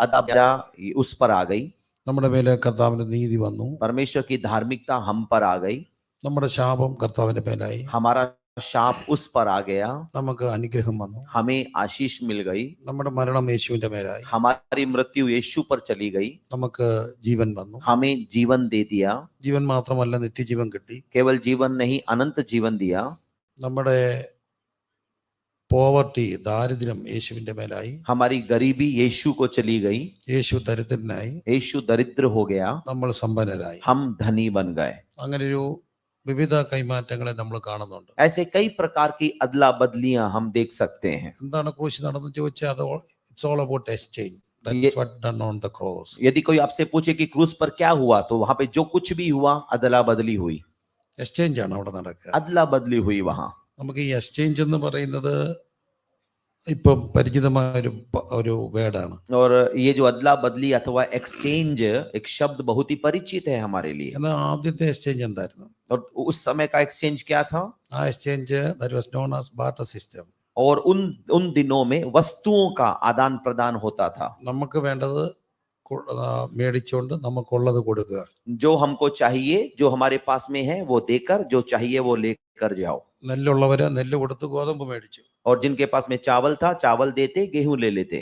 अदालत उस पर आ गई, നമ്മുടെ മേലെ കർത്താവിന്റെ നീതി വന്നു, परमेश्वर की धार्मिकता हम पर आ गई, നമ്മുടെ ശാപം കർത്താവിന്റെ മേലായി, हमारा शाप उस पर आ गया, നമുക്ക് അനുഗ്രഹം വന്നു, हमें आशीष मिल गई, നമ്മുടെ മരണം യേശുവിന്റെ മേലായി, हमारी मृत्यु यीशु पर चली गई, നമുക്ക് ജീവൻ വന്നു, हमें जीवन दे दिया, ജീവൻ മാത്രമല്ല നിത്യജീവൻ കിട്ടി, केवल जीवन नहीं अनंत जीवन दिया, നമ്മുടെ പോവർട്ടി ദാരിദ്ര്യം യേശുവിന്റെ മേലായി, हमारी गरीबी यीशु को चली गई, യേശു ദരിദ്രനായി, यीशु दरिद्र हो गया, നമ്മൾ സമ്പന്നരായി. हम धनी बन गए. അങ്ങനെ ഒരു വിവിധ കൈമാറ്റങ്ങളെ നമ്മൾ കാണുന്നുണ്ട്. ऐसे कई प्रकार की अदला बदलियां हम देख सकते हैं. എന്താണ് ക്രൂശിൽ നടന്നു ചോദിച്ചാൽ അത് it's all about exchange. That's what done on the cross. यदि कोई आपसे पूछे कि क्रूस पर क्या हुआ, तो वहां पे जो कुछ भी हुआ अदला बदली हुई, എക്സ്ചേഞ്ച് ആണ് അവിടെ നടക്കുക. अदला बदली हुई वहां. നമുക്ക് ഈ എക്സ്ചേഞ്ച് എന്ന് പറയുന്നത് ഇപ്പം പരിചിതമായ ഒരു വേർഡാണ്. और ये जो अदला बदली अथवा एक्सचेंज एक शब्द बहुत ही परिचित है हमारे लिए. എന്നാൽ ആദ്യത്തെ എക്സ്ചേഞ്ച് എന്തായിരുന്നു? और उस समय का एक्सचेंज क्या था? ആ exchange that was known as barter system. और उन दिनों में वस्तुओं का आदान प्रदान होता था. നമുക്ക് വേണ്ടത് മേടിച്ചുകൊണ്ട് നമുക്കുള്ളത് കൊടുക്കുക. जो हमको चाहिए, जो हमारे पास में है वो देकर, जो चाहिए वो लेकर जाओ. നെല്ലുള്ളവര് നെല്ല് കൊടുത്ത് ഗോതമ്പ് മേടിച്ചു. और जिनके पास में चावल था चावल देते, गेहूं ले लेते.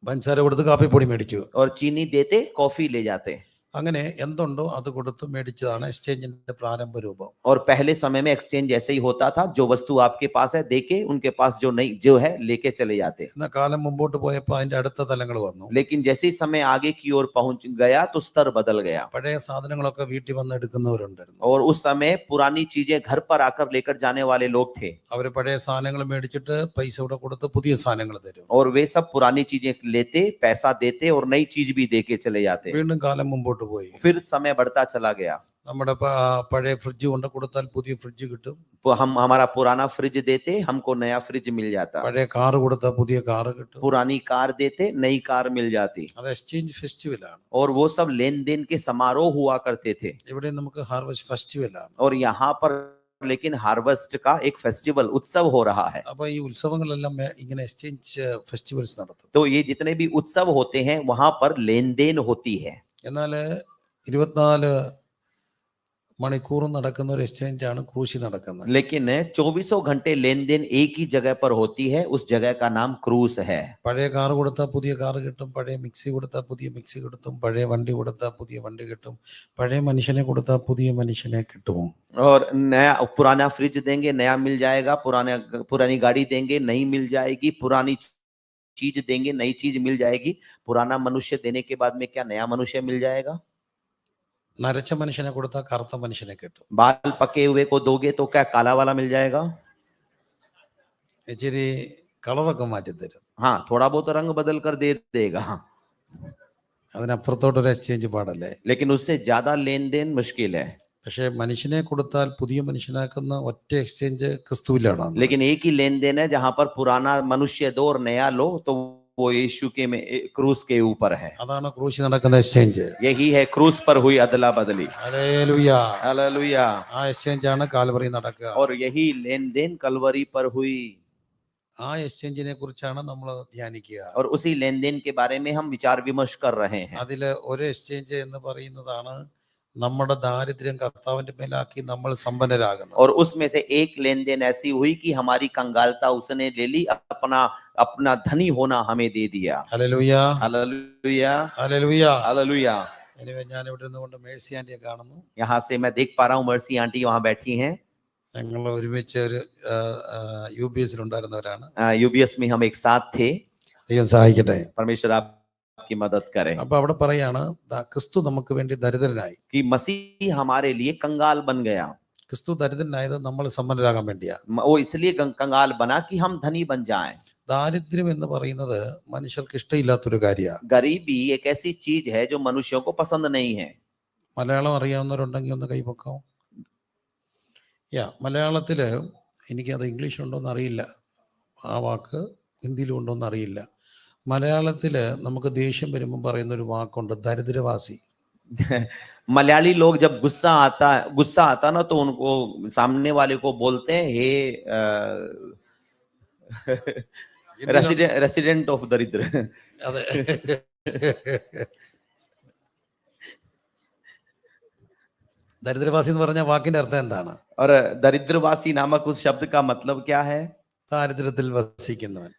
പഞ്ചസാര കൊടുത്ത് കാപ്പിപ്പൊടി മേടിച്ചു. और चीनी देते, कॉफी ले जाते. അങ്ങനെ എന്തുണ്ടോ അത് കൊടുത്ത് മേടിച്ചതാണ് എക്സ്ചേഞ്ചിന്റെ പ്രാരംഭ രൂപം. और पहले समय में एक्सचेंज ऐसे ही होता था, जो वस्तु आपके पास है देके उनके पास जो नहीं जो है लेके चले जाते. എന്നാൽ കാലം മുമ്പോട്ട് പോയപ്പോൾ അതിന്റെ അടുത്ത തലങ്ങൾ വന്നു. लेकिन जैसे ही समय आगे की ओर पहुंच गया तो स्तर बदल गया. പഴയ സാധനങ്ങളൊക്കെ വീട്ടിൽ വന്ന് എടുക്കുന്നവരുണ്ടായിരുന്നു. और उस समय पुरानी चीजें घर पर आकर लेकर जाने वाले लोग थे. അവര് പഴയ സാധനങ്ങൾ മേടിച്ചിട്ട് പൈസ കൂടെ കൊടുത്ത് പുതിയ സാധനങ്ങൾ തരും. और वे सब पुरानी चीजें लेते, पैसा देते और नई चीज भी देके चले जाते. വീണ്ടും കാലം മുമ്പോട്ട് പോയി. फिर समय बढ़ता चला गया. നമ്മുടെ പഴയ ഫ്രിഡ്ജ് കൊണ്ട് കൊടുത്താൽ പുതിയ ഫ്രിഡ്ജ് കിട്ടും. हम हमारा पुराना फ्रिज देते, हमको नया फ्रिज मिल जाता. പഴയ കാർ കൊടുത്താൽ പുതിയ കാർ കിട്ടും. पुरानी कार देते, नई कार मिल जाती. അത് എക്സ്ചേഞ്ച് ഫെസ്റ്റിവൽ ആണ്. और वो सब लेन देन के समारोह हुआ करते थे. ഇവിടെ നമുക്ക് ഹാർവെസ്റ്റ് ഫെസ്റ്റിവൽ ആണ്. और यहाँ पर लेकिन हार्वेस्ट का एक फेस्टिवल उत्सव हो रहा है. അപ്പൊ ഈ ഉത്സവങ്ങളെല്ലാം ഇങ്ങനെ എക്സ്ചേഞ്ച് ഫെസ്റ്റിവൽസ് നടത്തും. तो ये जितने भी उत्सव होते हैं वहां पर लेन देन होती है. എന്നാൽ 24 മണിക്കൂർ നടക്കുന്ന ഒരു എക്സ്ചേഞ്ച് ആണ് ക്രൂശി നടക്കുന്നത്. लेकिन 24 घंटे लेन देन एक ही जगह पर होती है, उस जगह का नाम क्रूस है. പഴയ കാർ കൊടുത്താൽ പുതിയ കാർ കിട്ടും, പഴയ മിക്സി കൊടുത്താൽ പുതിയ മിക്സി കിട്ടും, പഴയ വണ്ടി കൊടുത്താൽ പുതിയ വണ്ടി കിട്ടും, പഴയ മനുഷ്യനെ കൊടുത്താൽ പുതിയ മനുഷ്യനെ കിട്ടും. और नया पुराना फ्रिज देंगे नया मिल जाएगा, पुरानी गाड़ी देंगे नई मिल जाएगी, पुरानी चीज देंगे नई चीज मिल जाएगी. पुराना मनुष्य देने के बाद में क्या नया मनुष्य मिल जाएगा? നരച്ച മനുഷ്യനെ കൊടുത്താൽ കറുത്ത മനുഷ്യനെ കിട്ടും. बाल पके हुए को दोगे तो क्या काला वाला मिल जाएगा? ഇച്ചിരി കളറൊക്കെ മാറ്റി തരും. हाँ, थोड़ा बहुत रंग बदल कर दे देगा. അതിനപ്പുറത്തോട്ടൊരു എക്സ്ചേഞ്ച് പാടല്ലേ. लेकिन उससे ज्यादा लेन देन मुश्किल है. പക്ഷെ മനുഷ്യനെ കൊടുത്താൽ പുതിയ മനുഷ്യനാക്കുന്ന ഒറ്റ എക്സ്ചേഞ്ച് ക്രിസ്തുവിലാണ്. लेकिन एक ही लेन देन है जहां पर पुराना मनुष्य दो और नया लो, तो वो यीशु के में क्रूस के ऊपर है. അതാണ് ക്രൂശി നടക്കുന്ന എക്സ്ചേഞ്ച്. यही है क्रूस पर हुई अदला बदली. ഹല്ലേലൂയ. हालेलुया. ആ എക്സ്ചേഞ്ച് ആണ് കാൽവറി നടക്കുക. और यही लेन देन कलवरी पर हुई. ആ എക്സ്ചേഞ്ചിനെ കുറിച്ചാണ് നമ്മൾ ധ്യാനിക്കുക. और उसी लेन देन के बारे में हम विचार विमर्श कर रहे हैं. അതില് ഒരു എക്സ്ചേഞ്ച് എന്ന് പറയുന്നതാണ് നമ്മുടെ ദാരിദ്ര്യം കർത്താവിന്റെ മേലാക്കി നമ്മൾ സമ്പന്നരാകുന്നത്. और उसमें से एक लेन देन ऐसी हुई कि हमारी कंगालता उसने ले ली, अपना धनी होना हमें दे दिया. ഹല്ലേലൂയ. हालेलुया. ഹല്ലേലൂയ. हालेलुया. ഞാൻ ഇവിടെ നിന്നുകൊണ്ട് മേഴ്സി ആന്റിയെ കാണുന്നു. यहाँ से मैं देख पा रहा हूँ मर्सी आंटी वहां बैठी हैं. ഞങ്ങൾ ഒരുമിച്ച് ഒരു UBS ഉണ്ടായിരുന്നവരാണ്. UBS में हम एक साथ थे. ദൈവം സഹായിക്കട്ടെ. परमेश्वर आपकी मदद करे. അപ്പൊ അവിടെ പറയാണ് ക്രിസ്തു നമുക്ക് വേണ്ടി ദരിദ്രനായി. कि मसीह हमारे लिए कंगाल बन गया. ക്രിസ്തു ദരിദ്രനായത് നമ്മൾ സമ്പന്നരാകാൻ വേണ്ടിയാ. वो इसलिए कंगाल बना कि हम धनी बन जाएं. ദാരിദ്ര്യം എന്ന് പറയുന്നത് മനുഷ്യർക്ക് ഇഷ്ടമില്ലാത്തൊരു കാര്യമാണ്. गरीबी एक ऐसी चीज है जो मनुष्यों को पसंद नहीं है. മലയാളം അറിയാവുന്നവരുണ്ടെങ്കിൽ ഒന്ന് കൈപൊക്കാം. മലയാളത്തില് എനിക്കത് ഇംഗ്ലീഷിലുണ്ടോന്ന് അറിയില്ല, ആ വാക്ക് ഹിന്ദിയിലും ഉണ്ടോന്ന് അറിയില്ല. മലയാളത്തില് നമുക്ക് ദേഷ്യം വരുമ്പോൾ പറയുന്ന ഒരു വാക്കുണ്ട്, ദരിദ്രവാസി. मलयाली लोग जब गुस्सा आता ना तो उनको सामने वाले को बोलते हैं हे रेसिडेंट ऑफ दरिद्र. അതെ. ദരിദ്രവാസി എന്ന് പറഞ്ഞ വാക്കിന്റെ അർത്ഥം എന്താണ്? और दरिद्रवासी नामक उस शब्द का मतलब क्या है? ദാരിദ്ര്യത്തിൽ വസിക്കുന്നവൻ.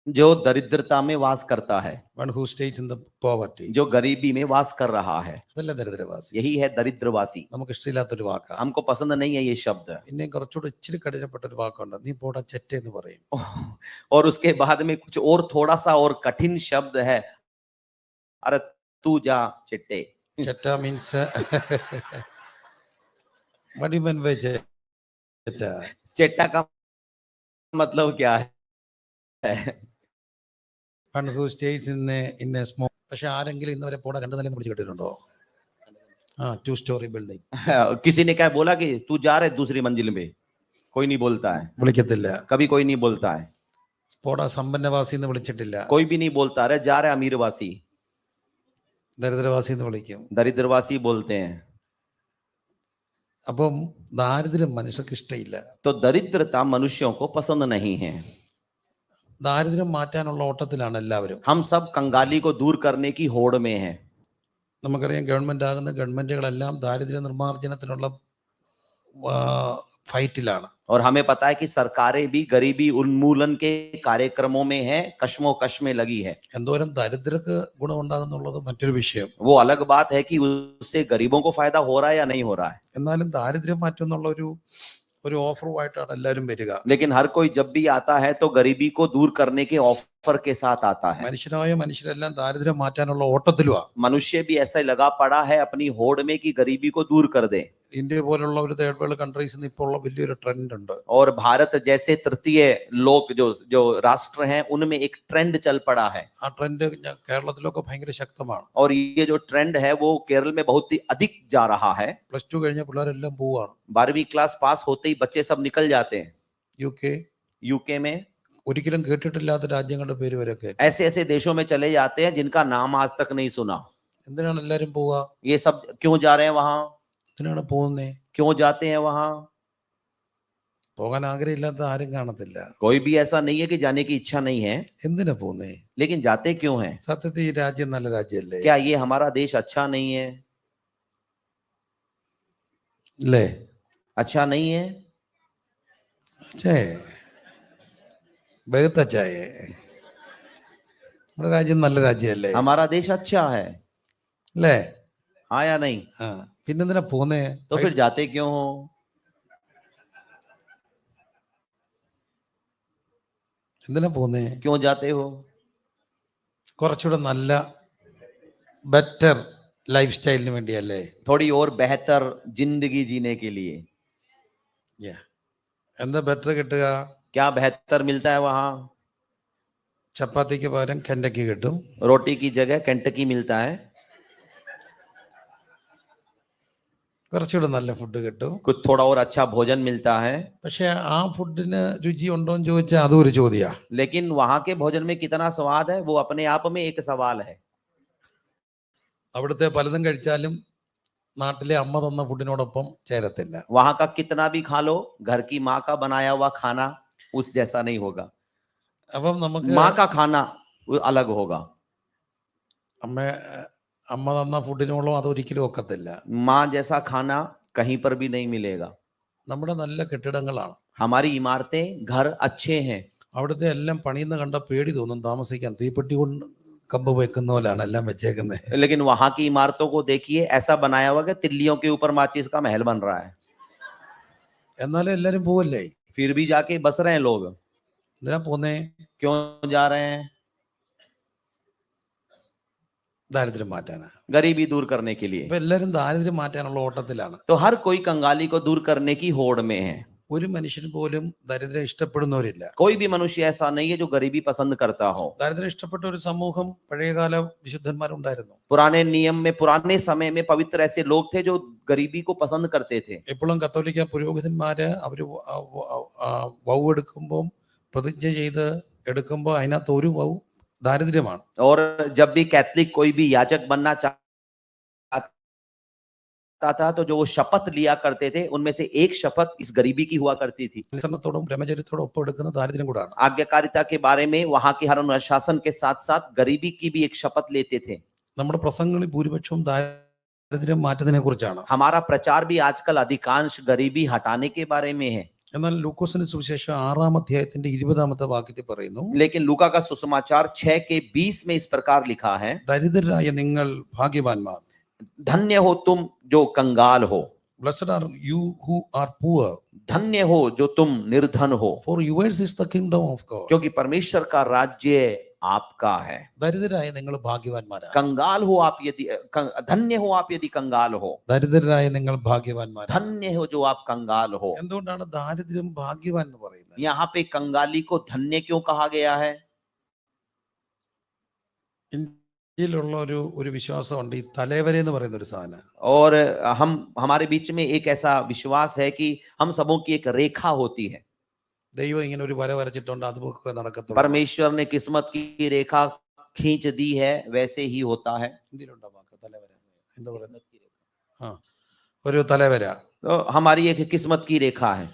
जो दरिद्रता में वास करता है, One who stays in the poverty. जो गरीबी में वास कर रहा है, അതല്ല ദരിദ്രവാസി. यही है दरिद्रवासी. നമുക്ക് ഇഷ്ടമില്ലാത്തൊരു വാക്കാണ്. हमको पसंद नहीं है ये शब्द. പിന്നെ കുറച്ചുകൂടി ഇച്ചിരി കഠിനപ്പെട്ട ഒരു വാക്കുണ്ട്. നീ പോടാ ചെറ്റ എന്ന് പറയും. और उसके बाद में कुछ और थोड़ा सा और कठिन शब्द है, अरे तू जा चिट्टे. ചെറ്റ means what do you mean by ചെറ്റ? चेट्टा का मतलब क्या है? One who stays in a small. പക്ഷെ ആരെങ്കിലും ഇന്ന് വരെ പോടാ രണ്ട് നിലയിൽ വിളിച്ച് കേട്ടിട്ടുണ്ടോ? 2-story building. किसी ने क्या बोला कि तू जा रहे दूसरी मंजिल में? कोई नहीं बोलता है. വിളിക്കത്തില്ല. कभी कोई नहीं बोलता है. പോടാ സമ്പന്നവാസി എന്ന് വിളിച്ചിട്ടില്ല. कोई भी नहीं बोलता. अरे जा रहे अमीरवासी. ദരിദ്രവാസി എന്ന് വിളിക്കും. दरिद्रवासी बोलते हैं. അപ്പം ദാരിദ്ര്യം മനുഷ്യർക്ക് ഇഷ്ടമില്ല. तो दरिद्रता मनुष्यों को पसंद नहीं है. ദാരിദ്ര്യം മാറ്റാനുള്ള ഓട്ടത്തിലാണ് എല്ലാവരും. हम सब कंगाली को दूर करने की होड़ में हैं. നമുക്കറിയാം ഗവൺമെന്റ് ആകുന്ന ഗവൺമെന്റുകളെല്ലാം ദാരിദ്ര്യ നിർമ്മാർജ്ജനത്തിനുള്ള ഫൈറ്റിലാണ്. और हमें पता है कि सरकारें भी गरीबी उन्मूलन के कार्यक्रमों में हैं, कश्मोकश में लगी है. എന്തോരം ദരിദ്രർക്ക് ഗുണമുണ്ടാകുന്നുള്ളത് മറ്റൊരു വിഷയം. वो अलग बात है कि उससे गरीबों को फायदा हो रहा है या नहीं हो रहा है. എന്നാലും ദാരിദ്ര്യം മാറ്റും എന്നുള്ള ഒരു ഓഫറുമായിട്ടാണ് എല്ലാവരും വരിക. लेकिन हर कोई जब भी आता है तो गरीबी को दूर करने के ऑफर के साथ आता है. മനുഷ്യരായ മനുഷ്യരെല്ലാം ദാരിദ്ര്യം മാറ്റാനുള്ള ഓട്ടത്തിലുമാണ്. मनुष्य भी ऐसा लगा पड़ा है अपनी होड़ में कि गरीबी को दूर कर दे. ഇന്ത്യ പോലുള്ള ഒരു തേർഡ് വേൾഡ് കൺട്രീസിൽ ഇപ്പോൾ ഉള്ള വലിയൊരു ട്രെൻഡ് ഉണ്ട്. और भारत जैसे तृतीय लोक जो राष्ट्र हैं उनमें एक ट्रेंड चल पड़ा है. ആ ട്രെൻഡ് കേരളത്തിലൊക്കെ ഭയങ്കര ശക്തമാണ്. और ये जो ट्रेंड है वो केरल में बहुत ही अधिक जा रहा है. +2 കഴിഞ്ഞ പിള്ളേരെല്ലാം പോവാണ്. 12वीं क्लास पास होते ही बच्चे सब निकल जाते हैं. यूके में ഒരിക്കലും കേട്ടിട്ടില്ലാത്ത രാജ്യങ്ങളുടെ പേര് വരെയൊക്കെ. ऐसे ऐसे देशों में चले जाते हैं जिनका नाम आज तक नहीं सुना. എന്തിനാണ് എല്ലാരും പോവാ? ये सब क्यों जा रहे हैं वहां? എന്തിനാണ് പോകുന്നേ? क्यों जाते हैं वहां? പോകാൻ ആഗ്രഹമില്ലാത്ത ആരും കാണത്തില്ല. कोई भी ऐसा नहीं है कि जाने की इच्छा नहीं है. എന്തിനാ പോകുന്നേ? लेकिन जाते क्यों हैं? സത്യത്തിൽ ഈ രാജ്യം നല്ല രാജ്യമല്ലേ? क्या ये हमारा देश अच्छा नहीं है? അല്ലേ? अच्छा नहीं है? അച്ഛേ ബഹുത്തച്ഛായ നമ്മുടെ രാജ്യം നല്ല രാജ്യമല്ലേ? हमारा देश अच्छा है. അല്ലേ? हाँ या नहीं? പിന്നെന്തിനാ പോന്നേ? तो फिर जाते क्यों हो? എന്തിനാ പോന്നേ? क्यों जाते हो? കുറച്ചുകൂടെ നല്ല ബെറ്റർ ലൈഫ് സ്റ്റൈലിന് വേണ്ടിയല്ലേ? थोड़ी और बेहतर जिंदगी जीने के लिए. എന്താ ബെറ്റർ കിട്ടുക? क्या बेहतर मिलता है वहां? ചപ്പാത്തിക്ക് പകരം കെൻഡക്കി കിട്ടും. रोटी की जगह केंटकी मिलता है. കുറച്ചുകൂടെ നല്ല ഫുഡ് കിട്ടും. कुछ थोड़ा और अच्छा भोजन मिलता है. പക്ഷെ ആ ഫുഡിന് രുചി ഉണ്ടോ എന്ന് ചോദിച്ചാൽ അതും ഒരു ചോദ്യാ. लेकिन वहां के भोजन में कितना स्वाद है वो अपने आप में एक सवाल है. അവിടുത്തെ പലതും കഴിച്ചാലും നാട്ടിലെ അമ്മ തന്ന ഫുഡിനോടൊപ്പം ചേരത്തില്ല. वहां का कितना भी खा लो, घर की माँ का बनाया हुआ खाना उस जैसा नहीं होगा. അപ്പം നമുക്ക് माँ का खाना वो अलग होगा. അമ്മ തന്ന ഫുഡിനോളം അതൊരിക്കലും ഒക്കത്തില്ല. माँ जैसा खाना कहीं पर भी नहीं मिलेगा. നമ്മുടെ നല്ല കെട്ടിടങ്ങളാണ്. हमारी इमारतें घर अच्छे हैं. അവിടുത്തെ എല്ലാം പണിയുന്ന കണ്ട പേടി തോന്നും താമസിക്കാൻ. തീപ്പെട്ടി കൊണ്ട് കമ്പ് വെക്കുന്ന പോലാണ് എല്ലാം വെച്ചേക്കുന്നത്. लेकिन वहां की इमारतों को देखिए, ऐसा बनाया हुआ कि तिल्लियों के ऊपर माचिस का महल बन रहा है. എന്നാലും എല്ലാരും പോവല്ലേ? फिर भी जाके बस रहे हैं लोग. എന്തിനാ പോന്നേ? क्यों जा रहे हैं? ദാരിദ്ര്യം മാറ്റാനാ. गरीबी दूर करने के लिए. അപ്പൊ എല്ലാരും ദാരിദ്ര്യം മാറ്റാനുള്ള ഓട്ടത്തിലാണ്. तो हर कोई कंगाली को दूर करने की होड़ में है. ഒരു മനുഷ്യന് പോലും ദരിദ്രം ഇഷ്ടപ്പെടുന്നവരില്ല. कोई भी मनुष्य ऐसा नहीं है जो गरीबी पसंद करता हो. ദാരിദ്ര്യം ഇഷ്ടപ്പെട്ട ഒരു സമൂഹം പഴയകാല വിശുദ്ധന്മാരുണ്ടായിരുന്നു. पुराने नियम में, पुराने समय में पवित्र ऐसे लोग थे जो गरीबी को पसंद करते थे. എപ്പോഴും കത്തോലിക്ക പുരോഹിതന്മാര് അവര് വൗ എടുക്കുമ്പോൾ പ്രതിജ്ഞ ചെയ്ത് എടുക്കുമ്പോൾ അതിനകത്ത് ഒരു വൗ दारिद्र्यമാണ്. और जब भी कैथलिक कोई भी याजक बनना चाहता था तो जो वो शपथ लिया करते थे उनमें से एक शपथ इस गरीबी की हुआ करती थी। അനുസരണത്തോടും ബ്രഹ്മചര്യത്തോടും ഒപ്പം ദാരിദ്ര്യം കൂടാണ്. आज्ञाकारिता के बारे में वहां के हर अनुशासन के साथ साथ गरीबी की भी एक शपथ लेते थे। നമ്മുടെ പ്രസംഗങ്ങളിൽ ഭൂരിപക്ഷവും ദാരിദ്ര്യം മാറ്റുന്നതിനെ കുറിച്ചാണ്. हमारा प्रचार भी आजकल अधिकांश गरीबी हटाने के बारे में है। എന്നാൽ ലൂക്കോസിന്റെ സുവിശേഷം 6-ാം അധ്യായത്തിന്റെ 20-ാമത്തെ വാക്യത്തിൽ പറയുന്നു, लेकिन लूका का सुसमाचार 6:20 में इस प्रकार लिखा है, ദരിദ്രരായ നിങ്ങൾ ഭാഗ്യവാന്മാർ. धन्य हो तुम जो कंगाल हो, Blessed are you who are poor, धन्य हो जो तुम निर्धन हो, for yours is the kingdom of God. क्योंकि परमेश्वर का राज्य आपका है। ദരിദ്രരായ നിങ്ങൾ ഭാഗ്യവാന്മാരാണ്. कंगाल हो आप यदि धन्य हो आप यदि कंगाल हो, ദരിദ്രരായ നിങ്ങൾ ഭാഗ്യവാന്മാരാണ്. धन्य हो जो आप कंगाल हो। എന്തുകൊണ്ടാണ് ദാരിദ്ര്യം ഭാഗ്യവാൻ എന്ന് പറയുന്നത്? यहाँ पे कंगाली को धन्य क्यों कहा गया है? ഇന്ത്യയിലുള്ള ഒരു വിശ്വാസമുണ്ട്, ഈ തലവര എന്ന് പറയുന്ന ഒരു സാധനം. और हमारे बीच में एक ऐसा विश्वास है कि हम सबों की एक रेखा होती है। ദൈവം ഇങ്ങനെ ഒരു വര വരച്ചിട്ടുണ്ട്, അതുപോലെ നടക്കത്തുള്ളൂ. परमेश्वर ने किस्मत की रेखा खींच दी है, वैसे ही होता है। ഇന്ത്യയിലുണ്ടോ വാക്ക് തലവര? എന്താ പറയുന്നത്? ഒരു തലവര. तो हमारी एक किस्मत की रेखा है।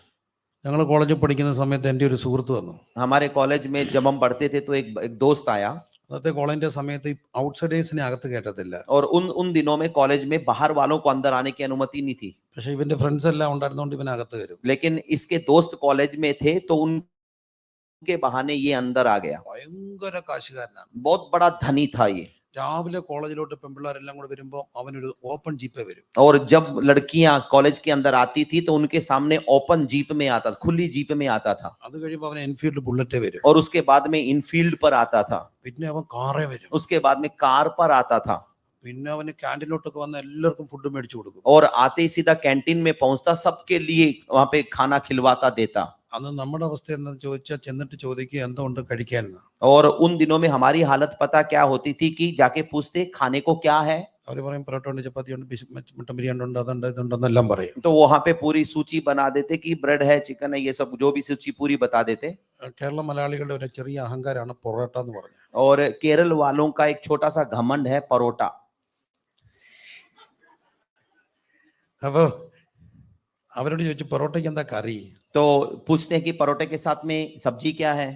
ഞങ്ങൾ കോളേജിൽ പഠിക്കുന്ന സമയത്ത് എൻ്റെ ഒരു സുഹൃത്ത് വന്നു. हमारे कॉलेज में जब हम पढ़ते थे तो एक दोस्त आया, അന്നത്തെ കോളേജിന്റെ സമയത്ത് ഔട്ട്സൈഡേഴ്സിനെ അകത്ത് കേട്ടത്തില്ല. और उन दिनों में कॉलेज में बाहर वालों को अंदर आने की अनुमति नहीं थी। പക്ഷെ ഇവന്റെ ഫ്രണ്ട്സ് എല്ലാം ഉണ്ടായിരുന്നോണ്ട് ഇവൻ അകത്ത് കയറും. लेकिन इसके दोस्त कॉलेज में थे तो उनके बहाने ये अंदर आ गया। ഭയങ്കര കാശുകാരനാണ്. बहुत बड़ा धनी था ये। രാവിലെ കോളേജിലോട്ട് പെൺപിള്ളേരെല്ലാം കൂടെ വരുമ്പോൾ അവനൊരു ഓപ്പൺ ജീപ്പേ വരും. और जब लड़कियां कॉलेज के अंदर आती थी तो उनके सामने ओपन जीप में आता था, खुली जीप में आता था। അത് കഴിയുമ്പോൾ അവൻ എൻഫീൽഡ് ബുള്ളറ്റേ വരും. और उसके बाद में इनफील्ड पर आता था। പിന്നെ അവൻ കാറേ വരും. उसके बाद में कार पर आता था। പിന്നെ അവന് ക്യാൻറ്റീനിലോട്ടൊക്കെ വന്ന് എല്ലാവർക്കും ഫുഡ് മേടിച്ചു കൊടുക്കും. और आते ही सीधा कैंटीन में पहुंचता, सबके लिए वहां पे खाना खिलवाता देता। അന്ന് നമ്മുടെ അവസ്ഥ എന്താണെന്ന് ചോദിച്ചാൽ ചെന്നിട്ട് ചോദിക്കുക എന്തുകൊണ്ട് കഴിക്കാൻ. और उन दिनों में हमारी हालत पता क्या होती थी कि जाके पूछते खाने को क्या है। അവർ പറയും പൊറോട്ട ഉണ്ട്, ചപ്പാത്തി ഉണ്ട്, മട്ടൻ ബിരിയാണി ഉണ്ട്, അതുണ്ട് ഇതുണ്ടെന്നെല്ലാം പറയും. तो वहां पे पूरी सूची बना देते कि ब्रेड है, चिकन है, ये सब जो भी सूची पूरी बता देते। കേരള മലയാളികളുടെ ഒരു ചെറിയ അഹങ്കാരമാണ് പൊറോട്ട എന്ന് പറഞ്ഞത്. और केरल वालों का एक छोटा सा घमंड है परोटा। അപ്പൊ അവരോട് ചോദിച്ചു പൊറോട്ടയ്ക്ക് എന്താ കറി. तो पूछते हैं कि परोटे के साथ में सब्जी क्या है।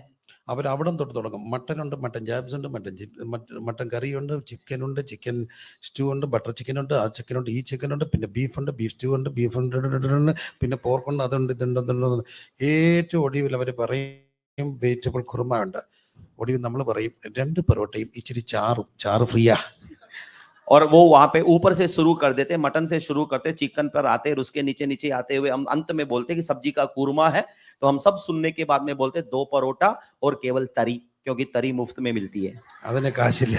അവർ അവിടെ തൊട്ട് തുടങ്ങും. മട്ടൻ ഉണ്ട്, മട്ടൻ ജാബ്സ് ഉണ്ട്, മട്ടൻ കറി ഉണ്ട്, ചിക്കൻ ഉണ്ട്, ചിക്കൻ സ്റ്റൂ ഉണ്ട്, ബട്ടർ ചിക്കൻ ഉണ്ട്, ആ ചിക്കൻ ഉണ്ട്, ഈ ചിക്കൻ ഉണ്ട്, പിന്നെ ബീഫ് ഉണ്ട്, ബീഫ് സ്റ്റൂ ഉണ്ട്, ബീഫ് ഉണ്ട്, പിന്നെ പോർക്കുണ്ട്, അതുണ്ട്, ഇതുണ്ട്. ഏറ്റവും ഒടുവിൽ അവർ പറയും വെജിറ്റബിൾ കുറുമ ഉണ്ട്. ഒടുവിൽ നമ്മൾ പറയും 2 പൊറോട്ടയും ഇച്ചിരി ചാറ് ഫ്രീയാ. और वो वहां पे ऊपर से शुरू कर देते, मटन से शुरू करते, चिकन पर आते, और उसके नीचे आते हुए हम अंत में बोलते कि सब्जी का कुरमा है। तो हम सब सुनने के बाद में बोलते 2 परोटा और केवल तरी, क्योंकि तरी मुफ्त में मिलती है। അതിന് കാശില്ല,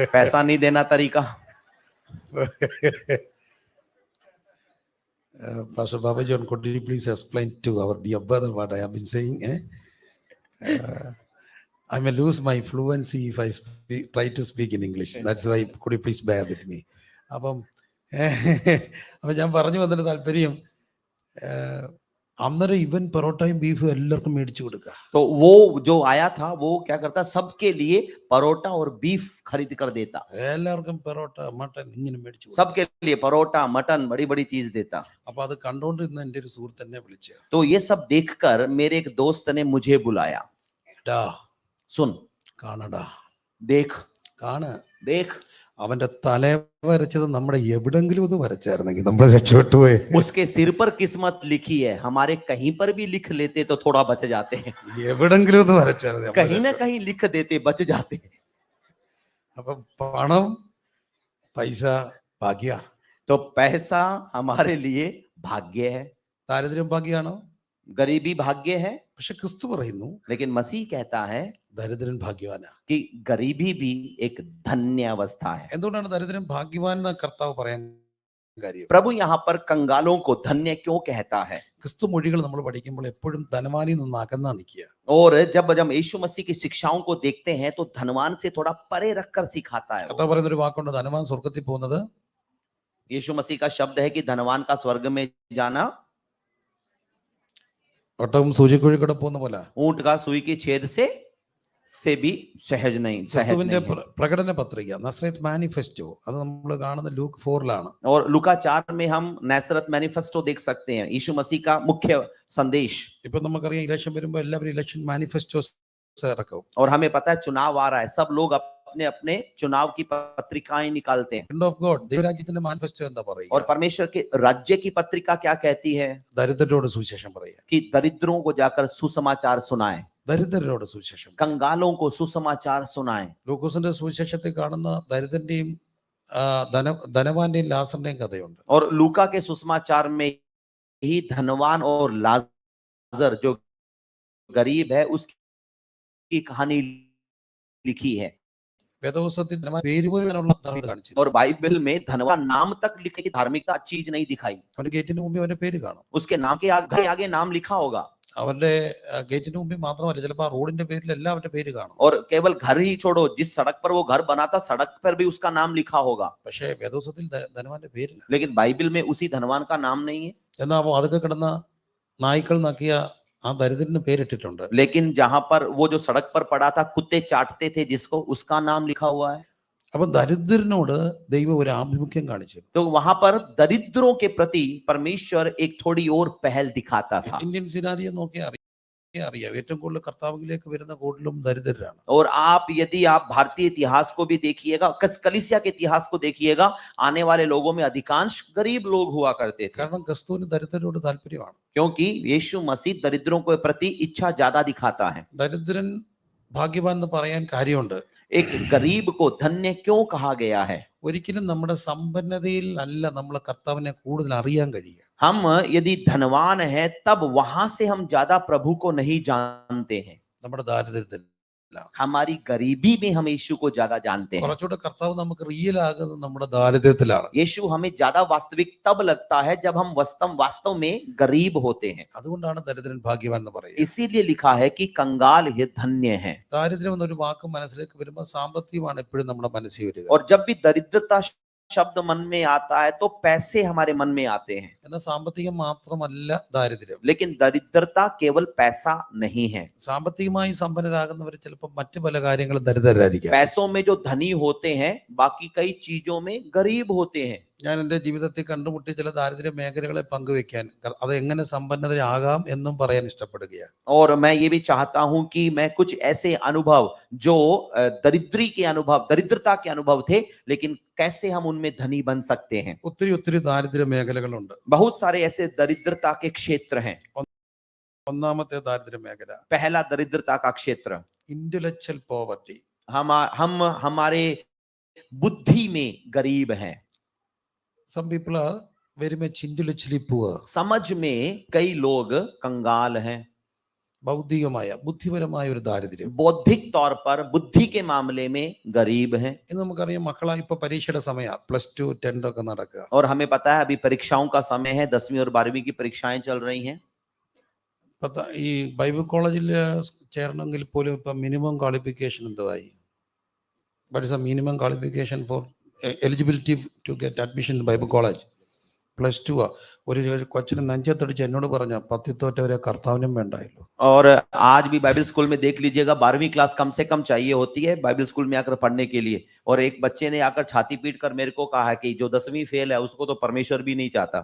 पैसा नहीं देना तरी का। Pastor Baba John, could you please explain to our dear brother what I have been saying? I may lose my fluency if I try to speak in English. That's why could you please bear with me? അപ്പം ഞാൻ പറഞ്ഞു വന്നിട്ട് താല്പര്യം, അന്നേരം ഇവൻ പൊറോട്ടയും ബീഫും എല്ലാവർക്കും മേടിച്ചു കൊടുക്കുക. तो वो जो आया था वो क्या करता, सबके लिए परोटा और बीफ खरीद कर देता। എല്ലാവർക്കും പൊറോട്ട മട്ടൻ ഇങ്ങനെ മേടിച്ചു കൊടുക്കും. सबके लिए परोटा मटन बड़ी बड़ी चीज देता। അപ്പൊ അത് കണ്ടോണ്ട് ഇന്ന് എൻ്റെ ഒരു സുഹൃത്ത് എന്നെ വിളിച്ചു. तो ये सब देखकर मेरे एक दोस्त ने मुझे बुलाया। ഡാ सुन, കാണടാ, देख കാണ്. देख, അവന്റെ തല വരച്ചത് നമ്മുടെ എവിടെങ്കിലും ഒന്ന് വരച്ചായിരുന്നെങ്കിൽ നമ്മൾ രക്ഷപ്പെട്ടു പോയി. उसके सिर पर किस्मत लिखी है, हमारे कहीं पर भी लिख लेते तो थोड़ा बच जाते हैं। എവിടെങ്കിലും ഒന്ന് വരച്ചായിരുന്നു. कहीं ना कहीं लिख देते, बच जाते। അപ്പൊ പണം പൈസ ഭാഗ്യ. तो पैसा हमारे लिए भाग्य है। ദാരിദ്ര്യം ഭാഗ്യാണോ? गरीबी भाग्य है। പക്ഷെ ക്രിസ്തു പറയുന്നു लेकिन मसीह कहता है ദരിദ്രൻ ഭാഗ്യവാനാ. कि गरीबी भी एक धन्य अवस्था है। എന്തുകൊണ്ടാണ് ദരിദ്രൻ ഭാഗ്യവാൻ എന്ന് കർത്താവ് പറയാൻ കാര്യം? प्रभु यहाँ पर कंगालों को धन्य क्यों कहता है? ക്രിസ്തു മൊഴികൾ നമ്മൾ പഠിക്കുമ്പോൾ എപ്പോഴും ധനവാനിൽ നിന്ന് അകന്നാ നിൽക്കുക. और जब हम यीशु मसीह की शिक्षाओं को देखते हैं तो धनवान से थोड़ा परे रखकर सिखाता है। കർത്താവ് പറയുന്ന ഒരു വാക്കുണ്ട്, ധനവാൻ സ്വർഗത്തിൽ പോകുന്നത്. यीशु मसीह का शब्द है कि धनवान का स्वर्ग में जाना ഒട്ടകം സൂചിക്കുഴി കൂടെ പോകുന്ന പോലെ, ऊंट का सुई की छेद से से भी सहज नहीं ക്രിസ്തുവിന്റെ है। പ്രകടന പത്രിക നസ്രത്ത് മാനിഫെസ്റ്റോ അത് നമ്മൾ കാണുന്ന ലൂക്ക് 4-ലാണ്. और लूका 4 में हम नासरत मैनिफेस्टो देख सकते हैं, यीशु मसीह का मुख्य संदेश। ഇപ്പൊ നമുക്കറിയാം ഇലക്ഷൻ വരുമ്പോൾ എല്ലാവരും ഇലക്ഷൻ മാനിഫെസ്റ്റോസ് ഇറക്കും. और हमें पता है चुनाव आ रहा है, सब लोग अपने अपने चुनाव की पत्रिकाएं निकालते हैं। കിങ്ഡം ഓഫ് ഗോഡ് ദൈവരാജ്യത്തിന്റെ മാനിഫെസ്റ്റോ എന്താ और പറയുക? परमेश्वर के राज्य की पत्रिका क्या कहती है? ദരിദ്രരോട് സുവിശേഷം പറയുക. कि दरिद्रों को जाकर सुसमाचार सुनाएं, ദരിദ്രരോട് സുവിശേഷം. कंगालों को सुसमाचार सुनाएं। ലൂക്കോസിന്റെ സുവിശേഷത്തിൽ കാണുന്ന ദരിദ്രന്റെയും ധനവാന്റെയും ലാസറിന്റെയും കഥയുണ്ട്. और लूका के सुसमाचार में ही धनवान और लाजर जो गरीब है उसकी कहानी लिखी है। വേദപുസ്തകത്തിൽ ധനവാൻ പേര് പോലും വരാനുള്ള ധാർമ്മികത കാണിച്ചു. और बाइबल में धनवान नाम तक लिखे की धार्मिकता चीज नहीं दिखाई। അവന്റെ ഗേറ്റിന് മുമ്പിൽ അവന്റെ പേര് കാണും. उसके नाम के आगे नाम लिखा होगा। അവരുടെ ഗേറ്റിന് മുമ്പിൽ മാത്രമല്ല ചിലപ്പോൾ ആ റോഡിന്റെ പേരിലെല്ലാം അവന്റെ പേര് കാണും. और केवल घर ही छोड़ो, जिस सड़क पर वो घर बना था सड़क पर भी उसका नाम लिखा होगा। പക്ഷേ വേദപുസ്തകത്തിൽ ധനവാന്റെ പേരില്ല. लेकिन बाइबल में उसी धनवान का नाम नहीं है। എന്നാൽ അതൊക്കെ കിടന്ന നായ്ക്കൾ നക്കിയ ആ ദരിദ്രന് പേരിട്ടിട്ടുണ്ട്. लेकिन जहां पर वो जो सड़क पर पड़ा था कुत्ते चाटते थे जिसको, उसका नाम लिखा हुआ है। അപ്പൊ ദരിദ്രനോട് ദൈവം ഒരു ആഭിമുഖ്യം കാണിച്ചു. तो वहां पर दरिद्रों के प्रति परमेश्वर एक थोड़ी और पहल दिखाता था। ഇന്ത്യൻ സിനാരിയെ നോക്കിയാൽ അറിയാം ഏറ്റവും കൂടുതൽ കർത്താവിലേക്ക് വരുന്ന കൂടുതലും ദരിദ്രരാണ്. और आप यदि आप भारतीय इतिहास को भी देखिएगा, कलीसिया के इतिहास को देखिएगा, आने वाले लोगों में अधिकांश गरीब लोग हुआ करते थे। കാരണം ക്രിസ്തുവിന് ദരിദ്രരോട് താല്പര്യമാണ്. क्योंकि यीशु मसीह दरिद्रों के प्रति इच्छा ज्यादा दिखाता है। ദരിദ്രൻ ഭാഗ്യവാൻ എന്ന് പറയാൻ കാര്യമുണ്ട്. एक गरीब को धन्य क्यों कहा गया है? ഒരിക്കലും നമ്മുടെ സമ്പന്നതയിൽ അല്ല നമ്മളെ കർത്താവിനെ കൂടുതൽ അറിയാൻ കഴിയുക. हम यदि धनवान है तब वहां से हम ज्यादा प्रभु को नहीं जानते हैं। നമ്മുടെ ദാരിദ്ര്യത്തിൽ हमारी गरीबी में हम यीशु को ज्यादा जानते हैं। കുറച്ചുകൂടെ കർത്താവ് നമുക്ക് റിയൽ ആകുന്നത് നമ്മുടെ ദാരിദ്ര്യത്തിലാണ്. यीशु हमें ज्यादा वास्तविक तब लगता है जब हम वास्तव में गरीब होते हैं। അതുകൊണ്ടാണ് ദരിദ്രൻ ഭാഗ്യവാൻ എന്ന് പറയുന്നത്. इसीलिए लिखा है कि कंगाल ये धन्य है। ദാരിദ്ര്യം എന്നൊരു വാക്ക് മനസ്സിലേക്ക് വരുമ്പോൾ സാമ്പത്തികമാണ് എപ്പോഴും നമ്മുടെ മനസ്സിൽ വരിക. और जब भी दरिद्रता शब्द मन में आता है तो पैसे हमारे मन में आते हैं। എന്നാൽ സാമ്പത്തികം മാത്രമല്ല ദാരിദ്ര്യം. लेकिन दरिद्रता केवल पैसा नहीं है। സാമ്പത്തികമായി സമ്പന്നരാകുന്നവർ ചിലപ്പോൾ മറ്റു പല കാര്യങ്ങളും ദരിദ്രരായിരിക്കും. पैसों में जो धनी होते हैं बाकी कई चीजों में गरीब होते हैं। ഞാൻ എൻ്റെ ജീവിതത്തിൽ കണ്ടുമുട്ടിയ ചില ദാരിദ്ര്യ മേഖലകളെ പങ്കുവെക്കാൻ അത് എങ്ങനെ സമ്പന്നതയാകാം എന്നും പറയാൻ ഇഷ്ടപ്പെടുകയാണ്. और मैं ये भी चाहता हूं कि मैं कुछ ऐसे अनुभव जो दरिद्रता के अनुभव थे, लेकिन कैसे हम उनमें धनी बन सकते हैं। ഒത്തിരി ദാരിദ്ര്യ മേഖലകളുണ്ട്. बहुत सारे ऐसे दरिद्रता के क्षेत्र हैं। ഒന്നാമത്തെ ദാരിദ്ര്യ മേഖല पहला दरिद्रता का क्षेत्र ഇന്റലക്ച്വൽ പോവർട്ടി. हम हमारे बुद्धि में गरीब हैं। Some people are very much intellectually poor. समझ में कई लोग कंगाल हैं। ബൗദ്ധികമായ ബുദ്ധിപരമായ ഒരു ദാരിദ്ര്യം. बौद्धिक तौर पर बुद्धि के मामले में गरीब हैं। ഇന്ന് നമുക്കറിയാം മക്കളാ ഇപ്പൊ പരീക്ഷയുടെ സമയമാണ്. +2 10th ഒക്കെ നടക്കുക. और हमें पता है अभी परीक्षाओं का समय है, 10वीं और 12वीं की परीक्षाएं चल रही हैं। ഈ ബൈബിൾ കോളേജിൽ ചേരണമെങ്കിൽ പോലും ഇപ്പൊ മിനിമം ക്വാളിഫിക്കേഷൻ എന്തായി? What is the minimum qualification for eligibility to get admission in Bible college? +2. ഒരു കൊച്ചിന് നെഞ്ചത്തടിച്ച് എന്നോട് പറഞ്ഞ 10 തോറ്റവരെ കർത്താവിനും വേണ്ടായല്ലോ. और आज भी बाइबल स्कूल में देख लीजिएगा 12वीं क्लास कम से कम चाहिए होती है बाइबल स्कूल में आकर पढ़ने के लिए। और एक बच्चे ने आकर छाती पीट कर मेरे को कहा है कि जो 10वीं फेल है उसको तो परमेश्वर भी नहीं चाहता।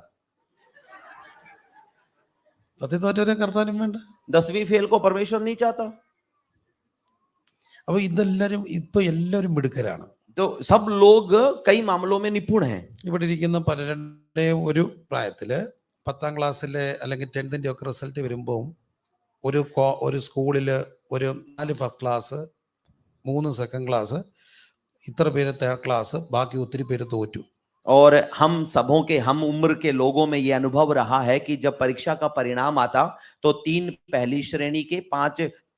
10 തോറ്റവരെ കർത്താവിനും വേണ്ട. 10वीं फेल को परमेश्वर नहीं चाहता। അപ്പൊ ഇതെല്ലാരും ഇപ്പൊ എല്ലാവരും മിടുക്കരാണ്. तो सब लोग कई मामलों में निपुण हैं। ഇവിടെ ഇരിക്കുന്ന പലരുടെയും ഒരു പ്രായത്തില് 10ാം ക്ലാസ്സിലെ അല്ലെങ്കിൽ 10th ഒക്കെ റിസൾട്ട് വരുമ്പോൾ ഒരു സ്കൂളില് ഒരു 4 ഫസ്റ്റ് ക്ലാസ് 3 സെക്കൻഡ് ക്ലാസ് ഇത്ര പേര് തേർഡ് ക്ലാസ് ബാക്കി ഒത്തിരി പേര് തോറ്റു. और हम उम्र के लोगों में ये अनुभव रहा है कि जब परीक्षा का परिणाम आता तो 3 पहली श्रेणी के,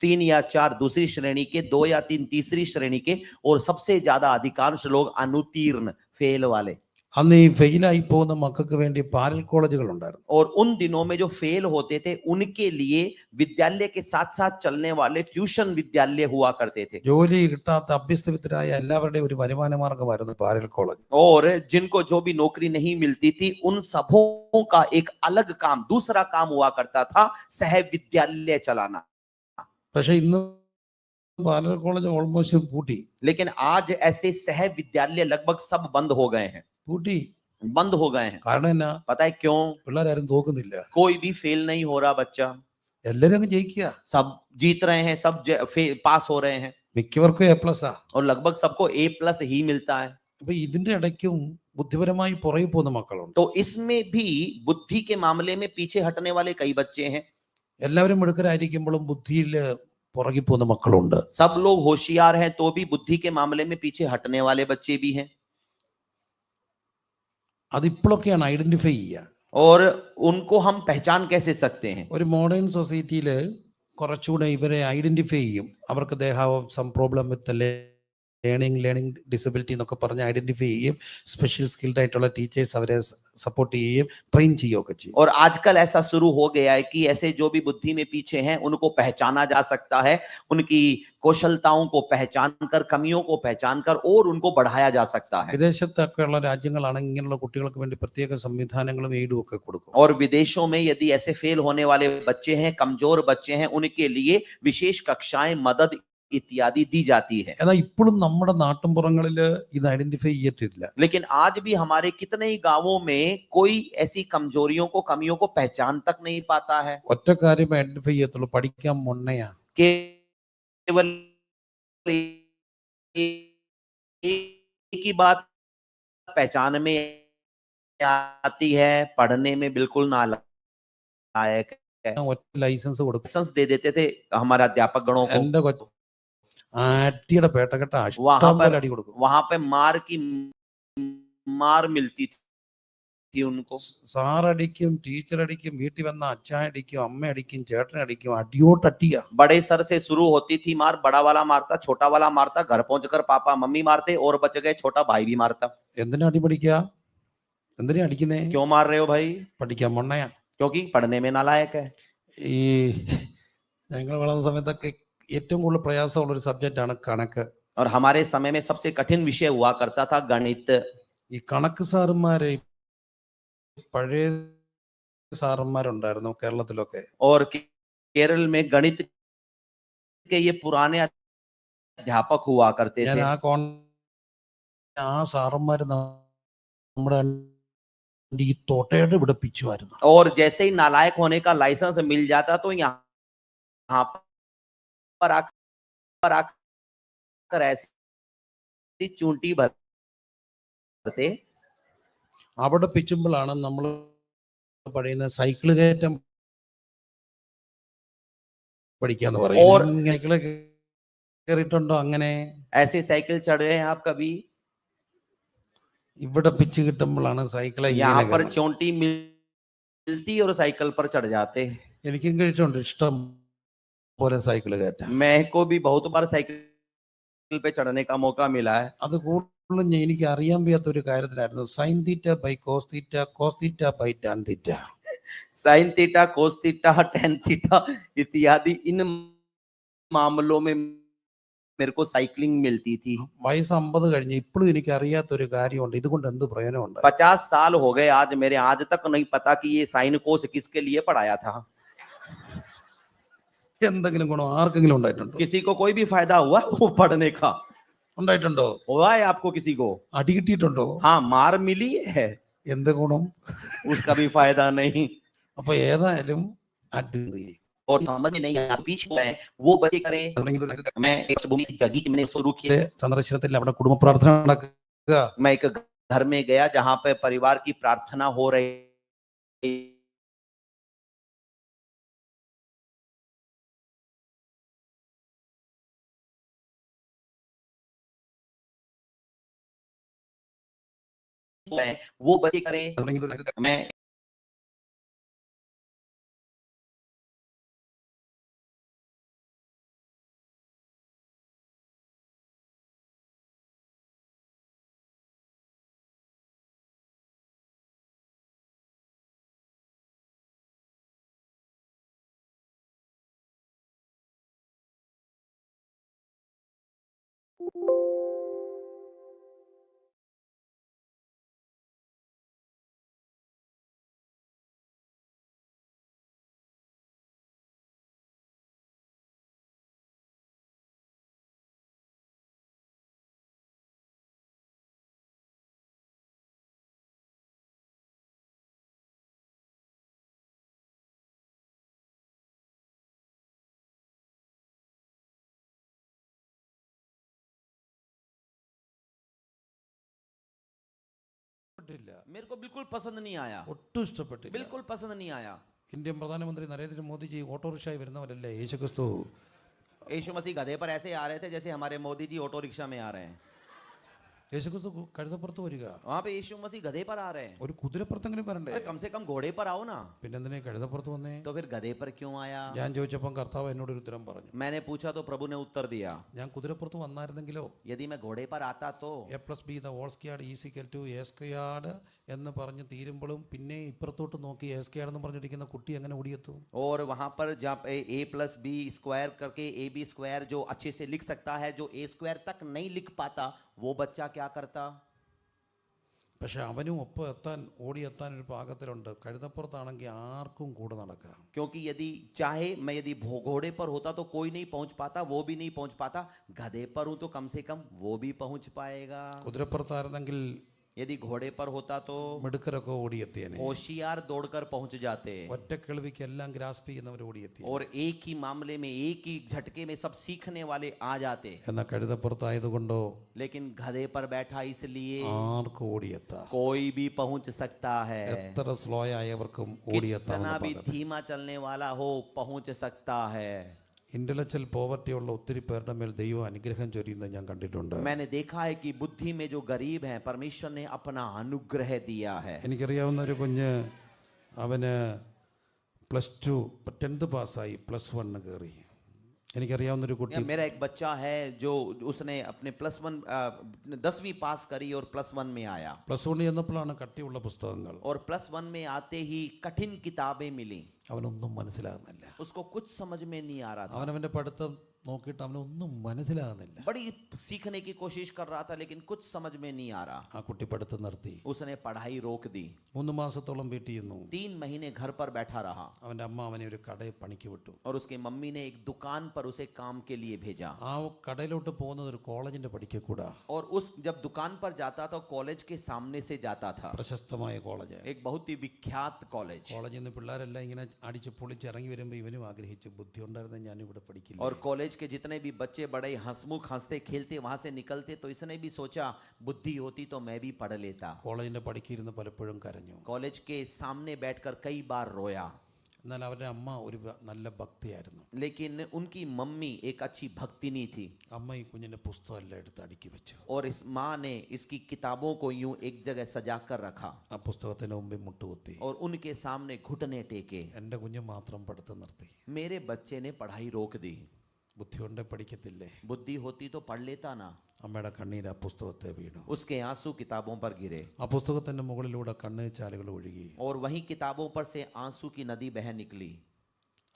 3 या 4 दूसरी श्रेणी के, 2 या 3 तीसरी श्रेणी के, और सबसे ज्यादा अधिकांश लोग अनुत्तीर्ण फेल वाले। അന്ന് ഈ ഫെയിലായി പോകുന്ന മക്കൾക്ക് വേണ്ടി പാരൽ കോളേജുകൾ ഉണ്ടായിരുന്നു. और उन दिनों में जो फेल होते थे उनके लिए विद्यालय के साथ साथ चलने वाले ट्यूशन विद्यालय हुआ करते थे। ജോലി കിട്ടാത്ത അഭ്യസ്തവിദ്യരായ എല്ലാവരുടെയും ഒരു വരുമാന മാർഗമായിരുന്നു പാരൽ കോളേജ്. और जिनको जो भी नौकरी नहीं मिलती थी उन सबों का एक अलग काम, दूसरा काम हुआ करता था सह विद्यालय चलाना। പക്ഷെ ഇന്ന് പാലർ കോളേജ് ഓൾമോസ്റ്റ് പൂട്ടി लेकिन आज ऐसे सह विद्यालय लगभग सब बंद हो गए हैं, പൂട്ടി. बंद हो गए हैं। കാരണം എന്നാ? पता है क्यों? പിള്ളേരാരും തോക്കുന്നില്ല, कोई भी फेल नहीं हो रहा बच्चा, എല്ലാരും അങ്ങ് ജയിക്കുക. सब जीत रहे हैं, सब पास हो रहे हैं മിക്കവർക്കും A+. और लगभग सबको A+ ही मिलता है। അപ്പൊ ഇതിന്റെ ഇടയ്ക്കും ബുദ്ധിപരമായി പുറകെ പോകുന്ന മക്കളുണ്ട്. तो इसमें भी बुद्धि के मामले में पीछे हटने वाले कई बच्चे हैं। എല്ലാവരും മിടുക്കരായിരിക്കുമ്പോഴും ബുദ്ധിയിൽ പുറകെ പോകുന്ന മക്കളുണ്ട്. सब लोग होशियार हैं तो भी बुद्धि के मामले में पीछे हटने वाले बच्चे भी हैं। അതിപ്പോഴൊക്കെയാണ് ഐഡന്റിഫൈ ചെയ്യുക. और उनको हम पहचान कैसे सकते हैं? ഒരു മോഡേൺ സൊസൈറ്റിയിൽ കുറച്ചുകൂടെ ഇവരെ ഐഡന്റിഫൈ ചെയ്യും. അവർക്ക് they have some problem with learning disability എന്നൊക്കെ പറഞ്ഞ് ഐഡന്റിഫൈ ചെയ്യും. സ്പെഷ്യൽ സ്കിൽഡ് ആയിട്ടുള്ള ടീച്ചേഴ്സ് അവരെ സപ്പോർട്ട് ചെയ്യുകയും ട്രെയിൻ ചെയ്യുകയൊക്കെ ചെയ്യും. और आजकल ऐसा शुरू हो गया है कि ऐसे जो भी बुद्धि में पीछे हैं उनको पहचाना जा सकता है, उनकी कौशलताओं को पहचान कर, कमियों को पहचान कर और उनको बढ़ाया जा सकता है। വിദേശത്തൊക്കെയുള്ള രാജ്യങ്ങളാണെങ്കിൽ ഇങ്ങനെയുള്ള കുട്ടികൾക്ക് വേണ്ടി പ്രത്യേക സംവിധാനങ്ങളും എയ്ഡും ഒക്കെ കൊടുക്കും. और विदेशों में यदि ऐसे फेल होने वाले बच्चे हैं, कमजोर बच्चे हैं, उनके लिए विशेष कक्षाएं, मदद इत्यादि दी जाती है। എന്നാൽ ഇപ്പോഴും നമ്മുടെ നാട്ടിൻപുറങ്ങളിൽ ഇത് ഐഡന്റിഫൈ ചെയ്തിട്ടില്ല. लेकिन आज भी हमारे कितने ही गांवों में कोई ऐसी कमजोरियों को, कमियों को पहचान तक नहीं पाता है। ഒറ്റ കാര്യം ഐഡന്റിഫൈ ചെയ്യത്തുള്ളൂ, പഠിക്കാൻ മുന്നയാ. केवल एक ही बात पहचान में आती है, पढ़ने में बिल्कुल नालायक है। ഒറ്റ ലൈസൻസ് കൊടുക്കും. लाइसेंस दे देते थे हमारे अध्यापक गणों को। എന്റെ അടിയുടെ പേട്ടക്കെട്ട वहां ഇഷ്ടം പോലെ पर അടി കൊടുക്കും. वहां पे मार मिलती थी उनको। സാറടിക്കും, ടീച്ചർ അടിക്കും, വീട്ടിൽ വന്ന അച്ഛൻ അടിക്കും, അമ്മ അടിക്കും, ചേട്ടൻ അടിക്കും, അടിയോട്ടടിയാ. बड़े सर से शुरू होती थी मार, बड़ा वाला मारता, छोटा वाला मारता, घर पहुंचकर पापा मम्मी मारते और बच गए छोटा भाई भी मारता। എന്തിനാ അടി പഠിക്കുക? എന്തിനാ അടിക്കുന്നേ? क्यों मार रहे हो भाई? പഠിക്കാൻ മുന്നയാ. क्योंकि पढ़ने में नालायक है। ഈ ഞങ്ങൾ വളർന്ന സമയത്തൊക്കെ ഏറ്റവും കൂടുതൽ പ്രയാസമുള്ളൊരു സബ്ജക്റ്റാണ് കണക്ക്. और हमारे समय में सबसे कठिन विषय हुआ करता था गणित। ഈ കണക്ക് സാറുമാരെ പഴയ സാറന്മാരുണ്ടായിരുന്നു കേരളത്തിലൊക്കെ. और केरल में गणित के ये पुराने अध्यापक हुआ करते ഞാൻ थे। ആ സാറന്മാര് നമ്മുടെ ഈ തോട്ടയുടെ ഇവിടെ പിച്ചുമായിരുന്നു. और जैसे ही नालायक होने का लाइसेंस मिल जाता तो यहाँ पर आकर ऐसी चूंटी भरते। അവിടെ പിച്ചുമ്പോഴാണ് നമ്മൾ പറയുന്ന സൈക്കിൾ കയറ്റം പഠിക്കാന്ന് പറയും. സൈക്കിള് കയറിയിട്ടുണ്ടോ? അങ്ങനെ ऐसे साइकिल चढ़ गए आप कभी? ഇവിടെ പിച്ച് കിട്ടുമ്പോഴാണ് സൈക്കിളെ यहाँ पर चोंटी मिलती और साइकिल पर चढ़ जाते। എനിക്കും കഴിച്ചിട്ടുണ്ട് ഇഷ്ടം പോലെ സൈക്കിൾ കയറ്റാൻ. मैं को भी बहुत बार साइकिल पे चढ़ने का मौका मिला है। അത് കൂടുതലും എനിക്ക് അറിയാൻ വയ്യാത്ത ഒരു കാര്യത്തിലായിരുന്നു. Sine theta by cos theta, cos theta by tan theta. Sine theta, cos theta, tan theta इत्यादि इन मामलों में मेरे को साइकिलिंग मिलती थी। വയസ്സ് 50 കഴിഞ്ഞ് ഇപ്പോഴും എനിക്ക് അറിയാത്തൊരു കാര്യമുണ്ട്. ഇതുകൊണ്ട് എന്ത് പ്രയോജനമുണ്ട്? 50 साल हो गए आज मेरे, आज तक नहीं पता कि ये साइन कोस किसके लिए पढ़ाया था। എന്തെങ്കിലും ഗുണം ആർക്കെങ്കിലും ഉണ്ടായിട്ടുണ്ടോ? किसी को कोई भी फायदा हुआ वो पढ़ने का? ഉണ്ടായിട്ടുണ്ടോ? हुआ है आपको किसी को? അടി കിട്ടിയിട്ടുണ്ടോ? हाँ, मार मिली है, എന്ത് ഗുണം? उसका भी फायदा नहीं। അപ്പൊ ഏതായാലും അടി. और समझ में नहीं आया पीछे है वो बच्चे करे। मैं एक भूमि से जगी कि मैंने शुरू किया। സന്ദർശനത്തിൽ അവിടെ കുടുംബ പ്രാർത്ഥന നടക്കുക. मैं एक घर में गया जहां पे परिवार की प्रार्थना हो रही है, वो बच्चे करे। मैं ഇഷ്ടപ്പെട്ടില്ല, मेरे को बिल्कुल पसंद नहीं आया, ഒട്ടും ഇഷ്ടപ്പെട്ടില്ല. बिल्कुल पसंद नहीं आया. ഇന്ത്യൻ പ്രധാനമന്ത്രി നരേന്ദ്രമോദിജി ഓട്ടോറിക്ഷയിൽ വരുന്നവരല്ലേ യേശുക്രിസ്തു? यीशु मसीह गधे पर ऐसे आ रहे थे जैसे हमारे मोदी जी ऑटो रिक्शा में आ रहे हैं. യേശുക്രിസ്തു കഴുതപ്പുറത്ത് വരിക, वहां पे यीशु मसीह गधे पर आ रहे हैं. ഒരു കുതിരപ്പുറത്തെങ്കിലും വരണ്ടേ? अरे कम से कम घोड़े पर आओ ना. പിന്നെന്തിനാ കഴുതപ്പുറത്ത് വന്നേ? तो फिर गधे पर क्यों आया? ഞാൻ ചോദിച്ചപ്പം കർത്താവ് എന്നോടൊരു ഉത്തരം പറഞ്ഞു. मैंने पूछा तो प्रभु ने उत्तर दिया, ഞാൻ കുതിരപ്പുറത്ത് വന്നായിരുന്നെങ്കിലോ यदि मैं घोड़े पर आता तो A+B എന്ന് പറഞ്ഞ് തീരുമ്പോഴും പിന്നെ ഇപ്പുറത്തോട്ട് നോക്കി എസ്കെയാർഡ് എന്ന് പറഞ്ഞിരിക്കുന്ന കുട്ടി എങ്ങനെ ഓടിയെത്തും? और वहां पर जब A+B² करके AB² जो अच्छे से लिख सकता है, जो A² तक नहीं लिख पाता, वो बच्चा क्या करता? പക്ഷെ അവനും ഒപ്പം എത്താൻ ഓടിയെത്താൻ ഒരു പാകത്തിലുണ്ട്. കഴുതപ്പുറത്താണെങ്കിൽ ആർക്കും കൂടെ നടക്കാം. क्योंकि यदि चाहे मैं यदि घोड़े पर होता तो कोई नहीं पहुंच पाता, वो भी नहीं पहुंच पाता. गधे पर हूं तो कम से कम वो भी पहुंच पाएगा. കുതിരപ്പുറത്തായിരുന്നെങ്കിൽ यदि घोड़े पर होता तो മിടുക്കരൊക്കെ ഓടിയെത്തിയേനെ. होशियार दौड़कर पहुंच जाते, ഒറ്റ കേൾവിക്ക് എല്ലാം ഗ്രാസ്പ് ചെയ്യുന്നവർ ഓടിയെത്തി. और एक ही मामले में एक ही झटके में सब सीखने वाले आ जाते. എന്നാൽ കഴുതപ്പുറത്തായതുകൊണ്ടോ लेकिन गधे पर बैठा इसलिए ആർക്കും ഓടിയെത്താം. कोई भी पहुंच सकता है. എത്ര സ്ലോ ആയവർക്കും कितना ഓടിയെത്താം. भी धीमा चलने वाला हो पहुंच सकता है. ഇന്റലക്ച്വൽ പോവർട്ടിയുള്ള ഒത്തിരി പേരുടെ മേൽ ദൈവം അനുഗ്രഹം ചൊരിയുന്നത് ഞാൻ കണ്ടിട്ടുണ്ട്. मैंने देखा है कि बुद्धि में जो गरीब हैं परमेश्वर ने अपना अनुग्रह दिया है. എനിക്കറിയാവുന്ന ഒരു കുഞ്ഞ്, അവന് +2 10th പാസ്സായി, +1 കയറി. എനിക്കറിയാവുന്നൊരു കുട്ടി, मेरा एक बच्चा है जो उसने अपने +1 10वीं पास करी और +1 में आया. +1 ചെന്നപ്പോഴാണ് കട്ടിയുള്ള പുസ്തകങ്ങൾ. और +1 में आते ही कठिन किताबें मिली. അവനൊന്നും മനസ്സിലാകുന്നില്ല. उसको कुछ समझ में नहीं आ रहा था. അവനവൻ്റെ പഠിത്തം നോക്കിയിട്ട് അവനൊന്നും മനസ്സിലാകുന്നില്ല. बड़ी सीखने की कोशिश कर रहा था लेकिन कुछ समझ में नहीं आ रहा. ആ കുട്ടി പഠിത്തം നിർത്തി. उसने पढ़ाई रोक दी. 3 മാസത്തോളം വീട്ടിൽ ഇരുന്നു. 3 महीने घर पर बैठा रहा. അവൻ്റെ അമ്മ അവനെ ഒരു കടയിൽ പണിക്ക് വിട്ടു. और उसकी मम्मी ने एक दुकान पर उसे काम के लिए भेजा. ആ കടയിലോട്ട് പോകുന്നത് ഒരു കോളേജിന്റെ പടിക്ക് കൂടാ. और उस जब दुकान पर जाता तो कॉलेज के सामने से जाता था. പ്രശസ്തമായ കോളേജ്, एक बहुत ही विख्यात कॉलेज. കോളേജിൽ നിന്ന് പിള്ളേരെല്ലാം ഇങ്ങനെ അടിച്ച് പൊളിച്ച് ഇറങ്ങി വരുമ്പോൾ ഇവനും ആഗ്രഹിച്ചു, ബുദ്ധി ഉണ്ടായിരുന്ന ഞാൻ ഇവിടെ പഠിക്കില്ല. और कॉलेज के जितने भी बच्चे बड़े हंसमुख हंसते खेलते वहां से निकलते तो इसने भी सोचा बुद्धि होती तो मैं भी पढ़ लेता. കോളേജിന്റെ പടിക്കിരുന്ന് പലപ്പോഴും കരഞ്ഞു. कॉलेज के सामने बैठकर कई बार रोया. എന്നാൽ അവരുടെ അമ്മ ഒരു നല്ല ഭക്തിയായിരുന്നു. लेकिन उनकी मम्मी एक अच्छी भक्तिनी थी. അമ്മ ഈ കുഞ്ഞിന്റെ പുസ്തകം എല്ലാം എടുത്ത് അടുക്കി വെച്ചു. और इस माँ ने इसकी किताबों को यूं एक जगह सजा कर रखा. ആ പുസ്തകത്തിന് മുമ്പിൽ മുട്ടുകുത്തി. और उनके सामने घुटने टेके. എൻ്റെ കുഞ്ഞ് മാത്രം പഠിത്തം നിർത്തി. मेरे बच्चे ने पढ़ाई रोक दी. ബുദ്ധി കൊണ്ട് പഠിക്കത്തില്ലേ? बुद्धि होती तो पढ़ लेता ना. അമ്മയുടെ കണ്ണീര് ആ പുസ്തകത്തെ വീണു. उसके आंसू किताबों पर गिरे. ആ പുസ്തകത്തിന്റെ മുകളിലൂടെ കണ്ണീർ ചാലുകൾ ഒഴുകി. और वही किताबों पर से आंसू की नदी बह निकली.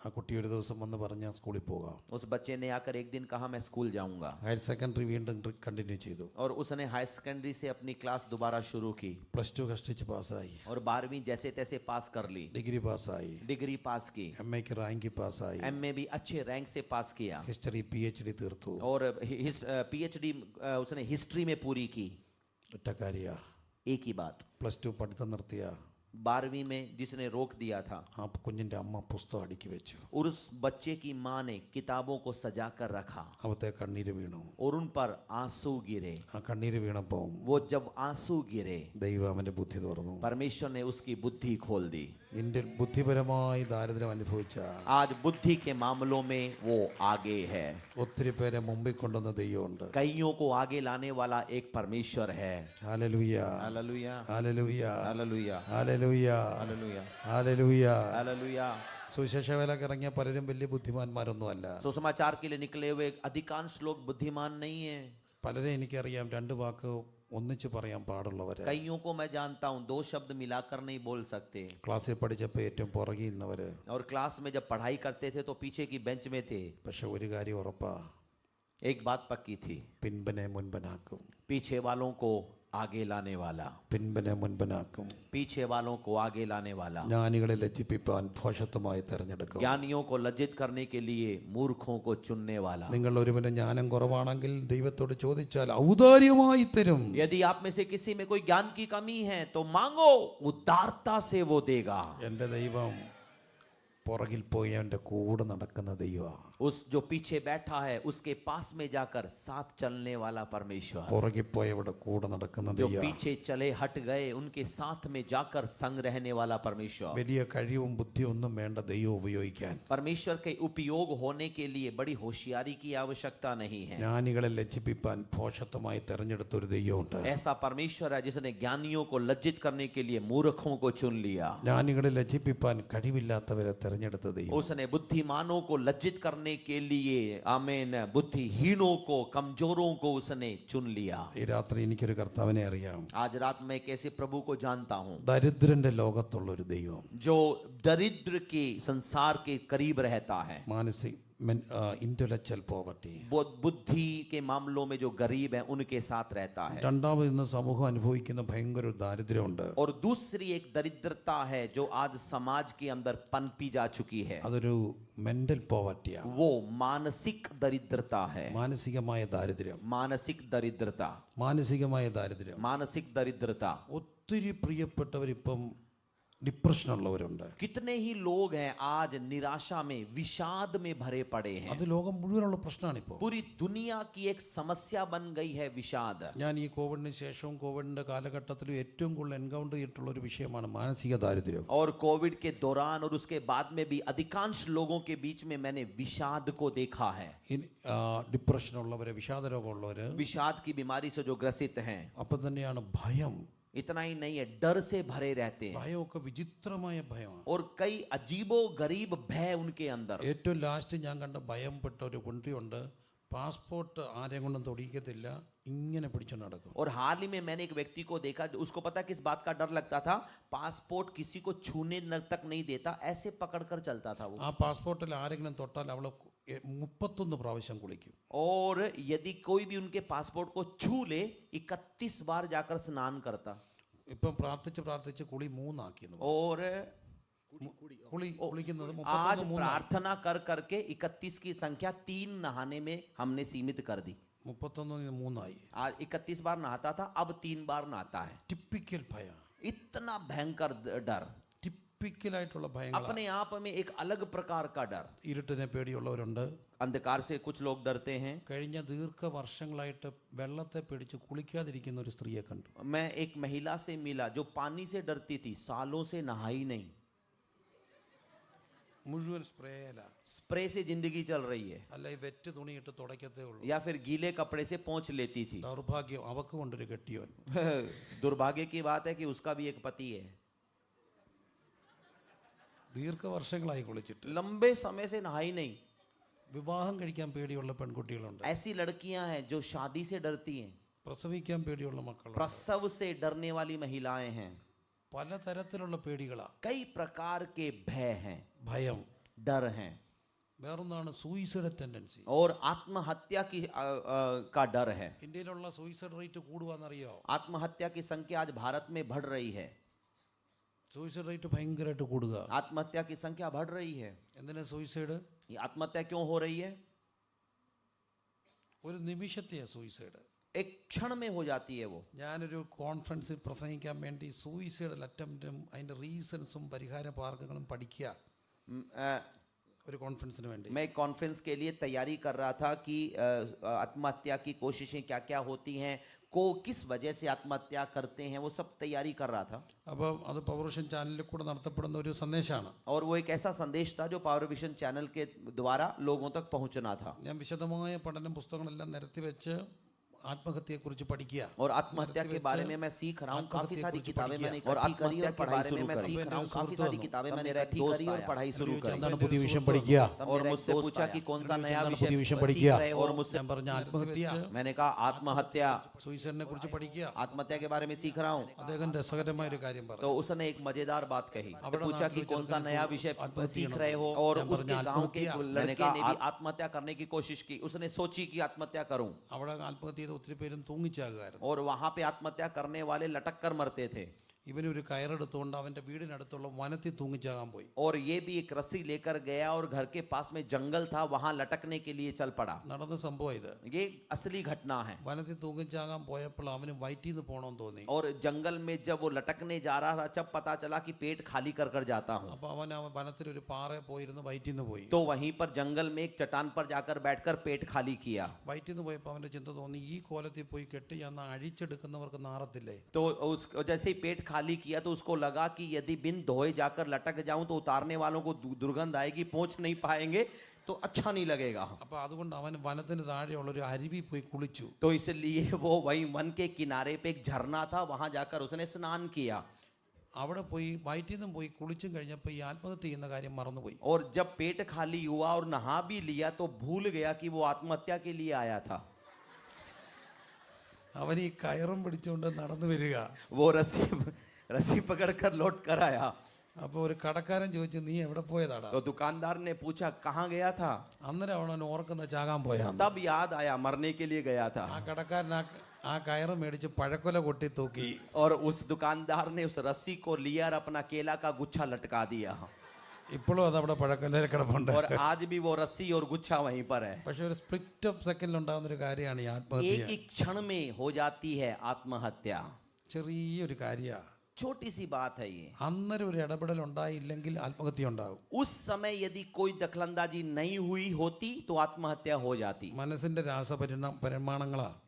ആ കുട്ടി ഒരു ദിവസം വന്ന് പറഞ്ഞ സ്കൂളിൽ പോകാം. उस बच्चे ने आकर एक दिन कहा मैं स्कूल जाऊंगा. ഹയർ സെക്കൻഡറി വീണ്ടും കണ്ടിന്യൂ ചെയ്തു. और उसने हाई सेकेंडरी से अपनी क्लास दोबारा शुरू की. +2 കഷ്ടിച്ച് പാസ്സായി. और 12वीं जैसे तैसे पास कर ली. ഡിഗ്രി പാസ്സായി. डिग्री पास की. MA റാങ്ക് പാസ്സായി. MA भी अच्छे रैंक से पास किया. ഹിസ്റ്ററി PhD തീർത്തു. और PhD उसने हिस्ट्री में पूरी की. ഒറ്റ കാര്യ, एक ही बात, +2 പഠിത്തം നിർത്തിയ 12वीं में जिसने रोक दिया था, ആ കുഞ്ഞിന്റെ അമ്മ പുസ്തകം അടുക്കി വെച്ചു. और उस बच्चे की माँ ने किताबों को सजा कर रखा. അവത്തെ കണ്ണീര് വീണു. और उन पर आंसू गिरे. ആ കണ്ണീര് വീണപ്പോൾ वो जब आंसू गिरे ദൈവം അവന്റെ ബുദ്ധി തുറന്നു. परमेश्वर ने उसकी बुद्धि खोल दी. ഇന്ത്യൻ ബുദ്ധിപരമായി ദാരിദ്ര്യം അനുഭവിച്ച आज बुद्धि के मामलों में वो आगे है. ഒത്തിരി പേരെ മുമ്പിൽ കൊണ്ടുവന്ന ദൈവമുണ്ട്. कईयों को आगे लाने वाला एक परमेश्वर है. ഹല്ലേലൂയ, हालेलुया, ഹല്ലേലൂയ, हालेलुया, ഹല്ലേലൂയ, हालेलुया, ഹല്ലേലൂയ. हालेलुया. സുവിശേഷ വേലക്ക് ഇറങ്ങിയ പലരും വലിയ ബുദ്ധിമാന്മാരൊന്നുമല്ല. सुसमाचार के लिए निकले हुए अधिकांश लोग बुद्धिमान नहीं है. പലരെ എനിക്കറിയാം 2 വാക്ക് ഒന്നിച്ച് പറയാൻ പാടുള്ളവര്. कईयों को मैं जानता हूँ 2 शब्द मिलाकर नहीं बोल सकते. ക്ലാസ്സിൽ പഠിച്ചപ്പോൾ ഏറ്റവും പുറകിൽ നിന്നവര്. और क्लास में जब पढ़ाई करते थे तो पीछे की बेंच में थे. പക്ഷെ ഒരു കാര്യം ഉറപ്പാ, एक बात पक्की थी, പിൻപനെ മുൻപനാക്കും. पीछे वालों को आगे लाने वाला. പിൻപനെ മുൻപനാക്കും. पीछे वालों को आगे लाने वाला. ജ്ഞാനികളെ ലജ്ജിപ്പിക്കാൻ ഭോഷത്വമായി തെരഞ്ഞെടുക്കും. ज्ञानियों को लज्जित करने के लिए मूर्खों को चुनने वाला. നിങ്ങൾ ഒരുവന് ജ്ഞാനം കുറവാണെങ്കിൽ ദൈവത്തോട് ചോദിച്ചാൽ ഔദാര്യമായി തരും. यदि आप में से किसी में कोई ज्ञान की कमी है तो मांगो, उदारता से वो देगा. എൻ്റെ ദൈവം പുറകിൽ പോയി എൻ്റെ കൂടെ നടക്കുന്ന ദൈവമാണ്. उस जो पीछे बैठा है उसके पास में जाकर साथ चलने वाला परमेश्वर, പുറകെ പോയവിടെ കൂടെ നടക്കുന്ന जो ദൈവം. पीछे चले हट गए उनके साथ में जाकर संग रहने वाला परमेश्वर. വലിയ കഴിവും ബുദ്ധിയും ഒന്നും വേണ്ട ദൈവം ഉപയോഗിക്കാൻ. परमेश्वर के उपयोग होने के लिए बड़ी होशियारी की आवश्यकता नहीं है. ജ്ഞാനികളെ ലജ്ജിപ്പിക്കാൻ ഭോഷത്വമായി തെരഞ്ഞെടുത്ത ഒരു ദൈവമുണ്ട്. ऐसा परमेश्वर है जिसने ज्ञानियों को लज्जित करने के लिए मूर्खों को चुन लिया. ജ്ഞാനികളെ ലജ്ജിപ്പിക്കാൻ കഴിവില്ലാത്തവരെ തെരഞ്ഞെടുത്ത ദൈവം. उसने बुद्धिमानों को लज्जित करने के लिए आमीन बुद्धिहीनों को कमजोरों को उसने चुन लिया. ഈ രാത്രി എനിക്കൊരു കർത്താവിനെ അറിയാം. आज रात में कैसे प्रभु को जानता हूं, ദരിദ്രന്റെ ലോകത്തുള്ള ഒരു ദൈവം. जो दरिद्र के संसार के करीब रहता है. മാനസിക ഇന്റലക്ച്വൽ പോവർട്ടി. बुद्धि के मामलों में जो गरीब है उनके साथ रहता है. രണ്ടാമത് ഇന്ന് സമൂഹം അനുഭവിക്കുന്ന ഭയങ്കര ഒരു ദാരിദ്ര്യമുണ്ട്. और दूसरी एक दरिद्रता है जो आज समाज के अंदर पनपी जा चुकी है. അതൊരു മെന്റൽ പോവർട്ടിയാണ്. वो मानसिक दरिद्रता है. മാനസികമായ ദാരിദ്ര്യം. मानसिक दरिद्रता. മാനസികമായ ദാരിദ്ര്യം. मानसिक दरिद्रता. ഒത്തിരി പ്രിയപ്പെട്ടവരിപ്പം ഡിപ്രഷനുള്ളവരുണ്ട്. कितने ही लोग हैं आज निराशा में विषाद में भरे पड़े हैं. അത് ലോകം മുഴുവനുള്ള പ്രശ്നമാണ് ഇപ്പോൾ. पूरी दुनिया की एक समस्या बन गई है विषाद. ഞാൻ ഈ കോവിഡിന് ശേഷവും കോവിഡിന്റെ കാലഘട്ടത്തിലും ഏറ്റവും കൂടുതൽ എൻകൗണ്ടർ ചെയ്തിട്ടുള്ള ഒരു വിഷയമാണ് മാനസിക ദാരിദ്ര്യം. और कोविड के दौरान और उसके बाद में भी अधिकांश लोगों के बीच में मैंने विषाद को देखा है. ഡിപ്രഷനുള്ളവര്, വിഷാദ രോഗമുള്ളവര്, विषाद की बीमारी से जो ग्रसित हैं, അപ്പം തന്നെയാണ് ഭയം. इतना ही नहीं है, डर से भरे रहते हैं. ഭയമൊക്കെ വിചിത്രമായ ഭയമാണ്. और कई अजीबो गरीब भय उनके अंदर. ഏറ്റവും ലാസ്റ്റ് ഞാൻ കണ്ട ഭയപ്പെട്ട ഒരു കുട്ടിയുണ്ട്. പാസ്പോർട്ട് ആരെയും കൊണ്ടും തൊടിക്കത്തില്ല, ഇങ്ങനെ പിടിച്ചോണ്ട് നടക്കും. और हाल ही में मैंने एक व्यक्ति को देखा, उसको पता किस बात का डर लगता था, पासपोर्ट किसी को छूने तक नहीं देता, ऐसे पकड़कर चलता था वो. ആ പാസ്പോർട്ടിൽ ആരെങ്കിലും തൊട്ടാൽ അവള് 31 പ്രാവശ്യം കുളിക്കും. और यदि कोई भी उनके पासपोर्ट को छू ले 31 बार जाकर स्नान करता. ഇപ്പം പ്രാർത്ഥിച്ച് പ്രാർത്ഥിച്ച് കുളി 3 ആക്കി. और കുളിക്കുന്നത് आज प्रार्थना कर करके 31 की संख्या 3 नहाने में हमने सीमित कर दी. 31 3 ആയി. आज 31 बार नहाता था, अब 3 बार नहाता है. ടിപ്പിക്കൽ ഭയം. इतना भयंकर डर. ടിപ്പിക്കലായിട്ടുള്ള ഭയങ്ങൾ. अपने आप में एक अलग प्रकार का डर. ഇരുട്ടിനെ പേടിയുള്ളവരുണ്ട്. अंधकार से कुछ लोग डरते हैं. കഴിഞ്ഞ ദീർഘവർഷങ്ങളായിട്ട് വെള്ളത്തെ പേടിച്ച് കുളിക്കാതിരിക്കുന്ന ഒരു സ്ത്രീയെ കണ്ടു. मैं एक महिला से मिला जो पानी से डरती थी, सालों से नहाई नहीं. മുഴുവൻ സ്പ്രേയില. स्प्रे से जिंदगी चल रही है, അല്ല ഈ വെറ്റ് തുണിയിട്ട് തുടക്കത്തേ ഉള്ളൂ. या फिर गीले कपड़े से पोंछ लेती थी. ദൗർഭാഗ്യം, അവക്ക് കൊണ്ടൊരു കെട്ടിയോൻ. दुर्भाग्य की बात है कि उसका भी एक पति है. ദീർഘവർഷങ്ങളായി കുളിച്ചിട്ട് लंबे समय से नहाई नहीं. വിവാഹം കഴിക്കാൻ പേടിയുള്ള പെൺകുട്ടികളുണ്ട്. ऐसी लड़कियां हैं जो शादी से डरती हैं. പ്രസവിക്കാൻ പേടിയുള്ള മക്കളുണ്ട്. प्रसव से डरने वाली महिलाएं हैं. പലതരത്തിലുള്ള പേടികളാ. कई प्रकार के भय हैं, ഭയം. डर हैं. വേറൊന്നാണ് സൂയിസൈഡ് ടെൻഡൻസി. और आत्महत्या की का डर है. ഇന്ത്യയിലുള്ള സൂയിസൈഡ് റേറ്റ് കൂടുവാന്നറിയോ? आत्महत्या की संख्या आज भारत में बढ़ रही है. സൂയിസൈഡ് റേറ്റ് ഭയങ്കരമായിട്ട് കൂടുക. आत्महत्या की संख्या बढ़ रही है. എന്തിനാ സൂയിസൈഡ്? ये आत्महत्या क्यों हो रही है? ഒരു നിമിഷത്തെയാ സൂയിസൈഡ്. एक क्षण में हो जाती है वो. ഞാനൊരു കോൺഫറൻസിൽ പ്രസംഗിക്കാൻ വേണ്ടി സൂയിസൈഡ് അറ്റംപ്റ്റും അതിൻ്റെ റീസൺസും പരിഹാര മാർഗങ്ങളും പഠിക്കുക. ഒരു കോൺഫറൻസിന് വേണ്ടി मैं एक कॉन्फ्रेंस के लिए तैयारी कर रहा था कि आत्महत्या की कोशिशें क्या क्या होती हैं, को किस वजह से आत्महत्या करते हैं, वो सब तैयारी कर रहा था. അപ്പം അത് പവർ വിഷൻ ചാനലിൽ കൂടെ നടത്തപ്പെടുന്ന ഒരു സന്ദേശമാണ്. और वो एक ऐसा संदेश था जो पावर विजन चैनल के द्वारा लोगों तक पहुंचना था. ഞാൻ വിശദമായ പഠനം പുസ്തകങ്ങളെല്ലാം നിരത്തി വെച്ച് ആത്മഹത്യയെക്കുറിച്ച് പഠിക്കുക. और आत्महत्या के बारे में मैं सीख रहा हूँ. काफी सारी किताबें मैंने और आत्महत्या के बारे में मैं सीख रहा हूँ. काफी सारी किताबें मैंने इकट्ठी करी और पढ़ाई शुरू करी. എന്താണ് പുതിയ വിഷയം പഠിക്കുക? और मुझसे पूछा कि कौन सा नया പുതിയ विषय വിഷയം सीख പഠിക്കുക? रहे हो. और मुझसे ഞാൻ പറഞ്ഞ ആത്മഹത്യ, मैंने कहा आत्महत्या, സൂയിസൈഡിനെ കുറിച്ച് പഠിക്കുക. आत्महत्या के बारे में सीख रहा हूँ. അദ്ദേഹം രസകരമായ ഒരു കാര്യം പറഞ്ഞു. तो उसने एक मजेदार बात कही. पूछा कि कौन सा नया विषय सीख रहे हो. और उसके गांव के लड़के ने भी आत्महत्या करने की कोशिश की. उसने सोची कि आत्महत्या करूं. അവിടെ ആത്മഹത്യ ചെയ്ത ഒത്തിരി പേരും തൂങ്ങിച്ചാകുമായിരുന്നു. और वहां पे आत्महत्या करने वाले लटक कर मरते थे. ഈ ഇവനൊരു കയറെടുത്തുകൊണ്ട് അവൻ്റെ വീടിനടുത്തുള്ള വനത്തിൽ തൂങ്ങിച്ചാകാൻ പോയി. और ये भी एक रस्सी लेकर गया और घर के पास में जंगल था, वहां लटकने के लिए चल पड़ा। നടന്ന സംഭവം ഇത്. ये असली घटना है। വനത്തിൽ തൂങ്ങിച്ചാകാൻ പോയപ്പോൾ അവന് വയറ്റിൽ നിന്ന് പോകണമെന്ന് തോന്നി. और जंगल में जब वो लटकने जा रहा था, जब पता चला कि पेट खाली कर कर जाता हूँ, അപ്പോൾ അവൻ വനത്തിൽ ഒരു പാറ പോയിരുന്ന് വയറ്റിൽ നിന്ന് പോയി. तो वहीं पर जंगल में एक चट्टान पर जाकर बैठकर पेट खाली किया। വയറ്റിൽ നിന്ന് പോയപ്പോൾ അവൻ്റെ ചിന്ത തോന്നി, ഈ കോലത്തിൽ പോയി കെട്ടി ഞാൻ അഴിച്ചെടുക്കുന്നവർക്ക് നാറത്തില്ലേ. तो उस जैसे ही पेट खाली किया तो उसको लगा कि यदि बिन धोए जाकर लटक जाऊं तो उतारने वालों को दुर्गंध आएगी, पहुंच नहीं पाएंगे, तो अच्छा नहीं लगेगा। അപ്പോൾ അതുകൊണ്ട് അവൻ വനത്തിന് താഴെയുള്ള ഒരു അരുവി പോയി കുളിച്ചു. तो इसलिए वो वही वन के किनारे पे एक झरना था, वहां जाकर उसने स्नान किया। അവിടെ പോയി വയറ്റിൽ നിന്നും പോയി കുളിച്ചും കഴിഞ്ഞപ്പോൾ ഈ ആത്മഹത്യ ചെയ്യുന്ന കാര്യം മറന്നുപോയി. और जब पेट खाली हुआ और नहा भी लिया तो भूल गया कि वो आत्महत्या के लिए आया था। അവൻ ഈ കയറും പിടിച്ചുകൊണ്ട് നടന്നു വരിക. वो रस्सी पकड़कर लौट कर आया। അപ്പോൾ ഒരു കടക്കാരൻ ചോദിച്ചു, നീ എവിടെ പോയതാടാ. तो दुकानदार ने पूछा कहाँ गया था। അന്നേരം അവൻ ഓർക്കുന്ന ചാകാൻ പോയാ. तब याद आया मरने के लिए गया था। ആ കടക്കാരൻ ആ കയറ് മേടിച്ച് പഴക്കൊല കൊട്ടി തൂക്കി. और उस दुकानदार ने उस रस्सी को लिया और अपना केला का गुच्छा लटका दिया। ഇപ്പോഴും അത് അവിടെ പഴക്കൊലയിൽ കിടപ്പുണ്ട്. और आज भी वो रस्सी और गुच्छा वहीं पर है। പക്ഷെ ഒരു സ്പ്ലിറ്റ് ഓഫ് സെക്കൻഡിൽ ഉണ്ടാകുന്ന ഒരു കാര്യമാണ് ഈ ആത്മഹത്യ. एक ही क्षण में हो जाती है आत्महत्या। ചെറിയൊരു കാര്യമാണ്, छोटी सी बात है ये। അന്നേരം ഒരു ഇടപെടൽ ഉണ്ടായില്ലെങ്കിൽ ആത്മഹത്യ ഉണ്ടാകും. उस समय यदि कोई दखलंदाजी नहीं हुई होती तो आत्महत्या हो जाती। മനസ്സിന്റെ രാസപരിമാണങ്ങളാണ്,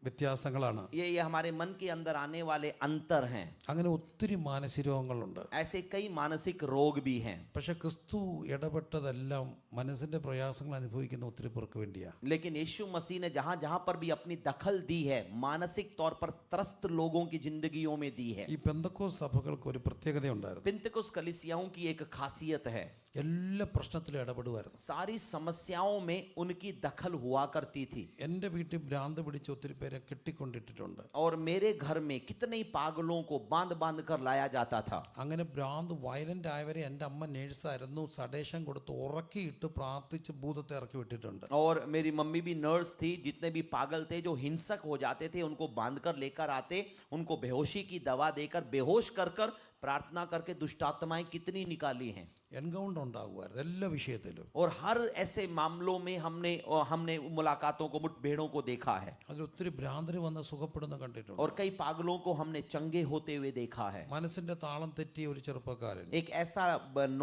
വ്യത്യാസങ്ങളാണ്. ये हमारे मन के अंदर आने वाले अंतर हैं। അങ്ങനെ ഒത്തിരി മാനസിക രോഗങ്ങളുണ്ട്. ऐसे कई मानसिक रोग भी हैं। പക്ഷെ ക്രിസ്തു ഇടപെട്ടതെല്ലാം മനസ്സിന്റെ പ്രയാസങ്ങൾ അനുഭവിക്കുന്ന ഒത്തിരി പേർക്ക് വേണ്ടിയാ. लेकिन यीशु मसीह ने जहां जहां पर भी अपनी दखल दी है, मानसिक तौर पर त्रस्त लोगों की जिंदगियों में दी है। ഈ പെന്തക്കോസ്ത് സഭകൾക്ക് ഒരു പ്രത്യേകതയുണ്ടായിരുന്നു. पिंतकुस्त कलीसियाओं की एक खासियत है, എല്ലാ പ്രശ്നത്തിലും ഇടപെടുമായിരുന്നു. सारी समस्याओं में उनकी दखल हुआ करती थी। എൻ്റെ വീട്ടിൽ ഭ്രാന്ത് പിടിച്ച് ഒത്തിരി പേരെ കെട്ടിക്കൊണ്ടിട്ടിട്ടുണ്ട്. और मेरे घर में कितने ही पागलों को बांध बांध कर लाया जाता था। അങ്ങനെ ഭ്രാന്ത് വയലന്റ് ആയവരെ എൻ്റെ അമ്മ നേഴ്സായിരുന്നു, സഡേഷൻ കൊടുത്ത് ഉറക്കിയിട്ട് പ്രാർത്ഥിച്ച് ഭൂതത്തെ ഇറക്കി വിട്ടിട്ടുണ്ട്. और मेरी मम्मी भी नर्स थी, जितने भी पागल थे जो हिंसक हो जाते थे उनको बांध कर लेकर आते, उनको बेहोशी की दवा देकर बेहोश कर कर प्रार्थना करके दुष्टात्माएं कितनी निकाली हैं। എൻകൗണ്ടർ ഉണ്ടാകുമായിരുന്നു എല്ലാ വിഷയത്തിലും. और हर ऐसे मामलों में हमने मुलाकातों को, मुठभेड़ों को देखा है। അതിൽ ഒത്തിരി ഭ്രാന്തര് വന്ന് സുഖപ്പെടുന്ന കണ്ടിട്ടുണ്ട്. और कई पागलों को हमने चंगे होते हुए देखा है। മനസ്സിന്റെ താളം തെറ്റിയ ഒരു ചെറുപ്പക്കാരൻ, एक ऐसा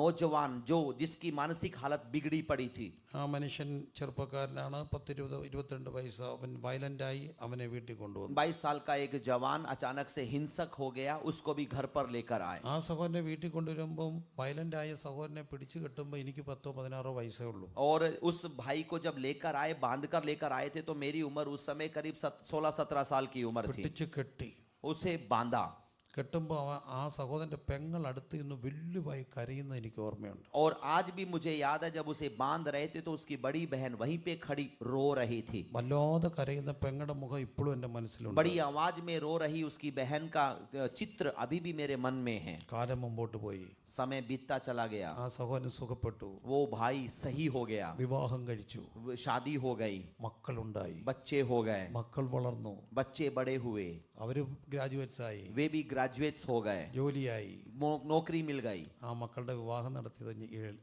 नौजवान जिसकी मानसिक हालत बिगड़ी पड़ी थी। ആ മനുഷ്യൻ ചെറുപ്പക്കാരനാണ്, 10-22 വയസ്സ്. അവൻ വയലന്റായി, അവനെ വീട്ടിൽ കൊണ്ടുവന്നു. 22 साल का एक जवान अचानक से हिंसक हो गया, उसको भी घर पर लेकर आए। ആ സഹോദരനെ വീട്ടിൽ കൊണ്ടുവരുമ്പം വയലന്റായ സഹോദരനെ പിടിച്ചു കെട്ടുമ്പോൾ എനിക്ക് 10-16 വയസ്സേ ഉള്ളൂ. और उस भाई को जब लेकर आए, बांध कर लेकर आए थे, तो मेरी उम्र उस समय करीब 16-17 साल की उम्र थी। പിടിച്ച് കെട്ടി. उसे बांधा കെട്ടുമ്പോൾ ആ സഹോദരൻ്റെ പെങ്ങൾ അടുത്ത് നിന്ന് വെല്ലുവായി കരയുന്നത് എനിക്ക് ഓർമ്മയുണ്ട്. और आज भी मुझे याद है जब उसे बांध रहे थे तो उसकी बड़ी बहन वहीं पे खड़ी रो रही थी। വല്ലാതെ കരയുന്ന പെങ്ങളുടെ മുഖം ഇപ്പോഴും എൻ്റെ മനസ്സിലുണ്ട്. बड़ी आवाज में रो रही उसकी बहन का चित्र अभी भी मेरे मन में है। കാലം മുമ്പോട്ട് പോയി, समय बीतता चला गया, ആ സഹോദരൻ സുഖപ്പെട്ടു, वो भाई सही हो गया, വിവാഹം കഴിച്ചു, शादी हो गई, മക്കളുണ്ടായി, बच्चे हो गए, മക്കൾ വളർന്നു, बच्चे बड़े हुए, അവര് ഗ്രാജുവേറ്റ്സ് ആയി, वे भी ग्रेजुएट्स हो गए, ജോലിയായി. नौकरी मिल गई। ആ മക്കളുടെ വിവാഹം നടത്തിയത്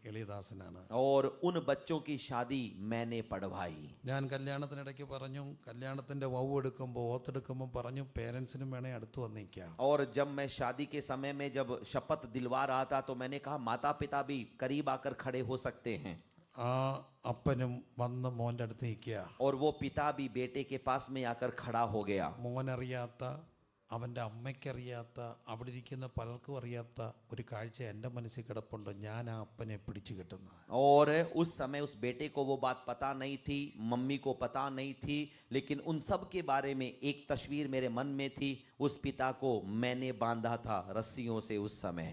എളിയദാസനാണ്. और उन बच्चों की शादी मैंने पढ़वाई। ഞാൻ കല്യാണത്തിനിടയ്ക്ക് പറഞ്ഞു, കല്യാണത്തിന്റെ വൗ എടുക്കുമ്പോൾ ഓത്തെടുക്കുമ്പോൾ പറഞ്ഞു, പേരൻസിനും വേണേ അടുത്ത് വന്നിരിക്കാം. और जब मैं शादी के समय में जब शपथ दिलवा रहा था तो मैंने कहा माता पिता भी करीब आकर खड़े हो सकते हैं। ആ അപ്പനും വന്ന് മോൻ്റെ അടുത്ത് നിൽക്കുക. और वो पिता भी बेटे के पास में आकर खड़ा हो गया। മോനറിയാത്ത, അവൻ്റെ അമ്മയ്ക്കറിയാത്ത, അവിടെ ഇരിക്കുന്ന പലർക്കും അറിയാത്ത ഒരു കാഴ്ച എൻ്റെ മനസ്സിൽ കിടപ്പുണ്ട്. ഞാൻ ആ അപ്പനെ പിടിച്ചു കെട്ടുന്നത്. और उस समय उस बेटे को वो बात पता नहीं थी, मम्मी को पता नहीं थी, लेकिन उन सब के बारे में एक तस्वीर मेरे मन में थी। उस पिता को मैंने बांधा था रस्सियों से उस समय।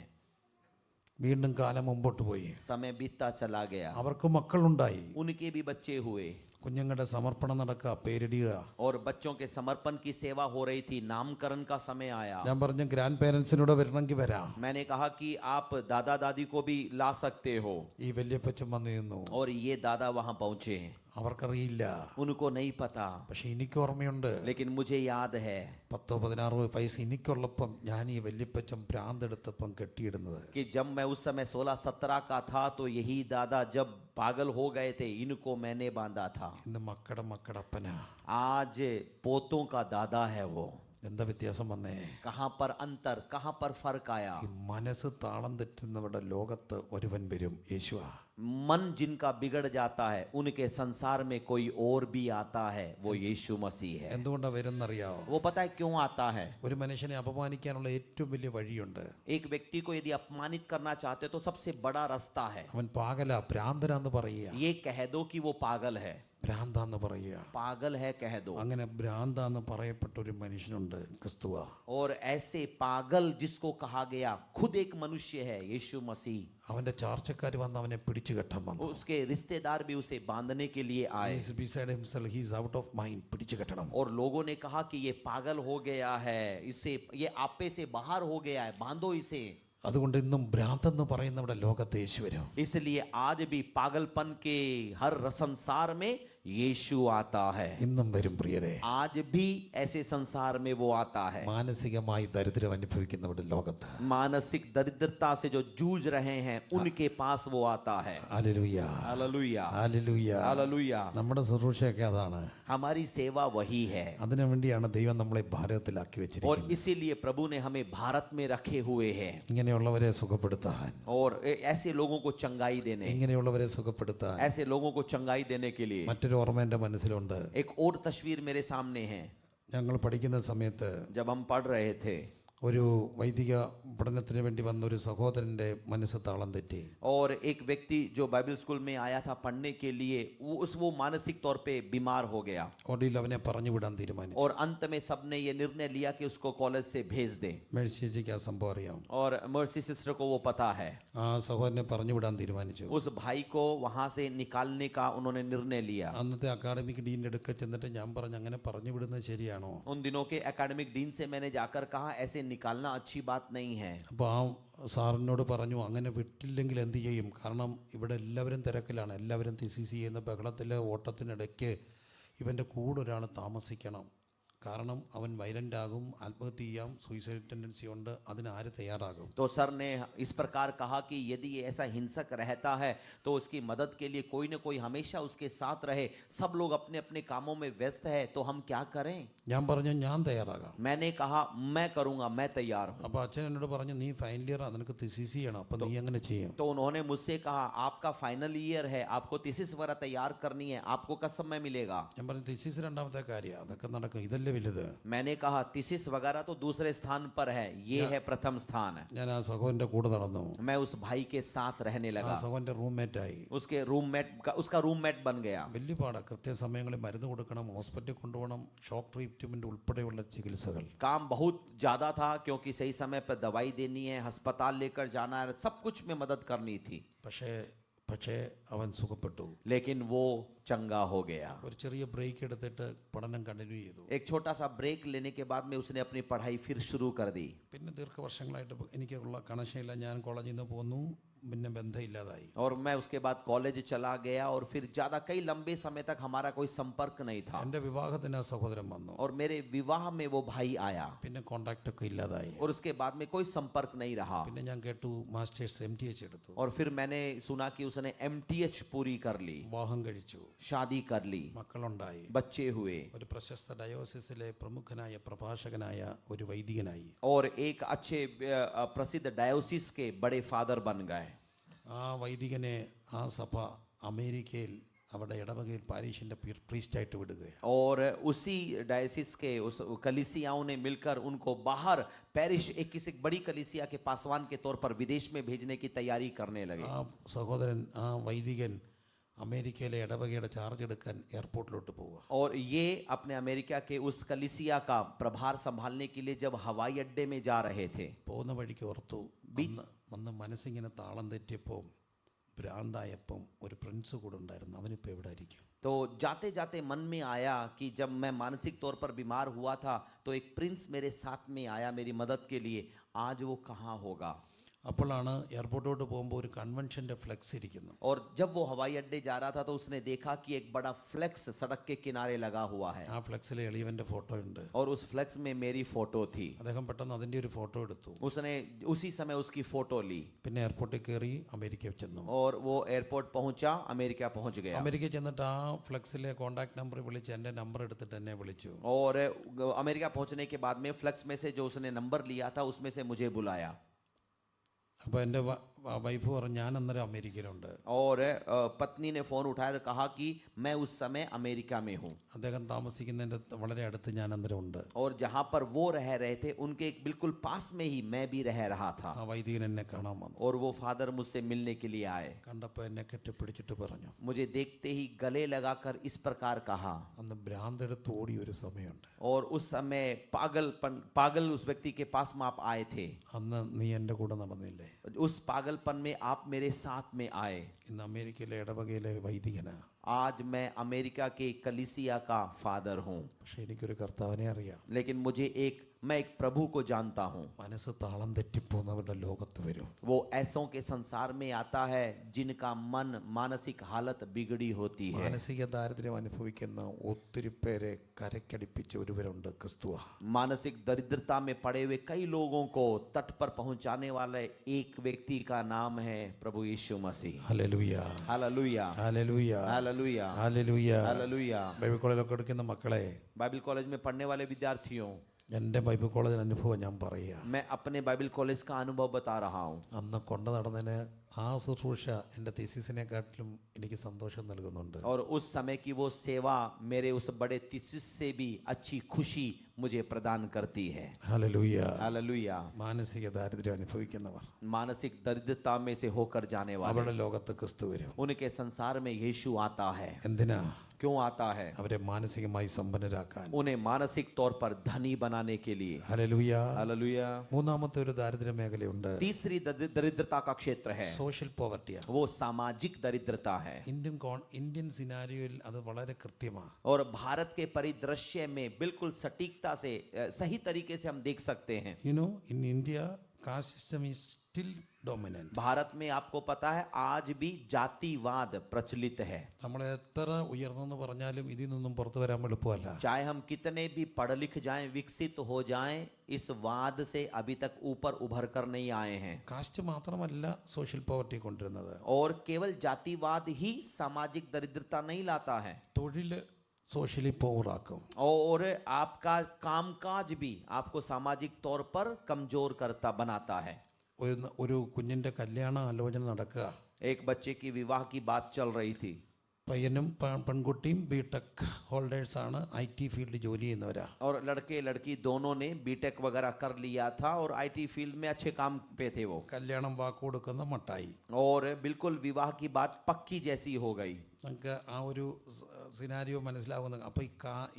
വീണ്ടും കാലം മുമ്പോട്ട് പോയി, समय बीतता चला गया, അവർക്ക് മക്കളുണ്ടായി, उनके भी बच्चे हुए, കുഞ്ഞുങ്ങളുടെ സമർപ്പണം നടക്കുക, പേരിടുക. और बच्चों के समर्पण की सेवा हो रही थी, नामकरण का समय आया। ഞാൻ പറഞ്ഞു ഗ്രാൻഡ് പേരൻസിനൂടെ വരണമെങ്കിൽ വരാം. मैंने कहा कि आप दादा दादी को भी ला सकते हो। ഈ വല്യപ്പച്ചൻ വന്നു നിന്നു. और ये दादा वहां पहुंचे, അവർക്കറിയില്ല, उनको नहीं पता, പക്ഷെ എനിക്ക് ഓർമ്മയുണ്ട്. लेकिन मुझे याद है 10-16 വയസ്സ് എനിക്കുള്ളപ്പം ഞാൻ ഈ വല്യപ്പച്ചൻ ഭ്രാന്തെടുത്തപ്പം കെട്ടിയിടുന്നത്. कि जब मैं उस समय 16-17 का था तो यही दादा जब पागल हो गए थे, इनको मैंने बांधा था। ഇന്ന് മക്കളുടെ അപ്പനാ. आज पोतों का दादा है वो। എന്താ വ്യത്യാസം വന്നേ? कहां पर अंतर, कहां पर फर्क आया? ഈ മനസ്സ് താളം തെറ്റുന്നവരുടെ ലോകത്ത് ഒരുവൻ വരും, യേശുവാ. मन जिनका बिगड़ जाता है उनके संसार में कोई और भी आता है, वो यीशु मसीह है। എന്തുകൊണ്ടാ വരുന്നറിയാവോ? वो पता है क्यों आता है? ഒരു മനുഷ്യനെ അപമാനിക്കാനുള്ള ഏറ്റവും വലിയ വഴിയുണ്ട്. एक व्यक्ति को यदि अपमानित करना चाहते हो तो सबसे बड़ा रास्ता है, അവൻ പാഗല, ഭ്രാന്തനാന്ന് പറയുക. ये कह दो कि वो पागल है, ഭ്രാന്താന്ന് പറയുക. पागल है कह दो। അങ്ങനെ ഭ്രാന്താന്ന് പറയപ്പെട്ട ഒരു മനുഷ്യനുണ്ട്, ക്രിസ്തുവാ. और ऐसे पागल जिसको कहा गया खुद एक मनुष्य है, यीशु मसीह। അവന്റെ ചാർച്ചക്കാർ വന്ന് അവനെ പിടിച്ചു കെട്ടാൻ വന്നു. उसके रिश्तेदार भी उसे बांधने के लिए आए। He is out of mind, പിടിച്ചു കെട്ടണം. और लोगों ने कहा कि ये पागल हो गया है, इसे ये आपे से बाहर हो गया है, बांधो इसे। അതുകൊണ്ട് ഇന്നും ഭ്രാന്തെന്ന് പറയുന്നവിടെ ലോകത്ത് യേശു വരും. इसलिए आज भी पागलपन के हर संसार में यीशु आता है। ഇന്നും വരും പ്രിയരെ. आज भी ऐसे संसार में वो आता है। മാനസികമായി ദരിദ്രം അനുഭവിക്കുന്നവരുടെ ലോകത്ത്, मानसिक दरिद्रता से जो जूझ रहे हैं उनके पास वो आता है। ഹല്ലേലൂയ, हालेलुया, ഹല്ലേലൂയ. हालेलुया। നമ്മുടെ ശുശ്രൂഷയൊക്കെ അതാണ്. हमारी सेवा वही है, അതിനു വേണ്ടിയാണ് ദൈവം നമ്മളെ ഭാരതത്തിലാക്കി और വെച്ചിരിക്കുന്നത്. इसीलिए प्रभु ने हमें भारत में रखे हुए हैं, ഇങ്ങനെയുള്ളവരെ സുഖപ്പെടുത്താൻ, और ऐसे लोगों को चंगाई देने, ഇങ്ങനെയുള്ളവരെ സുഖപ്പെടുത്താൻ. ऐसे लोगों को चंगाई देने के लिए। മറ്റൊരു ഓർമ്മ എൻ്റെ മനസ്സിലുണ്ട്. एक और तस्वीर मेरे सामने है। ഞങ്ങൾ പഠിക്കുന്ന സമയത്ത് जब हम पढ़ रहे थे ഒരു വൈദിക പഠനത്തിന് വേണ്ടി വന്ന ഒരു സഹോദരൻ്റെ മനസ്സ് താളം തെറ്റി. और एक व्यक्ति जो बाइबल स्कूल में आया था पढ़ने के लिए, वो मानसिक तौर पे बीमार हो गया, ഒടുവിൽ അവനെ പറഞ്ഞു വിടാൻ തീരുമാനിച്ചു. और अंत में सबने ये निर्णय लिया कि उसको कॉलेज से भेज दे। മേഴ്സിയേച്ചിക്ക് ആ സംഭവം അറിയാം. और मर्सी सिस्टर को वो पता है। ആ സഹോദരനെ പറഞ്ഞു വിടാൻ തീരുമാനിച്ചു. उस भाई को वहां से निकालने का उन्होंने निर्णय लिया। അന്നത്തെ അക്കാഡമിക് ഡീൻ്റെ അടുക്ക ചെന്നിട്ട് ഞാൻ പറഞ്ഞു, അങ്ങനെ പറഞ്ഞു വിടുന്നത് ശരിയാണോ? उन दिनों के एकेडमिक डीन से मैंने जाकर कहा ऐसे निकालना अच्छी बात नहीं है। അപ്പോൾ ആ സാറിനോട് പറഞ്ഞു, അങ്ങനെ വിട്ടില്ലെങ്കിൽ എന്ത് ചെയ്യും? കാരണം ഇവിടെ എല്ലാവരും തിരക്കിലാണ്, എല്ലാവരും തിസിസ് ചെയ്യുന്ന ബഹളത്തിലെ ഓട്ടത്തിനിടയ്ക്ക് ഇവൻ്റെ കൂടെ ഒരാൾ താമസിക്കണം. കാരണം അവൻ വയലൻ്റ് ആകും, ആത്മഹത്യ ചെയ്യാം, സൂയിസൈഡ് ടെൻഡൻസി ഉണ്ട്, അതിന് ആര് തയ്യാറാകും? तो सर ने इस प्रकार कहा कि यदि ये ऐसा हिंसक रहता है तो उसकी मदद के लिए कोई न कोई हमेशा उसके साथ रहे। सब लोग अपने अपने कामों में व्यस्त है, तो हम क्या करें? ഞാൻ പറഞ്ഞു, ഞാൻ तैयाറാകാം. मैंने कहा मैं करूंगा, मैं तैयार हूं। അപ്പോൾ അച്ഛൻ എന്നോട് പറഞ്ഞു, നീ ഫൈനൽ ഇയറാ, നിനക്ക് തിസിസ് ചെയ്യണം, അപ്പം നീ എങ്ങനെ ചെയ്യും? तो उन्होंने मुझसे कहा आपका फाइनल ईयर है, आपको थीसिस वगैरह तैयार करनी है, आपको कब समय मिलेगा? ഞാൻ പറഞ്ഞു, തിസിസ് രണ്ടാമത്തെ കാര്യം, അതൊക്കെ നടക്കും, ഇതല്ലേ വലുത്. मैंने कहा थीसिस वगैरह तो दूसरे स्थान पर है, ये है प्रथम स्थान। ഞാൻ ആ സഹോദരൻ്റെ കൂടെ നടന്നു. मैं उस भाई के साथ रहने ആ लगा, സഹോദരൻ്റെ റൂംമേറ്റായി. उसका रूममेट बन गया। വലിയ പാടാണ്. കൃത്യസമയങ്ങളിൽ മരുന്ന് കൊടുക്കണം, ഹോസ്പിറ്റലിൽ കൊണ്ടുപോകണം, ഷോക്ക് ട്രീറ്റ്മെൻറ്റ് ഉൾപ്പെടെയുള്ള ചികിത്സകൾ. काम बहुत ज्यादा था क्योंकि सही समय पर दवाई देनी है, अस्पताल लेकर जाना है, सब कुछ में मदद करनी थी। പക്ഷേ അവൻ സുഖപ്പെട്ടു. लेकिन वो चंगा हो गया। ഒരു ചെറിയ ബ്രേക്ക് എടുത്തിട്ട് പഠനം കണ്ടിന്യൂ ചെയ്തു. एक छोटा सा ब्रेक लेने के बाद में उसने अपनी पढ़ाई फिर शुरू कर दी। പിന്നെ ദീർഘവർഷങ്ങളായിട്ട് എനിക്കുള്ള കണക്ഷൻ ഇല്ല, ഞാൻ കോളേജിൽ നിന്ന് പോന്നു, പിന്നെ ബന്ധമില്ലാതായി. और मैं उसके बाद कॉलेज चला गया और फिर ज्यादा कई लंबे समय तक हमारा कोई संपर्क नहीं था। എൻ്റെ വിവാഹത്തിന് ആ സഹോദരൻ വന്നു. और मेरे विवाह में वो भाई आया പിന്നെ കോണ്ടാക്ട് ഒക്കെ ഇല്ലാതായി. और उसके बाद में कोई संपर्क नहीं रहा। പിന്നെ ഞാൻ കേട്ടു മാസ്റ്റേഴ്സ് MTH എടുത്തു. और फिर मैंने सुना कि उसने MTH पूरी कर ली, വിവാഹം കഴിച്ചു, शादी कर ली, മക്കളുണ്ടായി, बच्चे हुए, ഒരു പ്രശസ്ത ഡയോസിസിലെ പ്രമുഖനായ പ്രഭാഷകനായ ഒരു വൈദികനായി. और एक अच्छे प्रसिद्ध डायोसिस के बड़े फादर बन गए। ആ വൈദികനെ ആ സഭ അമേരിക്കയിൽ അവിടെ ഇടവകയിൽ പാരീഷിൻ്റെ പ്രീസ്റ്റായിട്ട് വിടുകയാണ്. और उसी डायोसिस के उस कलीसियाओं ने मिलकर उनको बाहर पेरिश एक किसी बड़ी कलीसिया के पासवान के तौर पर विदेश में भेजने की तैयारी करने लगे। ആ സഹോദരൻ, ആ വൈദികൻ അമേരിക്കയിലെ ഇടവകയുടെ ചാർജ് എടുക്കാൻ എയർപോർട്ടിലോട്ട് പോവുക. और ये अपने अमेरिका के उस कलीसिया का प्रभार संभालने के लिए जब हवाई अड्डे में जा रहे थे, പോകുന്ന വഴിക്ക് ഓർത്തു, വന്ന് മനസ്സിങ്ങനെ താളം തെറ്റിയപ്പോൾ ഭ്രാന്തായപ്പം ഒരു പ്രിൻസ് കൂടെ ഉണ്ടായിരുന്നു, അവനിപ്പോൾ എവിടെ ആയിരിക്കും? तो जाते जाते मन में आया कि जब मैं मानसिक तौर पर बीमार हुआ था तो एक प्रिंस मेरे साथ में आया मेरी मदद के लिए, आज वो कहाँ होगा? അപ്പോഴാണ് എയർപോർട്ടോട്ട് പോകുമ്പോൾ ഒരു കൺവെൻഷൻ്റെ ഫ്ലെക്സ് ഇരിക്കുന്നു. और जब वो हवाई अड्डे जा रहा था तो उसने देखा कि एक बड़ा फ्लेक्स सड़क के किनारे लगा हुआ है ആ ഫ്ലെക്സിൽ എളിയവൻ്റെ ഫോട്ടോ ഉണ്ട്. और उस फ्लेक्स में मेरी फोटो थी. അദ്ദേഹം പെട്ടെന്ന് അതിൻ്റെ ഒരു ഫോട്ടോ എടുത്തു. उसने उसी समय उसकी फोटो ली പിന്നെ എയർപോർട്ടിൽ കയറി അമേരിക്കയിൽ ചെന്നു. और वो एयरपोर्ट पहुंचा, अमेरिका पहुंच गया. അമേരിക്കയിൽ ചെന്നിട്ട് ആ ഫ്ലെക്സിലെ കോൺടാക്ട് നമ്പർ വിളിച്ച് എൻ്റെ നമ്പർ എടുത്തിട്ട് എന്നെ വിളിച്ചു. और अमेरिका पहुंचने के बाद में फ्लेक्स में से जो उसने नंबर लिया था उसमें से मुझे बुलाया. അപ്പോൾ എൻ്റെ വൈഫ് പറഞ്ഞു ഞാൻ അന്നേരം അമേരിക്കയിലുണ്ട്. और पत्नी ने फोन उठाया कहा कि मैं उस समय अमेरिका में हूँ. അദ്ദേഹം താമസിക്കുന്നതിൻ്റെ വളരെ അടുത്ത് ഞാൻ അന്നേരം ഉണ്ട്. और जहाँ पर वो रह रहे थे उनके बिल्कुल पास में ही मैं भी रह रहा था. ആ വൈദികൻ എന്നെ കാണാൻ വന്നു. और वो फादर मुझसे मिलने के लिए आए. കണ്ടപ്പോൾ എന്നെ കെട്ടിപ്പിടിച്ചിട്ട് പറഞ്ഞു, मुझे देखते ही गले लगाकर इस प्रकार कहा. അന്ന് ഭ്രാന്തെടുത്ത് ഓടി ഒരു സമയമുണ്ട്. और उस समय पागल उस व्यक्ति के पास में आप आए थे. അന്ന് നീ എൻ്റെ കൂടെ നടന്നില്ലേ? उस पागलपन में आप मेरे साथ में आए. ഇന്ന് അമേരിക്കയിലെ ഇടവകയിലെ വൈദികനാ. आज मैं अमेरिका के कलीसिया का फादर हूँ. പക്ഷെ എനിക്കൊരു കർത്താവിനെ അറിയാം. लेकिन मैं एक प्रभु को जानता हूँ. മനസ്സ് താളം തെറ്റിപ്പോകുന്നവരുടെ ലോകത്ത് വരും. वो ऐसों के संसार में आता है जिनका मन मानसिक हालत बिगड़ी होती है. മാനസിക ദാരിദ്ര്യം അനുഭവിക്കുന്ന ഒത്തിരി പേരെ കരക്കടിപ്പിച്ച ഒരുവരുണ്ട്, ക്രിസ്തുവ. मानसिक दरिद्रता में पड़े हुए कई लोगों को तट पर पहुंचाने वाले एक व्यक्ति का नाम है प्रभु यीशु मसीह. ഹല്ലേലൂയ, हालेलुया, ഹല്ലേലൂയ, हालेलुया, ഹല്ലേലൂയ. हालेलुया. ബൈബിൾ കോളേജിലൊക്കെ എടുക്കുന്ന മക്കളെ, बाइबल कॉलेज में पढ़ने वाले विद्यार्थियों, എൻ്റെ ബൈബിൾ കോളേജിൽ അനുഭവം ഞാൻ പറയുക. मैं अपने बाइबल कॉलेज का अनुभव बता रहा हूँ. അന്ന് കൊണ്ടു നടന്നതിന് ആ ശുശ്രൂഷ എൻ്റെ തീസിസിനെക്കാട്ടിലും എനിക്ക് സന്തോഷം നൽകുന്നുണ്ട്. और उस समय की वो सेवा मेरे उस बड़े थीसिस से भी अच्छी खुशी मुझे प्रदान करती है. ഹല്ലേലൂയ. हालेलुया. മാനസിക ദാരിദ്ര്യം അനുഭവിക്കുന്നവർ, मानसिक दरिद्रता में से होकर जाने वाले, അവരുടെ ലോകത്ത് ക്രിസ്തു വരും. उनके संसार में यीशु आता है. എന്തിനാ? क्यों आता है? അവരെ മാനസികമായി സമ്പന്നരാക്കാൻ. उन्हें मानसिक तौर पर धनी बनाने के लिए. ഹല്ലേലൂയ. हालेलुया. മൂന്നാമത്തെ ഒരു ദാരിദ്ര്യ മേഖലയുണ്ട്. तीसरी दरिद्रता का क्षेत्र है, സോഷ്യൽ പോവർട്ടിയാണ്. वो सामाजिक दरिद्रता है. ഇന്ത്യൻ സിനാരിയോയിൽ അത് വളരെ കൃത്യമാണ്. और भारत के परिदृश्य में बिल्कुल सटीकता से सही तरीके से हम देख सकते हैं. in India caste system is still dominant. Bharat में आपको पता है आज भी जातिवाद प्रचलित है. നമ്മൾ എത്ര ഉയർന്നെന്ന് പറഞ്ഞാലും ഇതിൽ നിന്നും പുറത്തു വരാൻ എളുപ്പമല്ല. चाहे हम कितने भी पढ़ लिख जाएं, विकसित हो जाएं, इस वाद से अभी तक ऊपर उभर कर नहीं आए हैं. കാസ്റ്റ് മാത്രമല്ല സോഷ്യൽ പോവർട്ടി കൊണ്ടുവരുന്നത്. और केवल जातिवाद ही सामाजिक दरिद्रता नहीं लाता है. തൊഴിൽ सोशली पोवर आക്കും. और आपका कामकाज भी आपको सामाजिक तौर पर कमजोर करता बनाता है. ഒരു കുഞ്ഞിന്റെ കല്യാണ ആലോചന നടക്കുക. एक बच्चे की विवाह की बात चल रही थी. പയ്യനും പെൺകുട്ടിയും ബിടെക് ഹോൾഡേഴ്സ് ആണ്, IT ഫീൽഡ് ജോലി ചെയ്യുന്നവരാ. और लड़के लड़की दोनों ने बीटेक वगैरह कर लिया था और IT फील्ड में अच्छे काम पे थे वो. കല്യാണം വാക്ക് കൊടുക്കുന്ന മട്ടായി. और बिल्कुल विवाह की बात पक्की जैसी हो गई. നമുക്ക് ആ ഒരു സിനാരിയോ മനസ്സിലാവുന്ന. അപ്പോൾ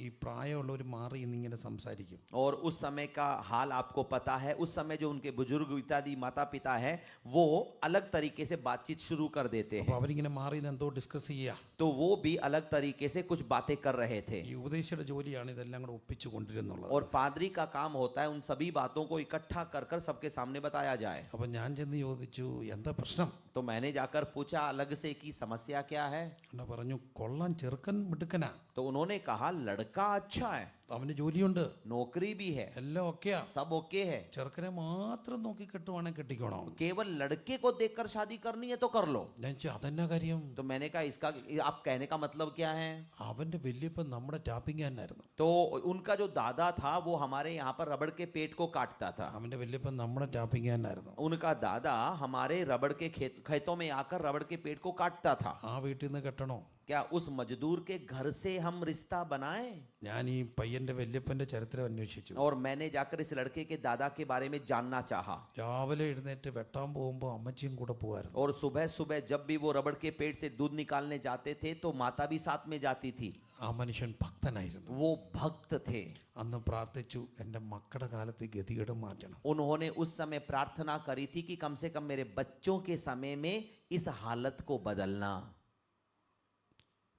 ഈ പ്രായമുള്ളവർ മാറി ഇന്നിങ്ങനെ സംസാരിക്കും. और उस समय का हाल आपको पता है. उस समय जो उनके बुजुर्ग इत्यादि माता पिता है वो अलग तरीके से बातचीत शुरू कर देते हैं. അപ്പോൾ അവരിങ്ങനെ മാറി എന്തോ ഡിസ്കസ് ചെയ്യുക. तो वो भी अलग तरीके से कुछ बातें कर रहे थे. ഈ ഉപദേശിയുടെ ജോലിയാണ് ഇതെല്ലാം കൂടെ ഒപ്പിച്ചു കൊണ്ടിരുന്നുള്ളത്. और पादरी का काम होता है उन सभी बातों को इकट्ठा कर कर सबके सामने बताया जाए. അപ്പോൾ ഞാൻ ചെന്ന് ചോദിച്ചു എന്താ പ്രശ്നം? तो मैंने जाकर पूछा अलग से कि समस्या क्या है. എന്നാ പറഞ്ഞു കൊള്ളാൻ ചെറുക്കൻ മിടുക്കനാ. तो उन्होंने कहा लड़का अच्छा है, അവന് ജോലിയുണ്ട്, नौकरी भी है, എല്ലാം ഓക്കെയാ, सब ओके है, ചെറുക്കനെ മാത്രം നോക്കി കെട്ടുവാണെങ്കിൽ കെട്ടിക്കോണോ. केवल लड़के को देखकर शादी करनी है तो कर लो. ഞാൻ ചോദിച്ചു അതെന്നാ കാര്യം? तो मैंने कहा इसका आप कहने का मतलब क्या है? അവന്റെ വല്യപ്പൻ നമ്മുടെ ടാപ്പിംഗ് ആയിരുന്നു. तो उनका जो दादा था वो हमारे यहाँ पर रबड़ के पेट को काटता था. അവന്റെ വല്യപ്പൻ നമ്മുടെ ടാപ്പിംഗ് ആയിരുന്നു. उनका दादा हमारे रबड़ के खेतों में आकर रबड़ के पेट को काटता था. ആ വീട്ടിൽ നിന്ന് കെട്ടണോ? क्या उस मजदूर के घर से हम रिश्ता बनाएं? ഞാൻ ഈ പയ്യന്റെ വല്യപ്പന്റെ ചരിത്രം അന്വേഷിച്ചു. और मैंने जाकर इस लड़के के दादा के बारे में जानना चाहा. രാവിലെ എഴുന്നേറ്റ് വെട്ടാൻ പോകുമ്പോൾ അമ്മച്ചിയും കൂടെ പോവായിരുന്നു. और सुबह सुबह जब भी वो रबड़ के पेड़ से दूध निकालने जाते थे तो माता भी साथ में जाती थी. ആ മനുഷ്യൻ ഭക്തനായിരുന്നു. वो भक्त थे. അന്ന് പ്രാർത്ഥിച്ചു, എൻ്റെ മക്കളുടെ കാലത്ത് ഗതികേട് മാറ്റണം. उन्होंने उस समय प्रार्थना करी थी कि कम से कम मेरे बच्चों के समय में इस हालत को बदलना.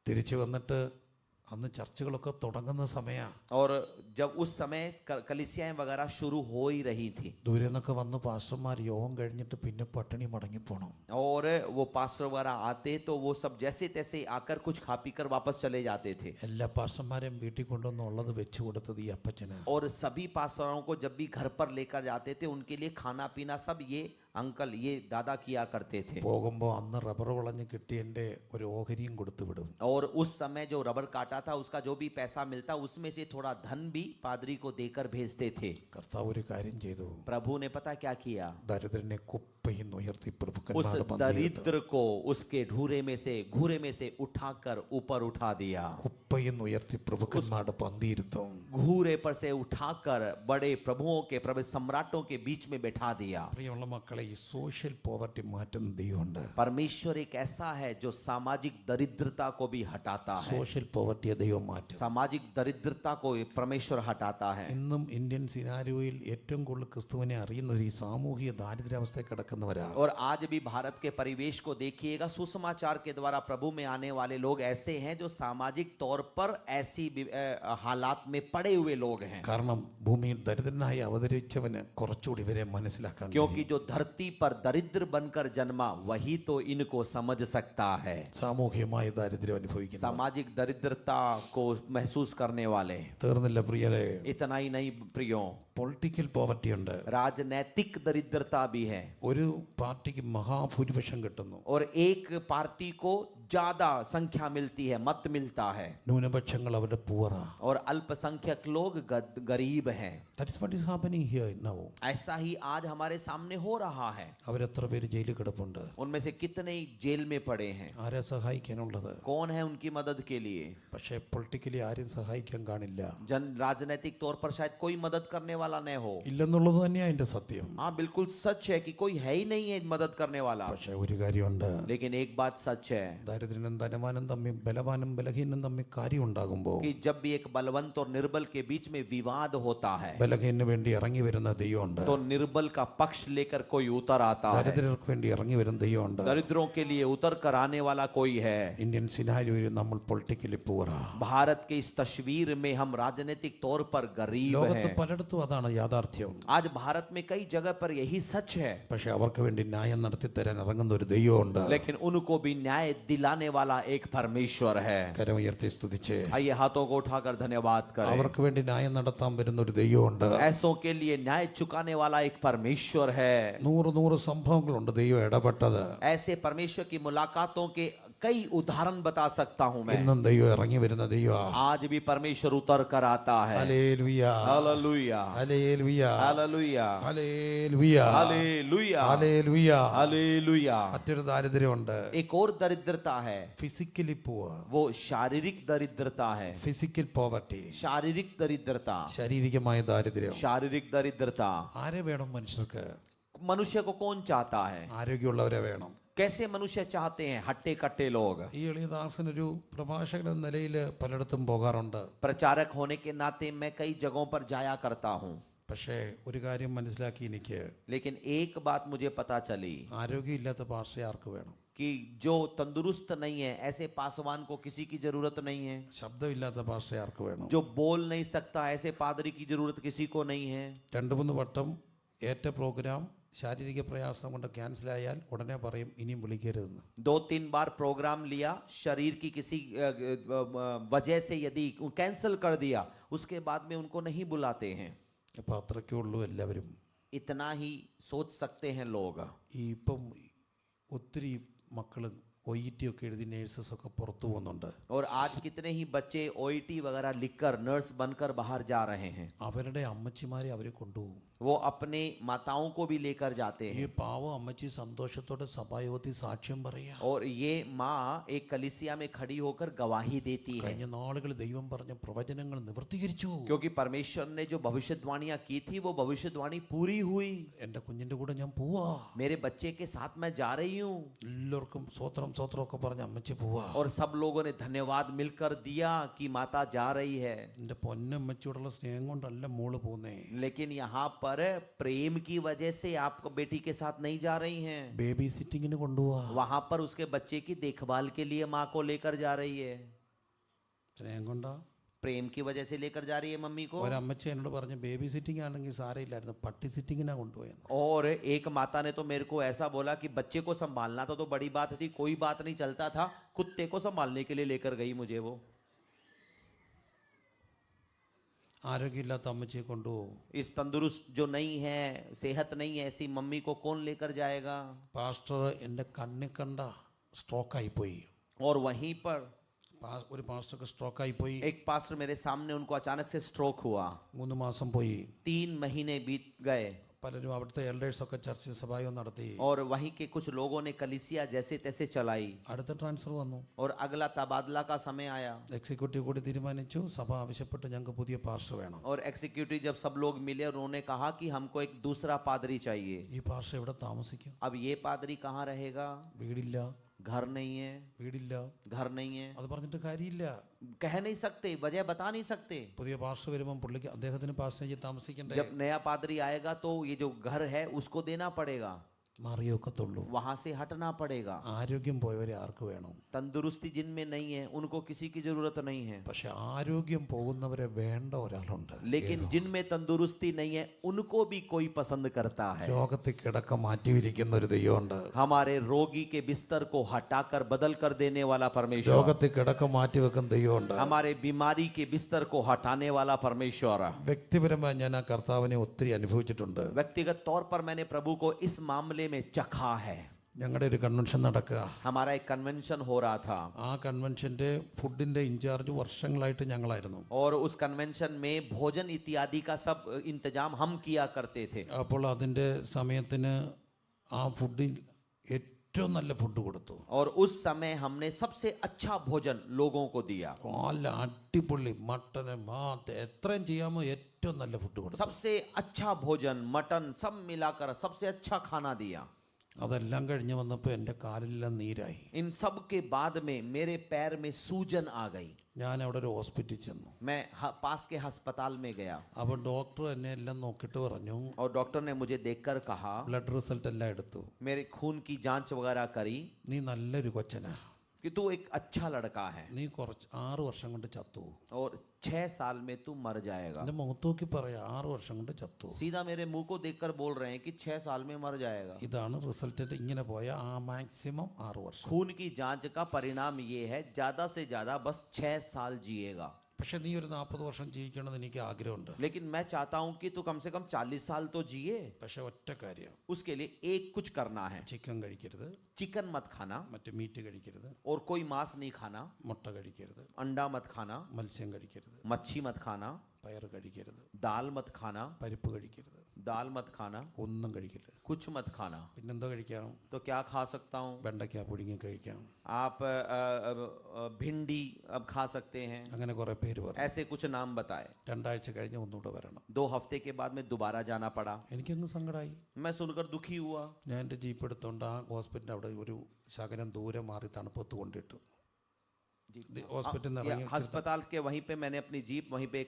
തിരിച്ചു വന്നിട്ട് അന്ന് ചർച്ചകളൊക്കെ തുടങ്ങുന്ന സമയമാണ്. और जब उस समय कलीसियाएं वगैरह शुरू हो ही रही थी. ദൂരെ നിന്നൊക്കെ വന്ന് പാസ്റ്റർമാർ യോഗം കഴിഞ്ഞിട്ട് പിന്നെ പട്ടിണി മടങ്ങിപ്പോണം. और वो पास्टर वगैरह आते तो वो सब जैसे तैसे आकर कुछ खा पी कर वापस चले जाते थे. എല്ലാ പാസ്റ്റർമാരെയും വീട്ടിൽ കൊണ്ടുവന്ന് ഉള്ളത് വെച്ച് കൊടുത്തത് ഈ അപ്പച്ചനാ. और सभी पास्टरों को जब भी घर पर लेकर जाते थे उनके लिए खाना पीना सब ये अंकल ये दादा किया करते थे. പോകുമ്പോൾ അന്ന് റബ്ബർ വളഞ്ഞ് കിട്ടിയതിൻ്റെ ഒരു ഓഹരിയും കൊടുത്തു വിടും. और उस समय जो रबर काटा था उसका जो भी पैसा मिलता उसमें से थोड़ा धन भी पादरी को देकर भेजते थे. കർത്താവ് ഒരു കാര്യം ചെയ്തു. प्रभु ने पता क्या किया? ദരിദ്രനെ കുപ്പയിൽ ഉയർത്തി उस പ്രഭുക്കന്മാരുടെ പന്തിയിൽ दरिद्र को उसके घूरे में से उठाकर ऊपर उठा दिया. കുപ്പയിൽ ഉയർത്തി പ്രഭുക്കന്മാരുടെ പന്തിയിരുത്തും. घूरे पर से उठाकर बड़े प्रभुओं के प्रभु सम्राटों के बीच में बैठा दिया. പ്രിയമുള്ള മക്കളെ, ഈ സോഷ്യൽ പോവർട്ടി മാറ്റുന്ന ദൈവമുണ്ട്. परमेश्वर एक ऐसा है जो सामाजिक दरिद्रता को भी हटाता है. സോഷ്യൽ പോവർട്ടിയെ ദൈവം മാറ്റും. सामाजिक दरिद्रता को परमेश्वर हटाता है. ഇന്നും ഇന്ത്യൻ സിനാരിയോയിൽ ഏറ്റവും കൂടുതൽ ക്രിസ്തുവിനെ അറിയുന്നത് ഈ സാമൂഹിക ദാരിദ്ര്യാവസ്ഥയിൽ കിടക്കുന്നവരാണ്. और आज भी भारत के परिवेश को देखिएगा, सुसमाचार के द्वारा प्रभु में आने वाले लोग ऐसे हैं जो सामाजिक तौर पर ऐसी हालात में पड़े हुए लोग हैं. കാരണം ഭൂമിയിൽ ദരിദ്രനായി അവതരിച്ചവന് കുറച്ചുകൂടി ഇവരെ മനസ്സിലാക്കാൻ क्योंकि जो धरती पर दरिद्र बनकर जन्मा वही तो इनको समझ सकता है. സാമൂഹികമായ ദാരിദ്ര്യം അനുഭവിക്കുന്നു. सामाजिक दरिद्रता को महसूस करने वाले. തീർന്നില്ല പ്രിയരെ, इतना ही नहीं प्रियो, പൊളിറ്റിക്കൽ പോവർട്ടി ഉണ്ട്. राजनैतिक दरिद्रता भी है. ഒരു പാർട്ടിക്ക് മഹാഭൂരിപക്ഷം കിട്ടുന്നു, और एक पार्टी को ज्यादा संख्या मिलती है, मत मिलता है. ന്യൂനപക്ഷങ്ങൾ അവരുടെ പൂവറാ. और अल्पसंख्यक लोग गरीब हैं. That is what is happening here now. ऐसा ही आज हमारे सामने हो रहा है. അവരെത്ര പേര് ജയിലിൽ കിടപ്പുണ്ട്? उनमें से कितने ही जेल में पड़े हैं. ആരെ സഹായിക്കാനുള്ളത്? कौन है उनकी मदद के लिए? പക്ഷേ പൊളിറ്റിക്കലി ആരും സഹായിക്കാൻ കാണില്ല. राजनीतिक तौर पर शायद कोई मदद करने वाला न हो. ഇല്ലെന്നുള്ളത് തന്നെയാണ് അതിന്റെ സത്യം. हाँ बिल्कुल सच है कि कोई है ही नहीं है मदद करने वाला. പക്ഷേ ഒരു കാര്യമുണ്ട്, लेकिन एक बात सच है ദരിദ്രനും ധനവാനും തമ്മിൽ ബലവാനും ബലഹീനും തമ്മിൽ കാര്യം ഉണ്ടാകുമ്പോൾ कि जब भी एक बलवंत और निर्बल के बीच में विवाद होता है ബലഹീനു വേണ്ടി ഇറങ്ങി വരുന്ന ദൈവമുണ്ട്. तो निर्बल का पक्ष लेकर कोई उतर आता है. ദരിദ്രർക്ക് വേണ്ടി ഇറങ്ങി വരുന്ന ദൈവമുണ്ട്. दरिद्रों के लिए उतर कर आने वाला कोई है. ഇന്ത്യൻ സിനാരിയോയിൽ നമ്മൾ പൊളിറ്റിക്കലി പൂറാ. भारत के इस तस्वीर में हम राजनीतिक तौर पर गरीब ലോകത്ത് हैं. പലയിടത്തും അതാണ് യാഥാർത്ഥ്യം. आज भारत में कई जगह पर यही सच है. പക്ഷെ അവർക്ക് വേണ്ടി ന്യായം നടത്തി തരാൻ ഇറങ്ങുന്ന ഒരു ദൈവമുണ്ട്. लेकिन उनको भी न्याय दिलाने वाला एक परमेश्वर है. കരമുയർത്തി സ്തുതിച്ച് आइए हाथों को उठाकर धन्यवाद करें. അവർക്ക് വേണ്ടി ന്യായം നടത്താൻ വരുന്ന ഒരു ദൈവമുണ്ട്. ऐसों के लिए न्याय चुकाने वाला एक परमेश्वर है. 100 സംഭവങ്ങളുണ്ട് ദൈവം ഇടപെട്ടത്. ऐसे परमेश्वर की मुलाकातों के कई उदाहरण बता सकता हूं मैं. ഇന്നും ദൈവം ഇറങ്ങി വരുന്ന ദൈവം. आज भी परमेश्वर उतर कर आता है. ഹല്ലേലൂയ, हालेलुया, ഹല്ലേലൂയ, हालेलुया, ഹല്ലേലൂയ, हालेलुया, ഹല്ലേലൂയ. हालेलुया. മറ്റൊരു ദാരിദ്ര്യമുണ്ട്, एक और दरिद्रता है, ഫിസിക്കലി പൂവർ. वो शारीरिक दरिद्रता है. ഫിസിക്കൽ പോവർട്ടി, शारीरिक दरिद्रता, ശാരീരികമായ ദാരിദ്ര്യം. शारीरिक दरिद्रता. ആരെ വേണം മനുഷ്യർക്ക്? मनुष्य को कौन चाहता है? ആരോഗ്യമുള്ളവരെ വേണം. कैसे मनुष्य चाहते हैं? हट्टे कट्टे लोग. ഈ എളിയദാസനൊരു പ്രഭാഷകൻ എന്ന നിലയിൽ പലയിടത്തും പോകാറുണ്ട്. प्रचारक होने के नाते मैं कई जगहों पर जाया करता हूँ. പക്ഷേ ഒരു കാര്യം മനസ്സിലാക്കി എനിക്ക്, लेकिन एक बात मुझे पता चली ആരോഗ്യമില്ലാത്ത പാസ്റ്ററെ ആർക്ക് വേണം? कि जो तंदुरुस्त नहीं है ऐसे पासवान को किसी की जरूरत नहीं है. ശബ്ദമില്ലാത്ത പാസ്റ്ററെ ആർക്ക് വേണം? जो बोल नहीं सकता ऐसे पादरी की जरूरत किसी को नहीं है. 2-3 വട്ടം ഏറ്റ പ്രോഗ്രാം ശാരീരിക പ്രയാസം കൊണ്ട് ക്യാൻസലായാൽ ഉടനെ പറയും ഇനിയും വിളിക്കരുതെന്ന്. 2-3 बार प्रोग्राम लिया, शरीर की किसी वजह से यदि कैंसिल कर दिया उसके बाद में उनको नहीं बुलाते हैं. അപ്പം അത്രയ്ക്കേ ഉള്ളൂ എല്ലാവരും. इतना ही सोच सकते हैं लोग. ഈ ഇപ്പം ഒത്തിരി മക്കൾ OET ഒക്കെ എഴുതി നേഴ്സസ് ഒക്കെ പുറത്തു പോകുന്നുണ്ട്. और आज कितने ही बच्चे OET वगैरह लिखकर नर्स बनकर बाहर जा रहे हैं. അവരുടെ അമ്മച്ചിമാരെ അവരെ കൊണ്ടുപോകും. वो अपने माताओं को भी लेकर जाते ഈ हैं പാവം അമ്മച്ചി സന്തോഷത്തോടെ സഭായോഗത്തിൽ സാക്ഷ്യം പറയാ. और ये माँ एक कलीसिया में खड़ी होकर गवाही देती है കഴിഞ്ഞ നാളുകളിൽ ദൈവം പറഞ്ഞ പ്രവചനങ്ങൾ നിവർത്തീകരിച്ചു. क्योंकि परमेश्वर ने जो भविष्यवाणियां की थी वो भविष्यवाणी पूरी हुई। എൻ്റെ കുഞ്ഞിൻ്റെ കൂടെ ഞാൻ പോവാ. मेरे बच्चे के साथ मैं जा रही हूँ എല്ലാവർക്കും സ്വത്രം സ്വത്രം ഒക്കെ പറഞ്ഞ് അമ്മച്ചി പോവാ. और सब लोगों ने धन्यवाद मिलकर दिया कि माता जा रही है। എൻ്റെ പൊന്നമ്മച്ചിയോടുള്ള സ്നേഹം കൊണ്ടല്ല മോള് പോന്നേ. लेकिन यहाँ पर प्रेम की वजह से आप बेटी के साथ नहीं जा रही हैं, ബേബി സിറ്റിങ്ങിന് കൊണ്ടുപോവാ. वहां पर उसके बच्चे की देखभाल के लिए माँ को लेकर जा रही है। സ്നേഹം കൊണ്ടാ. प्रेम की वजह से लेकर जा रही है मम्मी को। ഒരമ്മച്ചി എന്നോട് പറഞ്ഞു ബേബി സിറ്റിംഗ് ആണെങ്കിൽ സാരയില്ലായിരുന്നു, പട്ടി സിറ്റിങ്ങിനാ കൊണ്ടുപോയെന്ന്. और एक माता ने तो मेरे को ऐसा बोला कि बच्चे को संभालना तो बड़ी बात थी, कोई बात नहीं चलता था, कुत्ते को संभालने के लिए लेकर गई मुझे वो। ആരോഗ്യമില്ലാത്ത അമ്മച്ചിയെ കൊണ്ടുപോകും. इस तंदुरुस्त जो नहीं है, सेहत नहीं है, ऐसी मम्मी को कौन लेकर जाएगा। പാസ്റ്റർ എൻ്റെ കണ്ണിൽ കണ്ട സ്ട്രോക്കായിപ്പോയി. और वहीं पर ഒരു പാസ്റ്റർക്ക് സ്ട്രോക്കായിപ്പോയി. एक पास्टर मेरे सामने, उनको अचानक से स्ट्रोक हुआ। 3 മാസം പോയി. 3 महीने बीत गए പലരും അവിടുത്തെ എൽഡേഴ്സ് ഒക്കെ ചർച്ച സഭായോഗം നടത്തി. और वहीं के कुछ लोगों ने कलीसिया जैसे तैसे चलाई അടുത്ത ട്രാൻസ്ഫർ വന്നു. और अगला तबादला का समय आया എക്സിക്യൂട്ടീവ് കൂടി തീരുമാനിച്ചു, സഭ ആവശ്യപ്പെട്ടു ഞങ്ങൾക്ക് പുതിയ പാസ്റ്റർ വേണം. और एग्जीक्यूटिव जब सब लोग मिले और उन्होंने कहा कि हमको एक दूसरा पादरी चाहिए। ഈ പാസ്റ്റർ എവിടെ താമസിക്കും? अब ये पादरी कहाँ रहेगा, വീടില്ല, घर नहीं है, വീടില്ല. घर नहीं है, അത് പറഞ്ഞിട്ട് കാര്യമില്ല. कह नहीं सकते, वजह बता नहीं सकते। പുതിയ പാസ്റ്റർ വരുമ്പം പുള്ളിക്ക് അദ്ദേഹത്തിന് പാസ്റ്ററേജ് താമസിക്കണ്ടേ? जब नया पादरी आएगा तो ये जो घर है उसको देना पड़ेगा, മാറിയൊക്കത്തുള്ളൂ. वहां से हटना पड़ेगा। ആരോഗ്യം പോയവരെ ആർക്ക് വേണം? तंदुरुस्ती जिनमें नहीं है उनको किसी की जरूरत नहीं है, പക്ഷെ ആരോഗ്യം പോകുന്നവരെ വേണ്ട ഒരാളുണ്ട്. लेकिन जिनमें तंदुरुस्ती नहीं है उनको भी कोई पसंद करता है। രോഗത്തിൽ കിടക്ക മാറ്റിവിരിക്കുന്ന ഒരു ദൈവമുണ്ട്. हमारे रोगी के बिस्तर को हटाकर बदल कर देने वाला परमेश्वर, രോഗത്തിൽ കിടക്ക മാറ്റി വെക്കുന്ന ദൈവമുണ്ട്. हमारे बीमारी के बिस्तर को हटाने वाला परमेश्वर। വ്യക്തിപരമായി ഞാൻ ആ കർത്താവിനെ ഒത്തിരി അനുഭവിച്ചിട്ടുണ്ട്. व्यक्तिगत तौर पर मैंने प्रभु को इस मामले में चखा है। ഞങ്ങളുടെ ഒരു കൺവെൻഷൻ നടക്കുക. हमारा एक कन्वेंशन हो रहा था ആ കൺവെൻഷന്റെ ഫുഡിന്റെ ഇൻചാർജ് വർഷങ്ങളായിട്ട് ഞങ്ങളായിരുന്നു. और उस कन्वेंशन में भोजन इत्यादि का सब इंतजाम हम किया करते थे। അപ്പോൾ അതിന്റെ സമയത്തിന് ആ ഫുഡിൽ ഏറ്റവും നല്ല ഫുഡ് കൊടുത്തു. और उस समय हमने सबसे अच्छा भोजन लोगों को दिया, നല്ല അടിപൊളി മട്ടന് മാത്ത് എത്രയും ചെയ്യാമോ ഏറ്റവും നല്ല ഫുഡ് കൊടുത്തു. सबसे अच्छा भोजन, मटन सब मिलाकर सबसे अच्छा खाना दिया। അതെല്ലാം കഴിഞ്ഞ് വന്നപ്പോൾ എൻ്റെ കാലിലെല്ലാം നീരായി. इन सब के बाद में मेरे पैर में सूजन आ गई। ഞാൻ അവിടെ ഒരു ഹോസ്പിറ്റലിൽ ചെന്നു. मैं पास के अस्पताल में गया അപ്പോൾ ഡോക്ടർ എന്നെ എല്ലാം നോക്കിയിട്ട് പറഞ്ഞു, और डॉक्टर ने मुझे देखकर कहा, ബ്ലഡ് റിസൾട്ട് എല്ലാം എടുത്തു, मेरे खून की जांच वगैरह करी നീ നല്ലൊരു കൊച്ചനാ, कि तू एक अच्छा लड़का है നീ കുറച്ച് 6 വർഷം കൊണ്ട് ചത്തു. और 6 साल में तू मर जाएगा। എൻ്റെ മുഖത്ത് നോക്കി പറയാ 6 വർഷം കൊണ്ട് ചത്തു. सीधा मेरे मुंह को देखकर बोल रहे हैं कि 6 साल में मर जाएगा। ഇതാണ് റിസൾട്ട്. ഇങ്ങനെ പോയ ആ മാക്സിമം 6 വർഷം. खून की जांच का परिणाम ये है, ज्यादा से ज्यादा बस 6 साल जिएगा। പക്ഷെ നീ ഒരു 40 വർഷം ജീവിക്കണമെന്ന് എനിക്ക് ആഗ്രഹമുണ്ട്. लेकिन मैं चाहता हूं कि तू कम से कम 40 साल तो जिए। പക്ഷെ ഒറ്റ കാര്യം, उसके लिए एक कुछ करना है, ചിക്കൻ കഴിക്കരുത്, चिकन मत खाना മറ്റേ മീറ്റ് കഴിക്കരുത്, और कोई मांस नहीं खाना, മുട്ട കഴിക്കരുത്, अंडा मत खाना, മത്സ്യം കഴിക്കരുത്, मच्छी मत खाना, പയർ കഴിക്കരുത്, दाल मत खाना, പരിപ്പ് കഴിക്കരുത്, दाल मत खाना, ഒന്നും കഴിക്കരുത്. कुछ मत खाना। പിന്നെന്തോ കഴിക്കാം? तो क्या खा सकता हूँ? വെണ്ടയ്ക്ക പുഴുങ്ങി കഴിക്കാം. आप भिंडी अब खा सकते हैं, അങ്ങനെ കുറെ പേര് പറഞ്ഞു. ऐसे कुछ नाम बताए। 2 ആഴ്ച കഴിഞ്ഞ് ഒന്നുകൂടെ വരണം. 2 हफ्ते के बाद में दोबारा जाना पड़ा। എനിക്കങ്ങ് സങ്കടമായി. मैं सुनकर दुखी हुआ। ഞാൻ എൻ്റെ ജീപ്പ് എടുത്തോണ്ട് ആ ഹോസ്പിറ്റലിൻ്റെ അവിടെ ഒരു ശകലം ദൂരെ മാറി തണുപ്പത്ത് കൊണ്ടിട്ടു. हॉस्पिटल में इറങ്ങി अस्पताल के वहीं पे मैंने अपनी जीप वहीं पे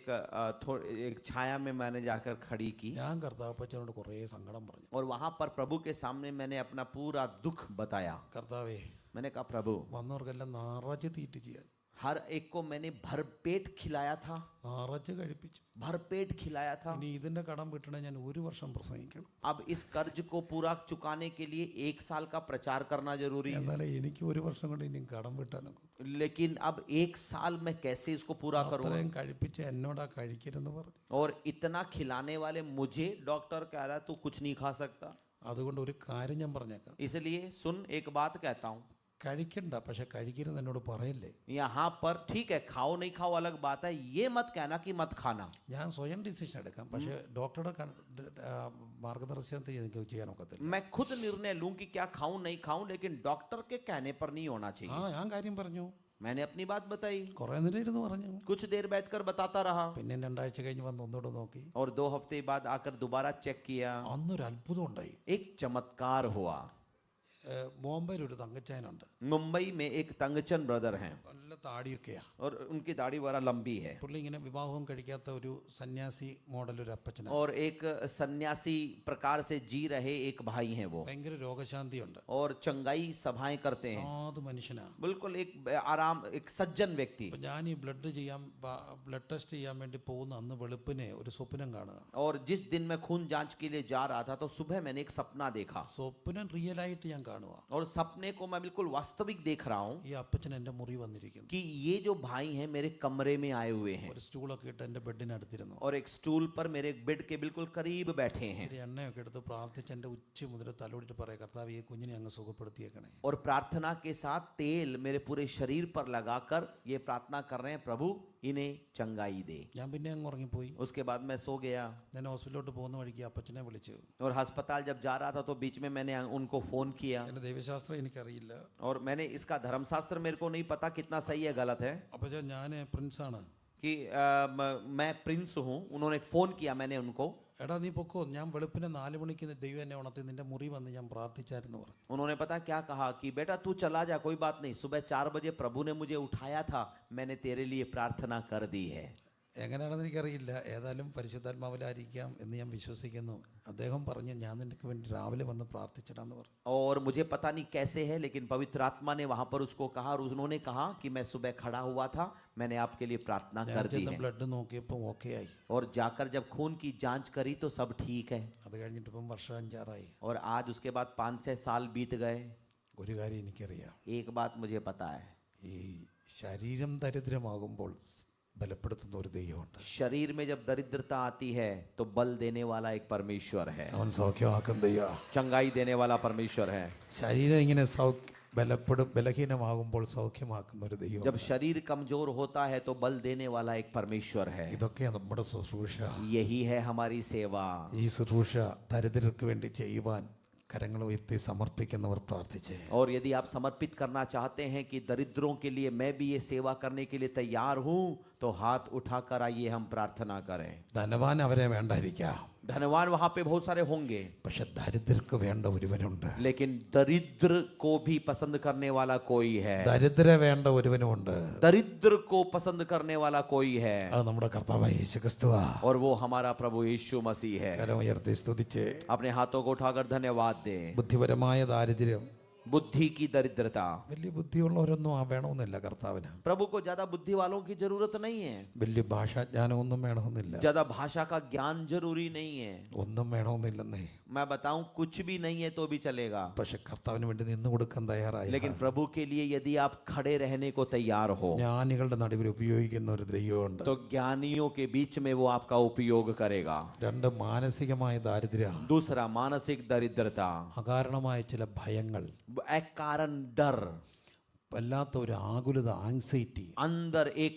एक छाया में मैंने जाकर खड़ी की ഞാൻ കർത്താവപ്പച്ചനോട് കുറേ സങ്കടം പറഞ്ഞു. और वहां पर प्रभु के सामने मैंने अपना पूरा दुख बताया। കർത്താവേ, मैंने कहा प्रभु, വന്നവർക്കെല്ലാം നിറച്ച് തീറ്റ് ചെയ്യാൻ, हर एक को मैंने भरपेट खिलाया था, നിറച്ച് കഴിപ്പിച്ചു. भरपेट खिलाया था। ഇനി ഇതിന്റെ കടം വീട്ടണേ ഞാൻ 1 വർഷം പ്രസംഗിക്കണം. अब इस कर्ज को पूरा चुकाने के लिए 1 साल का प्रचार करना जरूरी है। എന്നാലേ എനിക്ക് 1 വർഷം കൊണ്ട് ഇനി കടം വീട്ടാനൊക്കെ. लेकिन अब 1 साल में कैसे इसको पूरा करूं? അത്രയും കഴിപ്പിച്ച് എന്നോടാ കഴിക്കരുതെന്ന് പറഞ്ഞു. और इतना खिलाने वाले मुझे डॉक्टर कह रहा है तू कुछ नहीं खा सकता। അതുകൊണ്ട് ഒരു കാര്യം ഞാൻ പറഞ്ഞേക്കാം, इसलिए सुन, एक बात कहता हूं, കഴിക്കണ്ട, പക്ഷെ കഴിക്കരുത് എന്നോട് പറയല്ലേ. यहाँ पर ठीक है, खाओ नहीं खाओ अलग बात है, ये मत कहना कि मत खाना। ഞാൻ സ്വയം ഡിസിഷൻ എടുക്കാം, പക്ഷെ ഡോക്ടറുടെ മാർഗദർശനത്തിൽ എനിക്ക് ചെയ്യാൻ ഒക്കത്തില്ല. मैं खुद निर्णय लूं कि क्या खाऊं नहीं खाऊं, लेकिन डॉक्टर के कहने पर नहीं होना ആ चाहिए। ഞാൻ കാര്യം പറഞ്ഞു, मैंने अपनी बात बताई, കുറേ നേരം ഇരുന്ന് പറഞ്ഞു. कुछ देर बैठकर बताता रहा, പിന്നെ 2 ആഴ്ച കഴിഞ്ഞ് വന്ന് ഒന്നുകൂടെ നോക്കി. और 2 हफ्ते बाद आकर दोबारा चेक किया। അന്നൊരു അത്ഭുതം ഉണ്ടായി. एक चमत्कार हुआ। ബോംബെയിൽ ഒരു തങ്കച്ചായനുണ്ട്, मुंबई में एक तंगचंद ब्रदर हैं നല്ല താടിയൊക്കെയാ. और उनकी दाढ़ी बड़ा लंबी है, പുള്ളി ഇങ്ങനെ വിവാഹവും കഴിക്കാത്ത ഒരു സന്യാസി മോഡൽ ഒരു അപ്പച്ചനാണ്. और एक सन्यासी प्रकार से जी रहे एक भाई हैं वो, ഭയങ്കര രോഗശാന്തിയുണ്ട്, और चंगाई सभाएं करते हैं, സാധു മനുഷ്യനാ. बिल्कुल एक आराम, एक सज्जन व्यक्ति। അപ്പം ഞാൻ ഈ ബ്ലഡ് ടെസ്റ്റ് ചെയ്യാൻ വേണ്ടി പോകുന്ന അന്ന് വെളുപ്പിനെ ഒരു സ്വപ്നം കാണുക. और जिस दिन मैं खून जांच के लिए जा रहा था तो सुबह मैंने एक सपना देखा, സ്വപ്നം റിയലായിട്ട് ഞാൻ കാണുക. और सपने को मैं बिल्कुल वास्तविक देख रहा हूँ ഈ അപ്പച്ചൻ എൻ്റെ മുറി വന്നിരിക്കുന്നു. कि ये जो भाई हैं मेरे कमरे में आए हुए हैं, ഒരു സ്റ്റൂളൊക്കെ ഇട്ട് എൻ്റെ ബെഡിനടുത്തിരുന്നു. और एक स्टूल पर मेरे बेड के बिल्कुल करीब बैठे हैं, ഇത്തിരി എണ്ണയൊക്കെ എടുത്ത് പ്രാർത്ഥിച്ച് എൻ്റെ ഉച്ച മുതൽ തലോടിട്ട് പറയാം, കർത്താവ് ഈ കുഞ്ഞിനെ അങ്ങ് സുഖപ്പെടുത്തിയേക്കണേ. और प्रार्थना के साथ तेल मेरे पूरे शरीर पर लगाकर ये प्रार्थना कर रहे हैं, प्रभु इन्हें चंगाई दे। ഞാൻ പിന്നെ അങ്ങ് ഉറങ്ങിപ്പോയി. उसके बाद मैं सो गया, ഞാൻ ഹോസ്പിറ്റലിലോട്ട് പോകുന്ന വഴിക്ക് അപ്പച്ചനെ വിളിച്ചു. और अस्पताल जब जा रहा था तो बीच में मैंने उनको फोन किया, എൻ്റെ ദൈവശാസ്ത്രം എനിക്കറിയില്ല. और मैंने इसका धर्मशास्त्र मेरे को नहीं पता कितना सही है गलत है, അപ്പച്ചൻ ഞാൻ പ്രിൻസാണ്. कि मैं प्रिंस हूँ। उन्होंने फोन किया, मैंने उनको, എടാ നീ പൊക്കോ, ഞാൻ വെളുപ്പിനെ 4 മണിക്ക് ദൈവം എന്നെ ഉണർത്തി നിന്റെ മുറി വന്ന് ഞാൻ പ്രാർത്ഥിച്ചായിരുന്നു പറഞ്ഞു. उन्होंने पता क्या कहा कि बेटा तू चला जा, कोई बात नहीं, सुबह 4 बजे प्रभु ने मुझे उठाया था, मैंने तेरे लिए प्रार्थना कर दी है। എങ്ങനെയാണെന്ന് എനിക്കറിയില്ല, ഏതായാലും പരിശുദ്ധാത്മാവിലായിരിക്കാം എന്ന് ഞാൻ വിശ്വസിക്കുന്നു. അദ്ദേഹം പറഞ്ഞു ഞാൻ നിനക്ക് വേണ്ടി രാവിലെ വന്ന് പ്രാർത്ഥിച്ചിടാന്ന് പറഞ്ഞു. और मुझे पता नहीं कैसे है, लेकिन पवित्र आत्मा ने वहां पर उसको कहा, और उन्होंने कहा कि मैं सुबह खड़ा हुआ था, मैंने आपके लिए प्रार्थना कर दी है। ബ്ലഡ് നോക്കിയപ്പോൾ ഓക്കെ ആയി. और जाकर जब खून की जांच करी तो सब ठीक है। അത് കഴിഞ്ഞിട്ട് ഇപ്പം വർഷം 5-6 और आज उसके बाद 5-6 साल बीत गए। ഒരു കാര്യം എനിക്കറിയാം, एक बात मुझे पता है, ഈ ശരീരം ദരിദ്രമാകുമ്പോൾ ബലപ്പെടുത്തുന്ന ഒരു ദൈവമുണ്ട്. शरीर में जब दरिद्रता आती है तो बल देने वाला एक परमेश्वर है, അവൻ സൗഖ്യമാക്കും ദൈവം. चंगाई देने वाला परमेश्वर है। ശരീരം ഇങ്ങനെ ബലഹീനമാകുമ്പോൾ സൗഖ്യമാക്കുന്ന ഒരു ദൈവം. जब शरीर कमजोर होता है तो बल देने वाला एक परमेश्वर है। ഇതൊക്കെയാണ് നമ്മുടെ ശുശ്രൂഷ. यही है हमारी सेवा। ഈ ശുശ്രൂഷ ദരിദ്രർക്ക് വേണ്ടി ചെയ്യുവാൻ കരങ്ങൾ ഉയർത്തി സമർപ്പിക്കുന്നവർ പ്രാർത്ഥിച്ചേ. और यदि आप समर्पित करना चाहते हैं कि दरिद्रों के लिए मैं भी ये सेवा करने के लिए तैयार हूं, तो हाथ उठाकर आइए हम प्रार्थना करें। ധനവാൻ അവരെ വേണ്ടായിരിക്കാം, धनवान वहां पे बहुत सारे होंगे, പക്ഷെ ദരിദ്രർക്ക് വേണ്ട ഒരുവനുണ്ട്. लेकिन दरिद्र को भी पसंद करने वाला कोई है। ദരിദ്ര വേണ്ട ഒരുവനുമുണ്ട്. दरिद्र को पसंद करने वाला कोई है, അത് നമ്മുടെ കർത്താവായ യേശുക്രിസ്തുവാ. और वो हमारा प्रभु यीशु मसीह है। കരം ഉയർത്തി സ്തുതിച്ച് अपने हाथों को उठाकर धन्यवाद दे। ബുദ്ധിപരമായ ദാരിദ്ര്യം, बुद्धि की दरिद्रता, വലിയ ബുദ്ധിയുള്ളവരൊന്നും വേണമെന്നില്ല കർത്താവിന്. प्रभु को ज्यादा बुद्धि वालों की जरूरत नहीं है, വലിയ ഭാഷാജ്ഞാനമൊന്നും വേണമെന്നില്ല, ज्यादा भाषा का ज्ञान जरूरी नहीं है। ഒന്നും വേണമെന്നില്ലെന്നേ. मैं बताऊं कुछ भी नहीं है तो भी चलेगा, പക്ഷെ കർത്താവിന് വേണ്ടി നിന്ന് കൊടുക്കാൻ തയ്യാറായി. लेकिन प्रभु के लिए यदि आप खड़े रहने को तैयार हो ജ്ഞാനികളുടെ നടുവിൽ ഉപയോഗിക്കുന്ന ഒരു ദൈവമുണ്ട്. तो ज्ञानियों के बीच में वो आपका उपयोग करेगा। 2 മാനസികമായ ദാരിദ്ര്യം, दूसरा मानसिक दरिद्रता, അകാരണമായ ചില ഭയങ്ങൾ, एक कारण डर, വല്ലാത്ത ഒരു ആകുലത, ആങ്സൈറ്റി, अंदर एक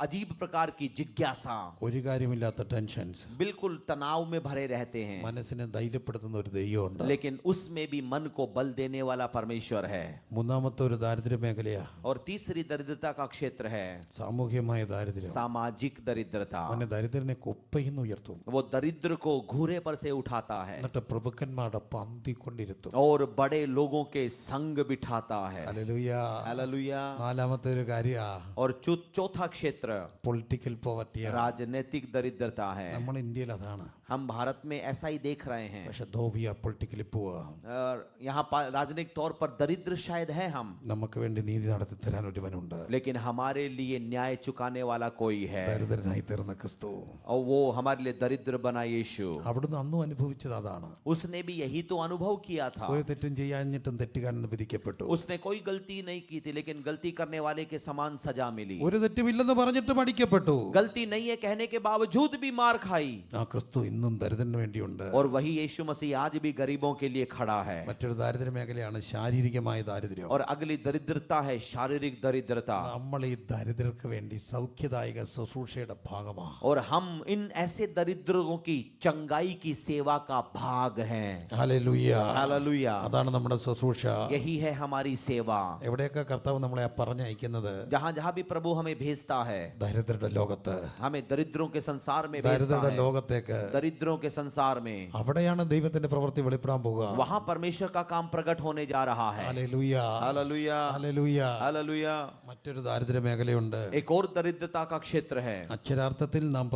अजीब प्रकार की जिज्ञासा, ഒരു കാര്യമില്ലാത്ത ടെൻഷൻസ്, बिल्कुल तनाव में भरे रहते हैं, മനസ്സിനെ ധൈര്യപ്പെടുത്തുന്ന ഒരു ദൈവമുണ്ട്. लेकिन उसमें भी मन को बल देने वाला परमेश्वर है। മൂന്നാമത്തെ ഒരു ദാരിദ്ര്യ മേഖലയാ, और तीसरी दरिद्रता का क्षेत्र है സാമൂഹ്യമായ ദാരിദ്ര്യം. सामाजिक दरिद्रता। അവനെ ദരിദ്രനെ കൊപ്പയിന്ന് ഉയർത്തും, वो दरिद्र को घूरे पर से उठाता है എന്നിട്ട് പ്രഭുക്കന്മാരുടെ പന്തി കൊണ്ടിരുത്തും. और बड़े लोगों के संग बिठाता है। ഹല്ലേലൂയ. हालेलुया। നാലാമത്തെ ഒരു കാര്യ और चौथा क्षेत्र പൊളിറ്റിക്കൽ പോവർട്ടിയാ. राजनीतिक दरिद्रता है। നമ്മൾ ഇന്ത്യയിൽ അതാണ്, हम भारत में ऐसा ही देख रहे हैं, പക്ഷെ ധോബിയ പൊളിറ്റിക്കലി പോവാ. और यहाँ राजनीतिक तौर पर दरिद्र शायद है हम, നമുക്ക് വേണ്ടി നീതി നടത്തി തരാൻ ഒരുവനുണ്ട്. लेकिन हमारे लिए न्याय चुकाने वाला कोई है, ദരിദ്രനായി തീർന്ന ക്രിസ്തു. और वो हमारे लिए दरिद्र बना यीशु। അവിടുന്ന് അന്നും അനുഭവിച്ചത് അതാണ്. उसने भी यही तो अनुभव किया था। ഒരു തെറ്റും ചെയ്യാഞ്ഞിട്ടും തെറ്റുകാരന് വിധിക്കപ്പെട്ടു. उसने कोई गलती नहीं की थी, लेकिन गलती करने वाले के समान सजा मिली। ഒരു തെറ്റുമില്ലെന്ന് പറഞ്ഞിട്ട് അടിക്കപ്പെട്ടു. गलती नहीं है कहने के बावजूद भी मार खाई। ആ ക്രിസ്തു ഇന്നും ദരിദ്രന് വേണ്ടിയുണ്ട്. और वही यीशु मसीह आज भी गरीबों के लिए खड़ा है. മറ്റൊരു ദാരിദ്ര്യ മേഖലയാണ് ശാരീരികമായ ദാരിദ്ര്യം. और अगली दरिद्रता है शारीरिक दरिद्रता. നമ്മൾ ഈ ദരിദ്രർക്ക് വേണ്ടി സൗഖ്യദായക ശുശ്രൂഷയുടെ ഭാഗമാണ്. और हम इन ऐसे दरिद्रों की चंगाई की सेवा का भाग हैं. ഹല്ലേലൂയ. हालेलुया. അതാണ് നമ്മുടെ ശുശ്രൂഷ. यही है हमारी सेवा. എവിടെയൊക്കെ കർത്താവ് നമ്മളെ പറഞ്ഞയക്കുന്നത്? जहां जहां भी प्रभु हमें भेजता है, ദരിദ്രരുടെ ലോകത്ത്, हमें दरिद्रों के संसार में भेजता ദരിദ്രരുടെ है. ലോകത്തേക്ക്, दरिद्रों के संसार में, അവിടെയാണ് ദൈവത്തിന്റെ പ്രവൃത്തി വെളിപ്പെടാൻ പോകുക. वहां परमेश्वर का काम प्रकट होने जा रहा है. ഹല്ലേലൂയ. हालेलुया. ഹല്ലേലൂയ. हालेलुया. മറ്റൊരു ദാരിദ്ര്യ മേഖലയുണ്ട്. एक और दरिद्रता का क्षेत्र है. അക്ഷരാർത്ഥത്തിൽ നാം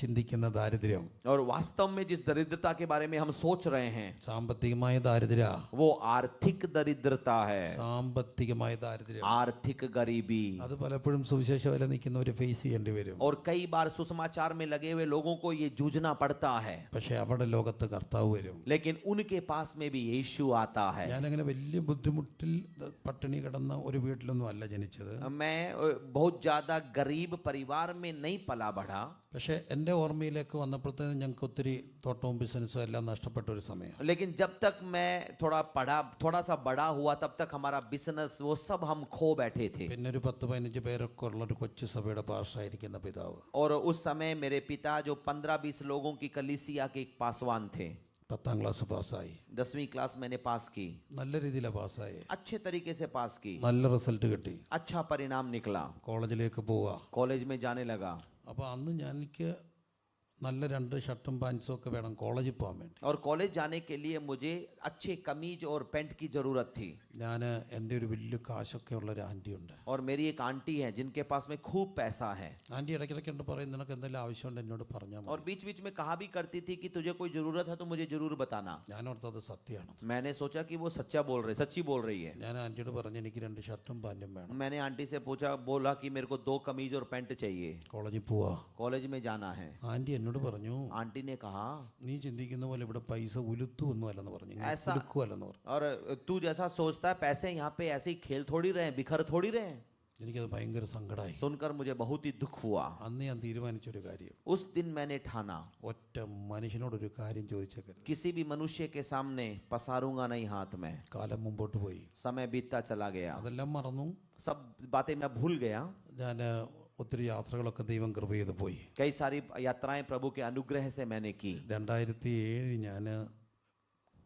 ചിന്തിക്കുന്ന ദാരിദ്ര്യം, और वास्तव में जिस दरिद्रता के बारे में हम सोच रहे हैं, സാമ്പത്തികമായ ദാരിദ്ര്യ, वो आर्थिक दरिद्रता है. സാമ്പത്തികമായ ദാരിദ്ര്യം, आर्थिक गरीबी. അത് പലപ്പോഴും സുവിശേഷ വില നിൽക്കുന്നവർ ഫേസ് ചെയ്യേണ്ടി വരും. और कई बार सुसमाचार में लगे हुए लोगों को ये जूझना पड़ता है. പക്ഷെ അവിടെ ലോകത്ത് കർത്താവ് വരും. लेकिन उनके पास में भी यीशु आता है. ഞാനങ്ങനെ വലിയ ബുദ്ധിമുട്ടിൽ പട്ടിണി കിടന്ന ഒരു വീട്ടിലൊന്നും അല്ല ജനിച്ചത്. मैं बहुत ज्यादा गरीब परिवार में नहीं पला बढ़ा. പക്ഷെ എൻ്റെ ഓർമ്മയിലേക്ക് വന്നപ്പോഴത്തേനും ഞങ്ങൾക്ക് ഒത്തിരി തോട്ടവും ബിസിനസ്സും എല്ലാം നഷ്ടപ്പെട്ട ഒരു സമയം. लेकिन जब तक मैं थोड़ा सा बड़ा हुआ, तब तक हमारा बिजनेस वो सब हम खो बैठे थे. പിന്നെ ഒരു 10-15 പേരൊക്കെ ഉള്ള ഒരു കൊച്ചു സഭയുടെ പാസ്റ്ററായിരിക്കുന്ന പിതാവ്, और उस समय मेरे पिता जो 15-20 लोगों की कलीसिया के एक पासवान थे. 10ാം ക്ലാസ് പാസ്സായി. 10वीं क्लास मैंने पास की. നല്ല രീതിയിലാണ് പാസ്സായി. अच्छे तरीके से पास की. നല്ല റിസൾട്ട് കിട്ടി. अच्छा परिणाम निकला. കോളേജിലേക്ക് പോവുക. कॉलेज में जाने लगा. അപ്പോൾ അന്ന് എനിക്ക് നല്ല 2 ഷർട്ടും പാൻസും ഒക്കെ വേണം കോളേജിൽ പോകാൻ വേണ്ടി. और कॉलेज जाने के लिए मुझे अच्छे कमीज और पैंट की जरूरत थी. ഞാൻ എൻ്റെ ഒരു വലിയ കാശൊക്കെ ഉള്ള ഒരു ആൻറ്റി ഉണ്ട്. और मेरी एक आंटी है जिनके पास में खूब पैसा है. ആൻറ്റി ഇടയ്ക്കിടയ്ക്ക് ഉണ്ട് പറയും, നിനക്ക് എന്തെങ്കിലും ആവശ്യമുണ്ട് എന്നോട് പറഞ്ഞാൽ മതി. और बीच बीच में कहा भी करती थी कि तुझे कोई जरूरत है तो मुझे जरूर बताना. ഞാൻ ഓർത്തത് സത്യമാണ്. मैंने सोचा कि वो सच्ची बोल रही है. ഞാൻ ആൻറ്റിയോട് പറഞ്ഞു എനിക്ക് 2 ഷർട്ടും പാൻറ്റും വേണം. मैंने आंटी से बोला कि मेरे को 2 कमीज और पैंट चाहिए. കോളേജിൽ പോവാ. कॉलेज में जाना है. ആൻറ്റി എന്നോട് പറഞ്ഞു, आंटी ने कहा, നീ ചിന്തിക്കുന്ന പോലെ ഇവിടെ പൈസ ഉലുത്തു ഒന്നും അല്ലെന്ന് പറഞ്ഞു, ऐसा ഉലുക്കുമല്ലെന്ന് പറഞ്ഞു. और तू जैसा सोचता है पैसे यहाँ पे ऐसे ही खेल थोड़ी रहे, बिखर थोड़ी रहे. എനിക്കത് ഭയങ്കര സങ്കടമായി. सुनकर मुझे बहुत ही दुख हुआ. അന്ന് ഞാൻ തീരുമാനിച്ചൊരു കാര്യം, उस दिन मैंने ठाना, ഒറ്റ മനുഷ്യനോടൊരു കാര്യം ചോദിച്ചേക്കരുത്. किसी भी मनुष्य के सामने पसारूंगा नहीं हाथ में. കാലം മുമ്പോട്ട് പോയി. समय बीतता चला गया. അതെല്ലാം മറന്നു. सब बातें मैं भूल गया. ഞാൻ ഒത്തിരി യാത്രകളൊക്കെ ദൈവം കൃപ ചെയ്ത് പോയി. कई सारी यात्राएं प्रभु के अनुग्रह से मैंने की. 2007 ഞാൻ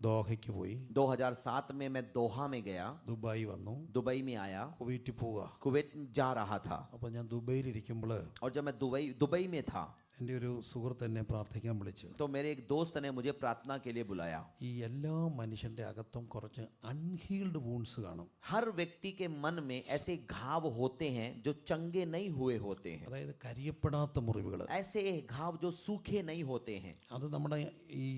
ദോഹയ്ക്ക് പോയി. 2007 में मैं दोहा में गया. ദുബായ് വന്നു. दुबई में आया. കുവൈറ്റിൽ പോവുക. कुवैत जा रहा था. അപ്പോൾ ഞാൻ ദുബൈയിലിരിക്കുമ്പോൾ और जब मैं दुबई में था, എൻ്റെ ഒരു സുഹൃത്ത് എന്നെ പ്രാർത്ഥിക്കാൻ വിളിച്ചു. तो मेरे एक दोस्त ने मुझे प्रार्थना के लिए बुलाया. ഈ എല്ലാ മനുഷ്യൻ്റെ അകത്തും കുറച്ച് അൺഹീൽഡ് വൂൺസ് കാണും. हर व्यक्ति के मन में ऐसे घाव होते हैं जो चंगे नहीं हुए होते हैं. അതായത് കരിയപ്പെടാത്ത മുറിവുകൾ. ऐसे घाव जो सूखे नहीं होते हैं. അത് നമ്മുടെ ഈ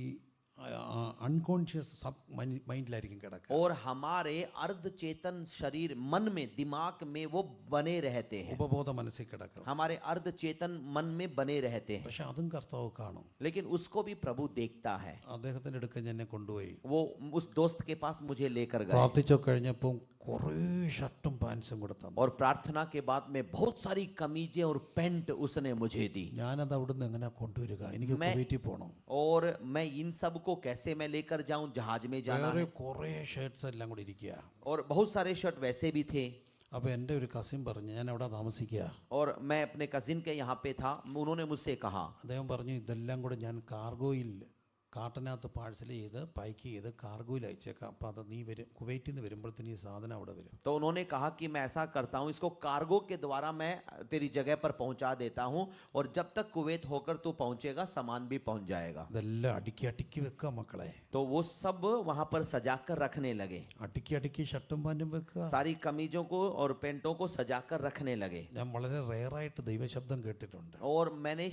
अनकॉन्शियस सब माइंडलाയിരിക്കും കിടക്കുക. और हमारे अर्ध चेतन शरीर मन में दिमाग में वो बने रहते हैं. ഉപബോധ മനസ്സിൽ കിടക്കുക. हमारे अर्ध चेतन मन में बने रहते हैं. പക്ഷെ അതും കർത്താവ് കാണും. लेकिन उसको भी प्रभु देखता है. അദ്ദേഹത്തിന്റെ അടുക്കൽ എന്നെ കൊണ്ടുപോയി. वो उस दोस्त के पास मुझे लेकर गए. പ്രാർത്ഥിച്ചു കഴിഞ്ഞപ്പോൾ കുറേ ഷർട്ടും പാൻസും കൂടെ തന്നു. और प्रार्थना के बाद में बहुत सारी कमीजें और पैंट उसने मुझे दी. ഞാനത് അവിടുന്ന് എങ്ങനെ കൊണ്ടുവരിക? എനിക്ക് കുവൈറ്റിൽ പോകണം. और मैं इन सब को कैसे मैं लेकर जाऊं? जहाज में जाना है. കുറേ ഷർട്ട്സ് എല്ലാം കൂടി ഇരിക്കുക. और बहुत सारे शर्ट वैसे भी थे. അപ്പോൾ എൻ്റെ ഒരു കസിൻ പറഞ്ഞു, ഞാൻ അവിടെ താമസിക്കുക. और मैं अपने कजिन के यहाँ पे था. उन्होंने मुझसे कहा, അദ്ദേഹം പറഞ്ഞു ഇതെല്ലാം കൂടെ ഞാൻ കാർഗോയിൽ കാട്ടിനകത്ത് പാഴ്സൽ ചെയ്ത് പാക്ക് ചെയ്ത് കാർഗോയിൽ അയച്ചേക്കാം. അപ്പോൾ അത് നീ കുവൈറ്റിൽ നിന്ന് വരുമ്പോഴത്തേന് ഈ സാധനം അവിടെ വരും. तो उन्होंने कहा कि मैं ऐसा करता हूँ, इसको कार्गो के द्वारा मैं तेरी जगह पर पहुंचा देता हूँ, और जब तक कुवैत होकर तू पहुंचेगा सामान भी पहुंच जाएगा. ഇതെല്ലാം അടുക്കി വെക്കുക മക്കളെ. तो वो सब वहां पर सजाकर रखने लगे. അടുക്കി ഷർട്ടും പാൻറ്റും വെക്കുക. सारी कमीजों को और पेंटों को सजाकर रखने लगे. ഞാൻ വളരെ റെയറായിട്ട് ദൈവശബ്ദം കേട്ടിട്ടുണ്ട്. और मैंने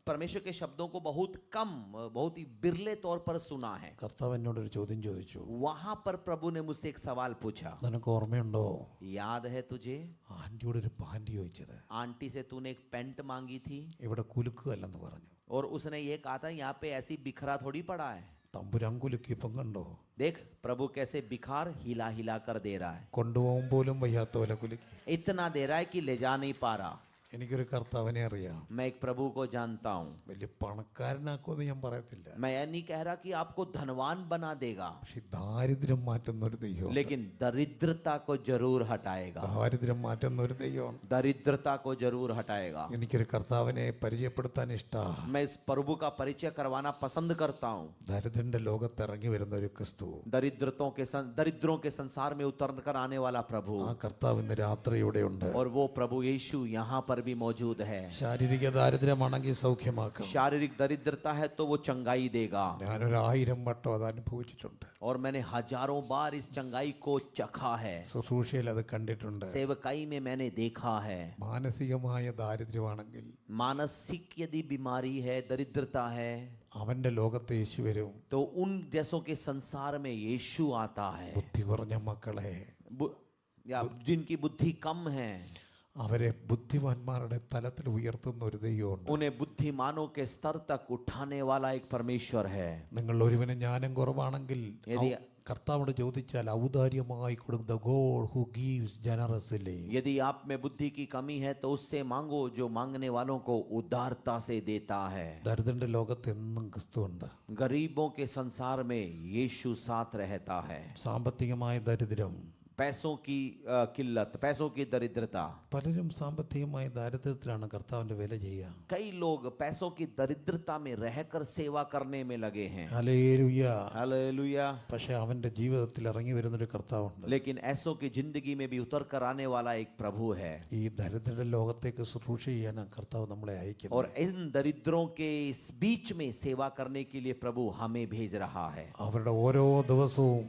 परमेश्वर के शब्दों को बहुत कम, बहुत ही बिरले तौर पर सुना है. കർത്താവ് എന്നോടൊരു ചോദ്യം ചോദിച്ചു. वहां पर प्रभु ने मुझसे एक सवाल पूछा. നിനക്ക് ഓർമ്മയുണ്ടോ? याद है तुझे ആൻറ്റിയോട് ഒരു പാൻറ് ചോദിച്ചത്. आंटी से तूने एक पैंट मांगी थी ഇവിടെ കുലുക്കുകയല്ലെന്ന് പറഞ്ഞു. और उसने ये कहा था यहाँ पे ऐसी बिखरा थोड़ी पड़ा है. തമ്പുരാൻ കുലുക്കി ഇപ്പം കണ്ടോ? देख प्रभु कैसे बिखार हिला हिला कर दे रहा है. കൊണ്ടുപോകും പോലും വയ്യാത്ത പോലെ കുലുക്കി. इतना दे रहा है कि ले जा नहीं पा रहा. എനിക്കൊരു കർത്താവിനെ അറിയാം. मैं एक प्रभु को जानता हूँ. വലിയ പണക്കാരനാക്കുമെന്ന് ഞാൻ പറയത്തില്ല. मैं यह नहीं कह रहा कि आपको धनवान बना देगा, പക്ഷെ ദാരിദ്ര്യം മാറ്റുന്ന ഒരു ദൈവം, लेकिन दरिद्रता को जरूर हटाएगा. ദാരിദ്ര്യം മാറ്റുന്ന ഒരു ദൈവം. दरिद्रता को जरूर हटाएगा. എനിക്കൊരു കർത്താവിനെ പരിചയപ്പെടുത്താൻ ഇഷ്ടമാണ്. मैं इस प्रभु का परिचय करवाना पसंद करता हूँ. ദരിദ്രന്റെ ലോകത്ത് ഇറങ്ങി വരുന്ന ഒരു ക്രിസ്തു, दरिद्रों के संसार में उतर कर आने वाला प्रभु, ആ കർത്താവ് ഇന്ന് രാത്രി ഇവിടെയുണ്ട്. और वो प्रभु यीशु यहाँ पर भी मौजूद है. ശാരീരിക ദാരിദ്ര്യമാണെങ്കിൽ സൗഖ്യമാക്കും. शारीरिक दरिद्रता है तो वो चंगाई देगा. ഞാനൊരു 1000 വട്ടം അത് അനുഭവിച്ചിട്ടുണ്ട്. और मैंने हजारों बार इस चंगाई को चखा है. ശുശ്രൂഷയിൽ അത് കണ്ടിട്ടുണ്ട്. सेवकाई में मैंने देखा है. മാനസികമായ ദാരിദ്ര്യമാണെങ്കിൽ, मानसिक यदि बीमारी है, दरिद्रता है, അവന്റെ ലോകത്ത് യേശു വരും. तो उन जैसों के संसार में यीशु आता है. ബുദ്ധി കുറഞ്ഞ മക്കളെ, या जिनकी बुद्धि कम है, അവരെ ബുദ്ധിമാന്മാരുടെ തലത്തിൽ ഉയർത്തുന്ന ഒരു ദൈവമുണ്ട്. उन्हें बुद्धिमानों के स्तर तक उठाने वाला एक परमेश्वर है. നിങ്ങൾ ഒരുവന് ജ്ഞാനം കുറവാണെങ്കിൽ കർത്താവോട് ചോദിച്ചാൽ ഔദാര്യമായി കൊടുക്കുന്ന ഗോഡ് ഹു ഗീവ്സ് ജനറസ്ലി. यदि आप में बुद्धि की कमी है तो उससे मांगो जो मांगने वालों को उदारता से देता है. ദരിദ്രന്റെ ലോകത്ത് എന്നും ക്രിസ്തുവുണ്ട്. गरीबों के संसार में यीशु साथ रहता है. സാമ്പത്തികമായ ദരിദ്രം, पैसों की किल्लत, पैसों की दरिद्रता, പലരും സാമ്പത്തികമായ ദാരിദ്ര്യത്തിലാണ് കർത്താവിന്റെ വേല ചെയ്യുക. कई लोग पैसों की दरिद्रता में रहकर सेवा करने में लगे हैं. Hallelujah, hallelujah. പക്ഷെ അവന്റെ ജീവിതത്തിൽ ഇറങ്ങി വരുന്നൊരു കർത്താവുണ്ട്. लेकिन ऐसों की जिंदगी में भी उतर कर आने वाला एक प्रभु है. ഈ ദരിദ്രരുടെ ലോകത്തേക്ക് ശുശ്രൂഷ ചെയ്യാൻ കർത്താവ് നമ്മളെ അയക്കുന്നു. और इन दरिद्रों के इस बीच में सेवा करने के लिए प्रभु हमें भेज रहा है. അവരുടെ ഓരോ ദിവസവും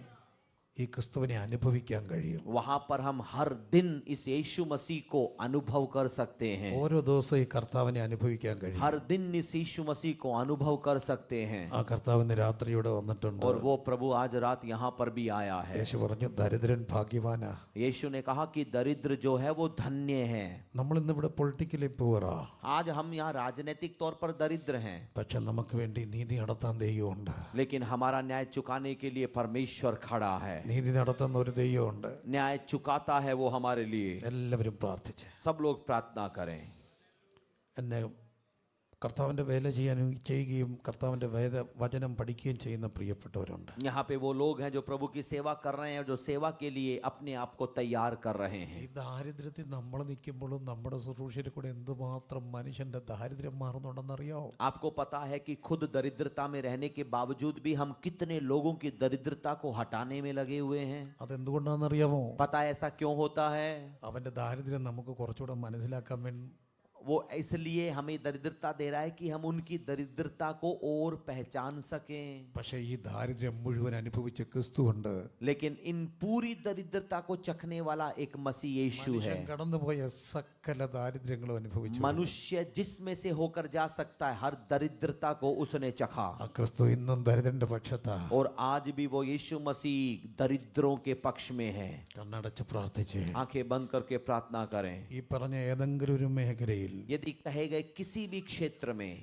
ഈ ക്രിസ്തുവിനെ അനുഭവിക്കാൻ കഴിയും. वहां पर हम हर दिन इस यीशु मसीह को अनुभव कर सकते हैं. ഓരോ ദിവസവും ഈ കർത്താവിനെ അനുഭവിക്കാൻ കഴിയും. हर दिन इस यीशु मसीह को अनुभव कर सकते हैं. ആ കർത്താവ് ഇന്ന് രാത്രി ഇവിടെ വന്നിട്ടുണ്ട്. और वो प्रभु आज रात यहाँ पर भी आया है. യേശു പറഞ്ഞു ദരിദ്രൻ ഭാഗ്യവാനാ. यीशु ने कहा कि दरिद्र जो है वो धन्य है. നമ്മൾ ഇന്ന് ഇവിടെ പൊളിറ്റിക്കലി പൂവറാ, आज हम यहाँ राजनीतिक तौर पर दरिद्र हैं, പക്ഷെ നമുക്ക് വേണ്ടി നീതി നടത്താൻ ദൈവമുണ്ട്. लेकिन हमारा न्याय चुकाने के लिए परमेश्वर खड़ा है. നീതി നടത്തുന്ന ഒരു ദൈവമുണ്ട്. न्याय चुकाता है वो हमारे लिए. എല്ലാവരും പ്രാർത്ഥിച്ച് सब लोग प्रार्थना करें. എന്നെ കർത്താവിൻ്റെ വേല ചെയ്യുകയും കർത്താവിൻ്റെ വചനം പഠിക്കുകയും ചെയ്യുന്ന പ്രിയപ്പെട്ടവരുണ്ട്. यहाँ पे वो लोग हैं जो प्रभु की सेवा कर रहे हैं, जो सेवा के लिए अपने आप को तैयार कर रहे हैं. ഈ ദാരിദ്ര്യത്തിൽ നമ്മൾ നിൽക്കുമ്പോഴും നമ്മുടെ ശുശ്രൂഷയിൽ കൂടെ എന്തുമാത്രം മനുഷ്യന്റെ ദാരിദ്ര്യം മാറുന്നുണ്ടെന്നറിയോ? आपको पता है कि खुद दरिद्रता में रहने के बावजूद भी हम कितने लोगों की दरिद्रता को हटाने में लगे हुए हैं. അതെന്തുകൊണ്ടാണെന്നറിയാമോ? पता है ऐसा क्यों होता है? അവന്റെ ദാരിദ്ര്യം നമുക്ക് കുറച്ചുകൂടെ മനസ്സിലാക്കാൻ വേണ്ടി वो इसलिए हमें दरिद्रता दे रहा है कि हम उनकी दरिद्रता को और पहचान सकें. പക്ഷേ ഈ ദാരിദ്ര്യം മുഴുവൻ അനുഭവിച്ച ക്രിസ്തുവുണ്ട്. लेकिन इन पूरी दरिद्रता को चखने वाला एक मसीह यीशु है. കടന്നുപോയ സകല ദാരിദ്ര്യങ്ങളും അനുഭവിച്ചു. मनुष्य जिसमें से होकर जा सकता है, हर दरिद्रता को उसने चखा. ആ ക്രിസ്തു ഇന്നും ദരിദ്രന്റെ പക്ഷത്താ. और आज भी वो यीशु मसीह दरिद्रों के पक्ष में है. കണ്ണടച്ച് പ്രാർത്ഥിച്ച് आंखें बंद करके प्रार्थना करें. ഈ പറഞ്ഞ ഏതെങ്കിലും ഒരു മേഖലയിൽ यदि कहे गए किसी भी क्षेत्र में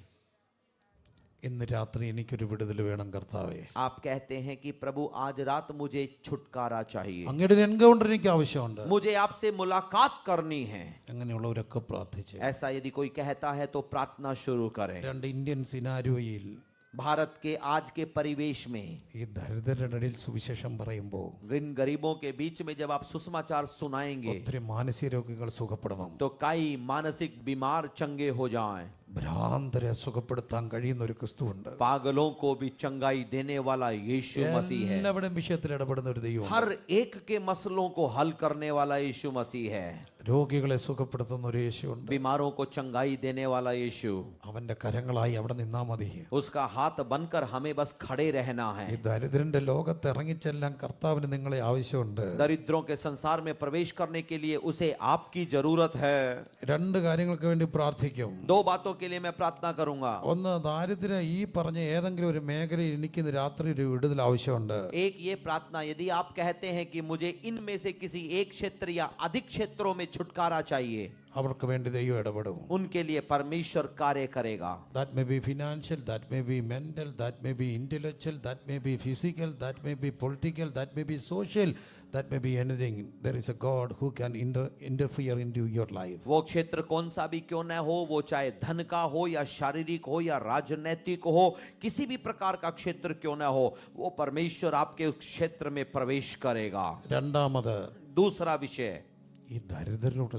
ഇന്ന് രാത്രി എനിക്കൊരു വിടുതൽ വേണം കർത്താവേ, आप कहते हैं कि प्रभु आज रात मुझे छुटकारा चाहिए, അങ്ങയുടെ എൻകൗണ്ടർ എനിക്ക് ആവശ്യമുണ്ട്, मुझे आपसे मुलाकात करनी है, അങ്ങനെയുള്ളവരൊക്കെ പ്രാർത്ഥിച്ച് ऐसा यदि कोई कहता है तो प्रार्थना शुरू करें. രണ്ട് ഇന്ത്യൻ സിനാരിയോയിൽ भारत के आज के परिवेश में ഈ ദരിദ്രരുടെ ഇടയിൽ സുവിശേഷം പറയുമ്പോൾ इन गरीबों के बीच में जब आप सुसमाचार सुनाएंगे ഒത്തിരി മാനസിക രോഗികൾ സുഖപ്പെടണം. तो कई मानसिक बीमार चंगे हो जाएं. ഭ്രാന്തരെ സുഖപ്പെടുത്താൻ കഴിയുന്ന ഒരു ക്രിസ്തുവുണ്ട്. पागलों को भी चंगाई देने वाला यीशु मसीह है. എല്ലാവരുടെയും വിഷയത്തിൽ ഇടപെടുന്ന ഒരു ദൈവം, हर एक के मसलों को हल करने वाला यीशु मसीह है. രോഗികളെ സുഖപ്പെടുത്തുന്ന ഒരു യേശുവുണ്ട്. बीमारों को चंगाई देने वाला यीशु, അവന്റെ കരങ്ങളായി അവിടെ നിന്നാ മതി. उसका हाथ बनकर हमें बस खड़े रहना है. ഈ ദരിദ്രന്റെ ലോകത്ത് ഇറങ്ങിച്ചെല്ലാൻ കർത്താവിന് നിങ്ങളെ ആവശ്യമുണ്ട്. दरिद्रों के संसार में प्रवेश करने के लिए उसे आपकी जरूरत है. രണ്ട് കാര്യങ്ങൾക്ക് വേണ്ടി പ്രാർത്ഥിക്കും. दो बातों के लिए मैं प्रार्थना करूंगा. ഒന്ന്, ദാരിദ്ര്യം ഈ പറഞ്ഞ ഏതെങ്കിലും ഒരു മേഖലയിൽ എനിക്ക് ഇന്ന് രാത്രി ഒരു വിടുതൽ ആവശ്യമുണ്ട്. एक ये प्रार्थना, यदि आप कहते हैं कि मुझे इनमें से किसी एक क्षेत्र या अधिक क्षेत्रों में छुटकारा चाहिए, അവർക്ക് വേണ്ടി ദൈവം ഇടപെടും. उनके लिए परमेश्वर कार्य करेगा. That may be financial, that may be mental, that may be intellectual, that may be physical, that may be political, that may be social, that may be anything. There is a God who can interfere into your life. वो क्षेत्र कौन सा भी क्यों न हो, वो चाहे धन का हो या शारीरिक हो या राजनैतिक हो, किसी भी प्रकार का क्षेत्र क्यों न हो, वो परमेश्वर आपके उस क्षेत्र में प्रवेश करेगा. രണ്ടാമത് दूसरा विषय, ഈ ദരിദ്രരോട്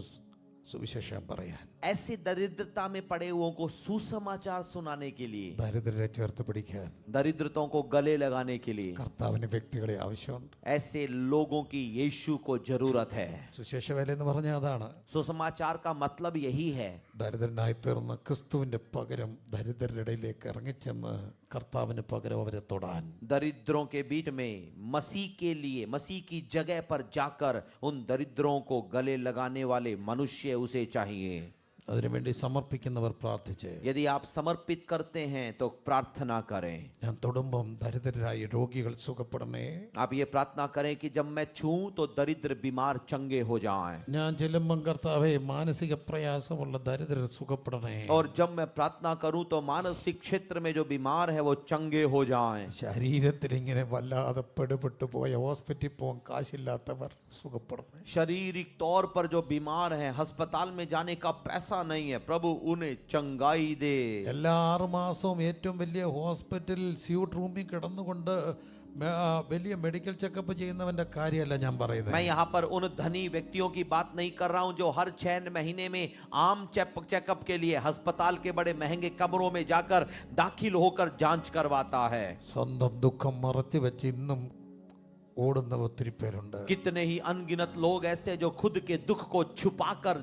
സുവിശേഷം പറയാൻ, ऐसी दरिद्रता में पड़े हुओं को सुसमाचार सुनाने के लिए, ദരിദ്രരെ ചേർത്ത് പിടിക്കാൻ दरिद्रताओं को गले लगाने के लिए കർത്താവിന് വ്യക്തികളെ ആവശ്യമുണ്ട്. ऐसे लोगों की यीशु को जरूरत है. സുവിശേഷ വേല എന്ന് പറഞ്ഞാൽ അതാണ്. सुसमाचार का मतलब यही है. ദരിദ്രനായി തീർന്ന ക്രിസ്തുവിന്റെ പകരം ദരിദ്രരുടെ ഇടയിലേക്ക് ഇറങ്ങിച്ചെന്ന് കർത്താവിന് പകരം അവരെ തൊടാൻ, दरिद्रों के बीच में मसीह के लिए, मसीह की जगह पर जाकर उन दरिद्रों को गले लगाने वाले मनुष्य उसे चाहिए. അതിനുവേണ്ടി സമർപ്പിക്കുന്നവർ പ്രാർത്ഥിച്ച്, यदि आप समर्पित करते हैं तो प्रार्थना करें. ഞാൻ തൊടുമ്പം ദരിദ്രരായ രോഗികൾ സുഖപ്പെടണേ. आप ये प्रार्थना करें कि जब मैं छूं तो दरिद्र बीमार चंगे हो जाएं. ഞാൻ ചെല്ലുമ്പം കർത്താവേ മാനസിക പ്രയാസമുള്ള ദരിദ്രർ സുഖപ്പെടണേ. और जब मैं प्रार्थना करूं तो मानसिक क्षेत्र में जो बीमार है वो चंगे हो जाएं. ശരീരത്തിൽ ഇങ്ങനെ വല്ലാതെ പെടുപെട്ടു പോയ ഹോസ്പിറ്റലിൽ പോകാൻ കാശില്ലാത്തവർ സുഖപ്പെടണേ. शारीरिक तौर पर जो बीमार हैं, अस्पताल में जाने का पैसा नहीं है, प्रभु उन्हें चंगाई दे. എല്ലാ 6 മാസവും ഏറ്റവും വലിയ ഹോസ്പിറ്റലിൽ സ്യൂട്ട് റൂമിൽ കിടന്നുകൊണ്ട് വലിയ മെഡിക്കൽ ചെക്കപ്പ് ചെയ്യുന്നവന്റെ കാര്യമല്ല ഞാൻ പറയുന്നത്. मैं यहाँ पर उन धनी व्यक्तियों की बात नहीं कर रहा हूं जो हर 6 महीने में आम चेकअप के लिए अस्पताल के बड़े महंगे कमरों में जाकर दाखिल होकर जांच करवाता है. സ്വന്തം ദുഃഖം മറച്ചു വെച്ച് ഇന്നും ഓടുന്ന ഒത്തിരി പേരുണ്ട്. कितने ही अनगिनत लोग ऐसे जो खुद के दुख को छुपाकर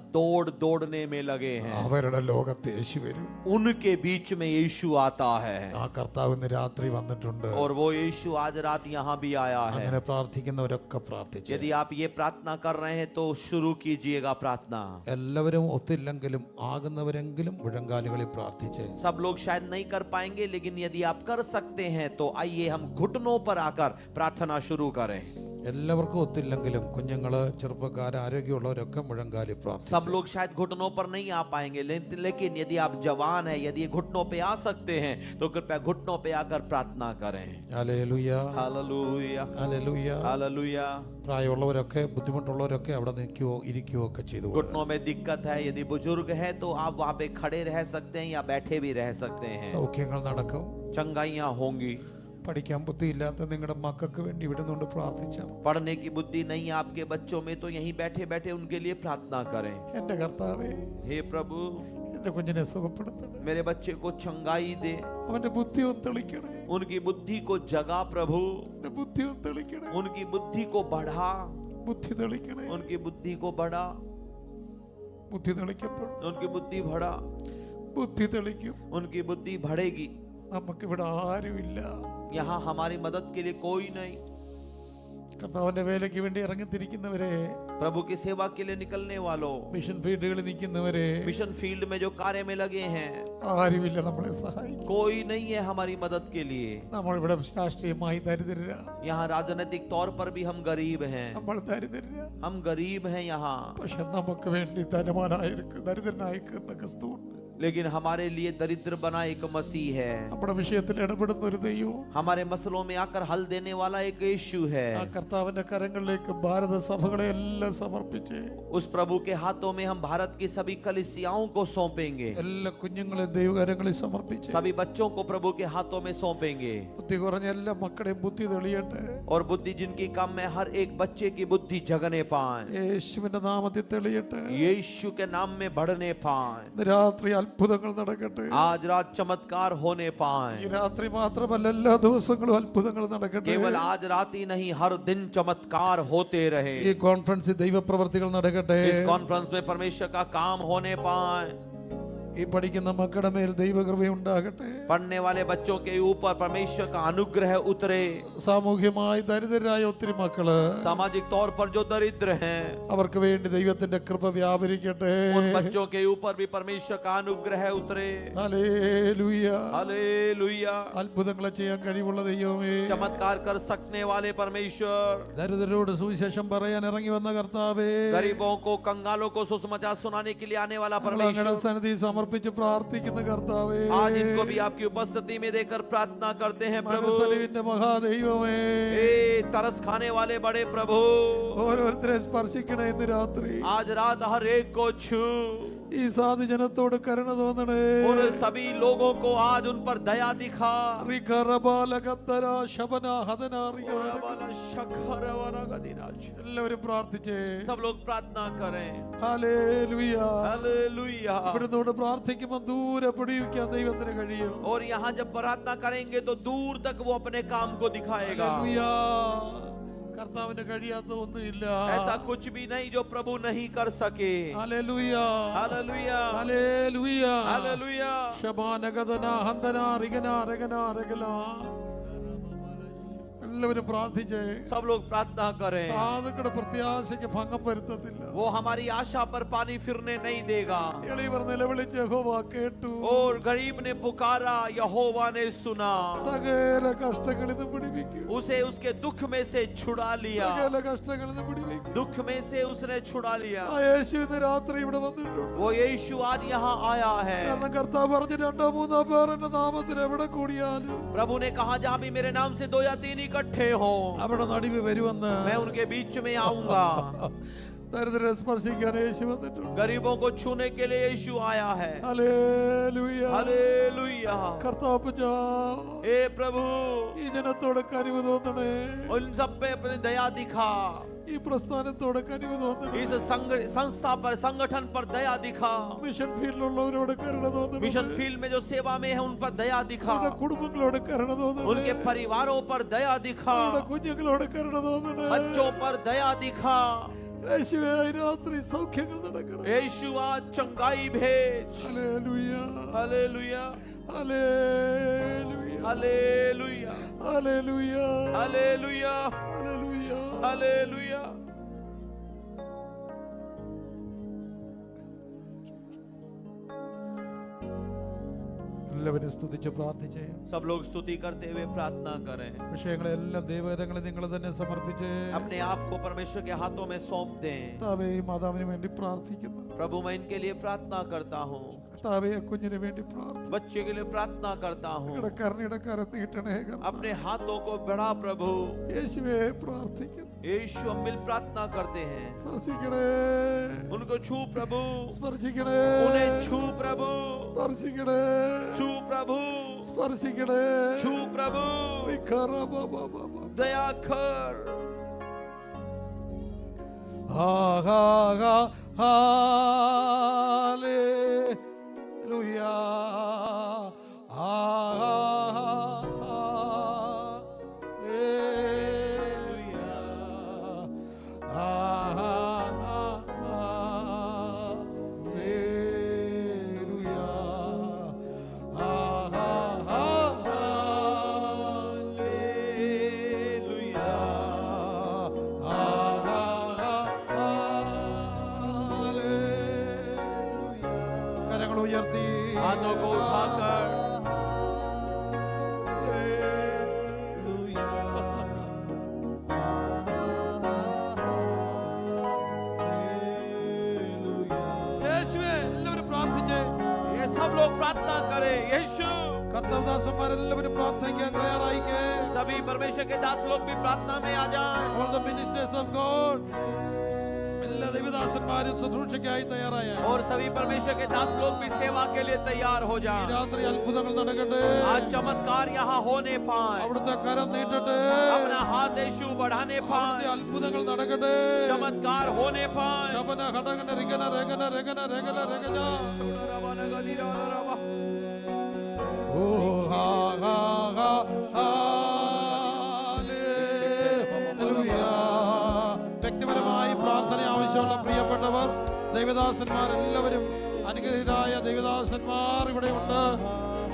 दौड़ने में लगे हैं. അവരുടെ ലോകത്ത് യേശു വരും. उनके बीच में यीशु आता है. ആ കർത്താവ് ഇന്ന് രാത്രി വന്നിട്ടുണ്ട്. और वो यीशु आज रात यहाँ भी आया है. അങ്ങനെ പ്രാർത്ഥിക്കുന്നവരൊക്കെ പ്രാർത്ഥിച്ചു. यदि आप ये प्रार्थना कर रहे हैं तो शुरू कीजिएगा प्रार्थना. എല്ലാവരും ഒത്തില്ലെങ്കിലും ആകുന്നവരെങ്കിലും മുഴങ്കാലുകളിൽ പ്രാർത്ഥിച്ച്, सब लोग शायद नहीं कर पाएंगे, लेकिन यदि आप कर सकते हैं तो आइए हम घुटनों पर आकर प्रार्थना शुरू करें. എല്ലാവർക്കും ഒത്തില്ലെങ്കിലും കുഞ്ഞുങ്ങള് ചെറുപ്പക്കാർ ആരോഗ്യമുള്ളവരൊക്കെ മുഴങ്കാലിൽ പ്രാർത്ഥിച്ചു. सब लोग शायद घुटनों पर नहीं आ पाएंगे, लेकिन यदि आप जवान हैं, यदि घुटनों पे आ सकते हैं तो कृपया घुटनों पे आकर प्रार्थना करें. ഹല്ലേലൂയ, हालेलुया, ഹല്ലേലൂയ. हालेलुया. പ്രായമുള്ളവരൊക്കെ ബുദ്ധിമുട്ടുള്ളവരൊക്കെ അവിടെ നിൽക്കുകയോ ഇരിക്കുകയോ ഒക്കെ ചെയ്തു. घुटनों में दिक्कत है, यदि बुजुर्ग है तो आप वहां पे खड़े रह सकते हैं या बैठे भी रह सकते हैं. സൗഖ്യങ്ങൾ നടക്കും. चंगाइयां होंगी. പഠിക്കാൻ ബുദ്ധിയില്ലാത്ത നിങ്ങളുടെ മക്കൾക്ക് വേണ്ടി ഇവിടുന്നുകൊണ്ട് പ്രാർത്ഥിച്ചാൽ, पढ़ने की बुद्धि नहीं है आपके बच्चों में तो यहीं बैठे बैठे उनके लिए प्रार्थना करें. എന്റെ കർത്താവേ, हे प्रभु, എന്റെ കുഞ്ഞിനെ സുഖപ്പെടുത്തണേ. मेरे बच्चे को चंगाई दे. അവന്റെ ബുദ്ധി ഒന്ന് തെളിക്കണേ. उनकी बुद्धि को जगा प्रभु. എന്റെ ബുദ്ധി ഒന്ന് തെളിക്കണേ. उनकी बुद्धि को बढ़ा. ബുദ്ധി തെളിക്കണേ. उनकी बुद्धि को बढ़ा. ബുദ്ധി തെളിക്കപ്പെടും. उनकी बुद्धि बढ़ा. ബുദ്ധി തെളിക്കും. उनकी बुद्धि बढ़ेगी. നമുക്കിവിടെ ആരുമില്ല. यहाँ हमारी मदद के लिए कोई नहीं. കർത്താവിന്റെ വേലയ്ക്ക് വേണ്ടി ഇറങ്ങിത്തിരിക്കുന്നവരെ, प्रभु की सेवा के लिए निकलने वालों, മിഷൻ ഫീൽഡുകളിൽ നിൽക്കുന്നവരെ, मिशन फील्ड में जो कार्य में लगे हैं, ആരുമില്ല നമ്മളെ സഹായിക്കും. कोई नहीं है हमारी मदद के लिए. നമ്മളിവിടെ രാഷ്ട്രീയമായി ദരിദ്രരാ. यहाँ राजनीतिक तौर पर भी हम गरीब हैं. നമ്മൾ ദരിദ്രരാ. हम गरीब हैं यहाँ. പക്ഷെ നമുക്ക് വേണ്ടി ദരിദ്രനായിരിക്കുന്ന ക്രിസ്തുവുണ്ട്. लेकिन हमारे लिए दरिद्र बना एक मसीह है. നമ്മുടെ വിഷയത്തിൽ ഇടപെടുന്ന ഒരു ദൈവം, हमारे मसलों में आकर हल देने वाला एक यीशु है. ആ കർത്താവിന്റെ കരങ്ങളിലേക്ക് ഭാരത സഭകളെ എല്ലാം സമർപ്പിച്ച്, उस प्रभु के हाथों में हम भारत की सभी कलीसियाओं को सौंपेंगे. എല്ലാ കുഞ്ഞുങ്ങളെ ദൈവകരങ്ങളിൽ സമർപ്പിച്ച്, सभी बच्चों को प्रभु के हाथों में सौंपेंगे. ബുദ്ധി കുറഞ്ഞ എല്ലാ മക്കളെയും ബുദ്ധി തെളിയട്ടെ. और बुद्धि जिनकी कम है, हर एक बच्चे की बुद्धि जगने पाए. യേശുവിന്റെ നാമത്തിൽ തെളിയട്ടെ. यीशु के नाम में बढ़ने पाए. ഇന്ന് രാത്രി അത്ഭുതങ്ങൾ നടക്കട്ടെ. आज रात चमत्कार होने ഈ पाए. രാത്രി മാത്രമല്ല എല്ലാ ദിവസങ്ങളും അത്ഭുതങ്ങൾ നടക്കട്ടെ. केवल आज रात ही नहीं, हर दिन चमत्कार होते रहे. ഈ കോൺഫറൻസിൽ ദൈവപ്രവർത്തികൾ നടക്കട്ടെ. इस कॉन्फ्रेंस में परमेश्वर का काम होने पाए. ഈ പഠിക്കുന്ന മക്കളുടെ മേൽ ദൈവകൃപ ഉണ്ടാകട്ടെ. पढ़ने वाले बच्चों के ऊपर परमेश्वर का अनुग्रह उतरे. സാമൂഹ്യമായി ദരിദ്രരായ ഒത്തിരി മക്കള് सामाजिक तौर पर जो दरिद्र हैं, അവർക്ക് വേണ്ടി ദൈവത്തിന്റെ കൃപ വ്യാപരിക്കട്ടെ. उन बच्चों के ऊपर भी परमेश्वर का अनुग्रह उतरे. ഹല്ലേലൂയ. हालेलुया. അത്ഭുതങ്ങളെ ചെയ്യാൻ കഴിവുള്ള ദൈവമേ, चमत्कार कर सकने वाले परमेश्वर, ദരിദ്രരോട് സുവിശേഷം പറയാൻ ഇറങ്ങി വന്ന കർത്താവേ, गरीबों को, कंगालों को सुसमाचार सुनाने के लिए आने वाला അങ്ങയുടെ परमेश्वर, സന്നിധി സമർപ്പിച്ച് പ്രാർത്ഥിക്കുന്ന കർത്താവേ, आज इनको भी आपकी उपस्थिति में देकर प्रार्थना करते हैं प्रभु. മനസ്സലിവിന്റെ മഹാദൈവമേ, ए तरस खाने वाले बड़े प्रभु, ഓരോരുത്തരെ സ്പർശിക്കണേ ഇന്ന് രാത്രി. आज रात हर एक को छू. ഈ സാധു ജനത്തോട് കരുണ തോന്നണേ. उन सभी लोगों को आज उन पर दया दिखा. എല്ലാവരും പ്രാർത്ഥിച്ചേ. सब लोग प्रार्थना करें. ഹല്ലേലൂയ. हालेलुया. ഇവിടുന്നോട് പ്രാർത്ഥിക്കുമ്പോൾ ദൂരെ പിടിവിക്കാൻ ദൈവത്തിന് കഴിയും. और यहाँ जब प्रार्थना करेंगे तो दूर तक वो अपने काम को दिखाएगा. ഹല്ലേലൂയ. കർത്താവിന് കഴിയാത്ത ഒന്നുമില്ല. ऐसा कुछ भी नहीं जो प्रभु नहीं कर सके. ഹല്ലേലൂയ. हालेलुया. ഹല്ലേലൂയ. हालेलुया. ശബാനഗദന ഹന്ദന റിഗന രഗന രഗല. എല്ലാവരും പ്രാർത്ഥിച്ചേ. सब लोग प्रार्थना करें. സാധുക്കളുടെ പ്രത്യാശയ്ക്ക് ഭംഗം വരുത്തത്തില്ല. वो हमारी आशा पर पानी फिरने नहीं देगा. എളിയവർ നിലവിളിച്ച് യഹോവ കേട്ടു. और गरीब ने पुकारा, यहोवा ने सुना. സകല കഷ്ടങ്ങളിൽ നിന്ന് പിടിപ്പിക്കും. उसे उसके दुख में से छुड़ा लिया. സകല കഷ്ടങ്ങളിൽ നിന്ന് പിടിപ്പിക്കും. दुख में से उसने छुड़ा लिया. ആ യേശു ഇന്ന് രാത്രി ഇവിടെ വന്നിട്ടുണ്ട്. वो यीशु आज यहाँ आया है. കാരണം കർത്താവ് പറഞ്ഞു, രണ്ടോ മൂന്നോ പേർ എന്റെ നാമത്തിൽ എവിടെ കൂടിയാലും प्रभु ने कहा, जहाँ भी मेरे नाम से 2 या 3 इकट्ठे हो, അവിടെ നടുവ് വരുമെന്ന്. मैं उनके बीच में आऊंगा. ദരിദ്രരെ സ്പർശിക്കാൻ യേശു വന്നിട്ടുണ്ട്. गरीबों को छूने के लिए यीशु आया है. ഹല്ലേലൂയ. हालेलुया. കർത്താവ് പിതാ, हे प्रभु, ഈ ജനത്തോട് കനിവ് തോന്നണേ. उन सब पे अपनी दया दिखा. ഈ പ്രസ്ഥാനത്തോട് കനിവ് തോന്നണേ. इस संस्था पर, संगठन पर दया दिखा. മിഷൻ ഫീൽഡിലുള്ളവരോട് കരുണ തോന്നണേ. मिशन फील्ड में जो सेवा में है उन पर दया दिखा. അവരുടെ കുടുംബങ്ങളോട് കരുണ തോന്നണേ. उनके परिवारों पर दया दिखा. അവരുടെ കുഞ്ഞുങ്ങളോട് കരുണ തോന്നണേ. बच्चों पर दया दिखा. യേശുവേ, ഈ രാത്രി സൗഖ്യങ്ങൾ നടക്കണം. यीशु आज चंगाई भेज. ഹല്ലേലൂയ. हालेलुया. ഹല്ലേലൂയ. हालेलुया. ഹല്ലേലൂയ. हालेलुया. ഹല്ലേലൂയ. हालेलुया. എല്ലാവരും സ്തുതിച്ച് പ്രാർത്ഥിച്ചേ. सब लोग स्तुति करते हुए प्रार्थना करें. വിഷയങ്ങളെല്ലാം ദൈവകരങ്ങളിൽ നിങ്ങൾ തന്നെ സമർപ്പിച്ച് अपने आप को परमेश्वर के हाथों में सौंप दें. കർത്താവേ, ഈ മാതാവിന് വേണ്ടി പ്രാർത്ഥിക്കുന്നു. प्रभु, मैं इनके लिए प्रार्थना करता हूँ. കർത്താവേ, കുഞ്ഞിന് വേണ്ടി പ്രാർത്ഥിക്കുന്നു. बच्चे के लिए प्रार्थना करता हूँ. നിങ്ങളുടെ കരുണയുടെ കരം നീട്ടണേ കർത്താവേ. अपने हाथों को बढ़ा प्रभु. യേശുവേ, പ്രാർത്ഥിക്കുന്നു. यीशु, हम मिल प्रार्थना करते हैं. സ്പർശിക്കണേ. उनको छू प्रभु. സ്പർശിക്കണേ. उन्हें छू प्रभु. സ്പർശിക്കണേ. छू प्रभु. സ്പർശിക്കണേ. छू प्रभु. വിഖറബബബബ. दया कर. ഹല്ലേലൂയ. കരങ്ങൾ ഉയർത്തി हाथों को उठाकर യേശുവേ, എല്ലാവരും പ്രാർത്ഥിച്ചേ. ये सब लोग प्रार्थना करें. यीशु, കർത്താവദാസന്മാരെല്ലാവരും പ്രാർത്ഥിക്കാൻ തയ്യാറായിക്കേ. सभी परमेश्वर के दास लोग भी प्रार्थना में आ जाएं. All the ministers of God, എല്ലാ ദൈവദാസന്മാരും ശുശ്രൂഷയ്ക്കായി തയ്യാറായ और सभी परमेश्वर के दास लोग भी सेवा के लिए तैयार हो ഈ जाएं. രാത്രി അത്ഭുതങ്ങൾ നടക്കട്ടെ. आज चमत्कार यहाँ होने पाए. അവിടുത്തെ കരം നീട്ടട്ടെ. अपना हाथ यीशु बढ़ाने അവിടുത്തെ पाए. അത്ഭുതങ്ങൾ നടക്കട്ടെ. चमत्कार होने पाए. ശബന ഘടകന രഗന രഗന രഗന രഗന രഗന. ഓ ഹാ ഹാ ഹാ ഹല്ലേലൂയ. വ്യക്തിപരമായി പ്രാർത്ഥന ആവശ്യമുള്ള പ്രിയപ്പെട്ടവർ, ദൈവദാസന്മാരെല്ലാവരും അനുഗ്രഹീതരായ ദൈവദാസന്മാർ ഇവിടെയുണ്ട്.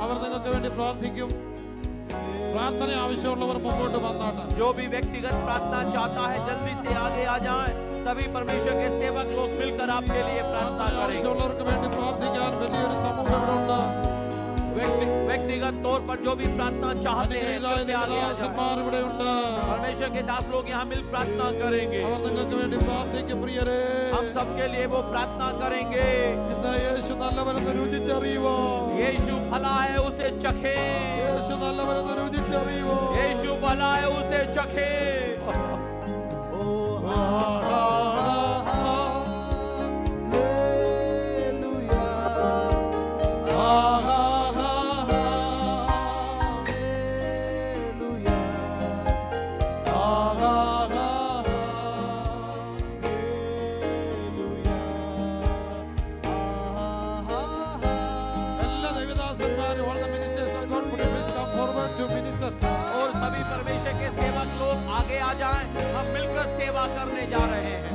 അവർ നിങ്ങൾക്ക് വേണ്ടി പ്രാർത്ഥിക്കും. പ്രാർത്ഥന ആവശ്യമുള്ളവർ മുമ്പോട്ട് വന്നാട്ടെ. जो भी व्यक्तिगत प्रार्थना चाहता है जल्दी से आगे आ जाएं. सभी परमेश्वर के सेवक लोग मिलकर आपके लिए प्रार्थना करेंगे. ആവശ്യമുള്ളവർക്ക് വേണ്ടി പ്രാർത്ഥിക്കാൻ വലിയൊരു സമൂഹം ഇവിടെ ഉണ്ട്. व्यक्तिगत तौर पर जो भी प्रार्थना चाहते हैं कृपया आगे आ जाएं. ഇവിടെ ഉണ്ട്. परमेश्वर के दास लोग यहाँ मिल प्रार्थना करेंगे. അവർ നിങ്ങൾക്ക് വേണ്ടി പ്രാർത്ഥിക്കും. പ്രിയരേ, हम सबके लिए वो प्रार्थना करेंगे. ഇന്ന് യേശു നല്ലവരെന്ന് രുചിച്ചറിയുവോ? यीशु भला है उसे चखे. യേശു നല്ലവരെന്ന് രുചിച്ചറിയുവോ? यीशु भला है उसे चखे. और सभी परमेश्वर के सेवक लोग आगे आ जाएं. हम मिलकर सेवा करने जा रहे हैं.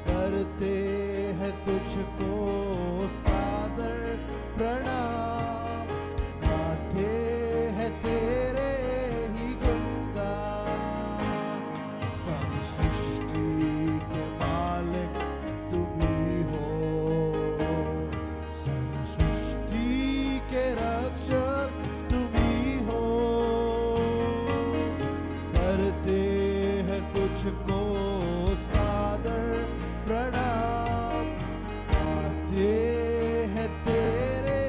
करते हैं तुझको सादर प्रणाम, गाते हैं तेरे ही गुणगान। सारी सृष्टि के मालिक तुम ही हो, सारी सृष्टि के रक्षक तुम ही हो। करते हैं तुझको सादर प्रणाम, आते हैं तेरे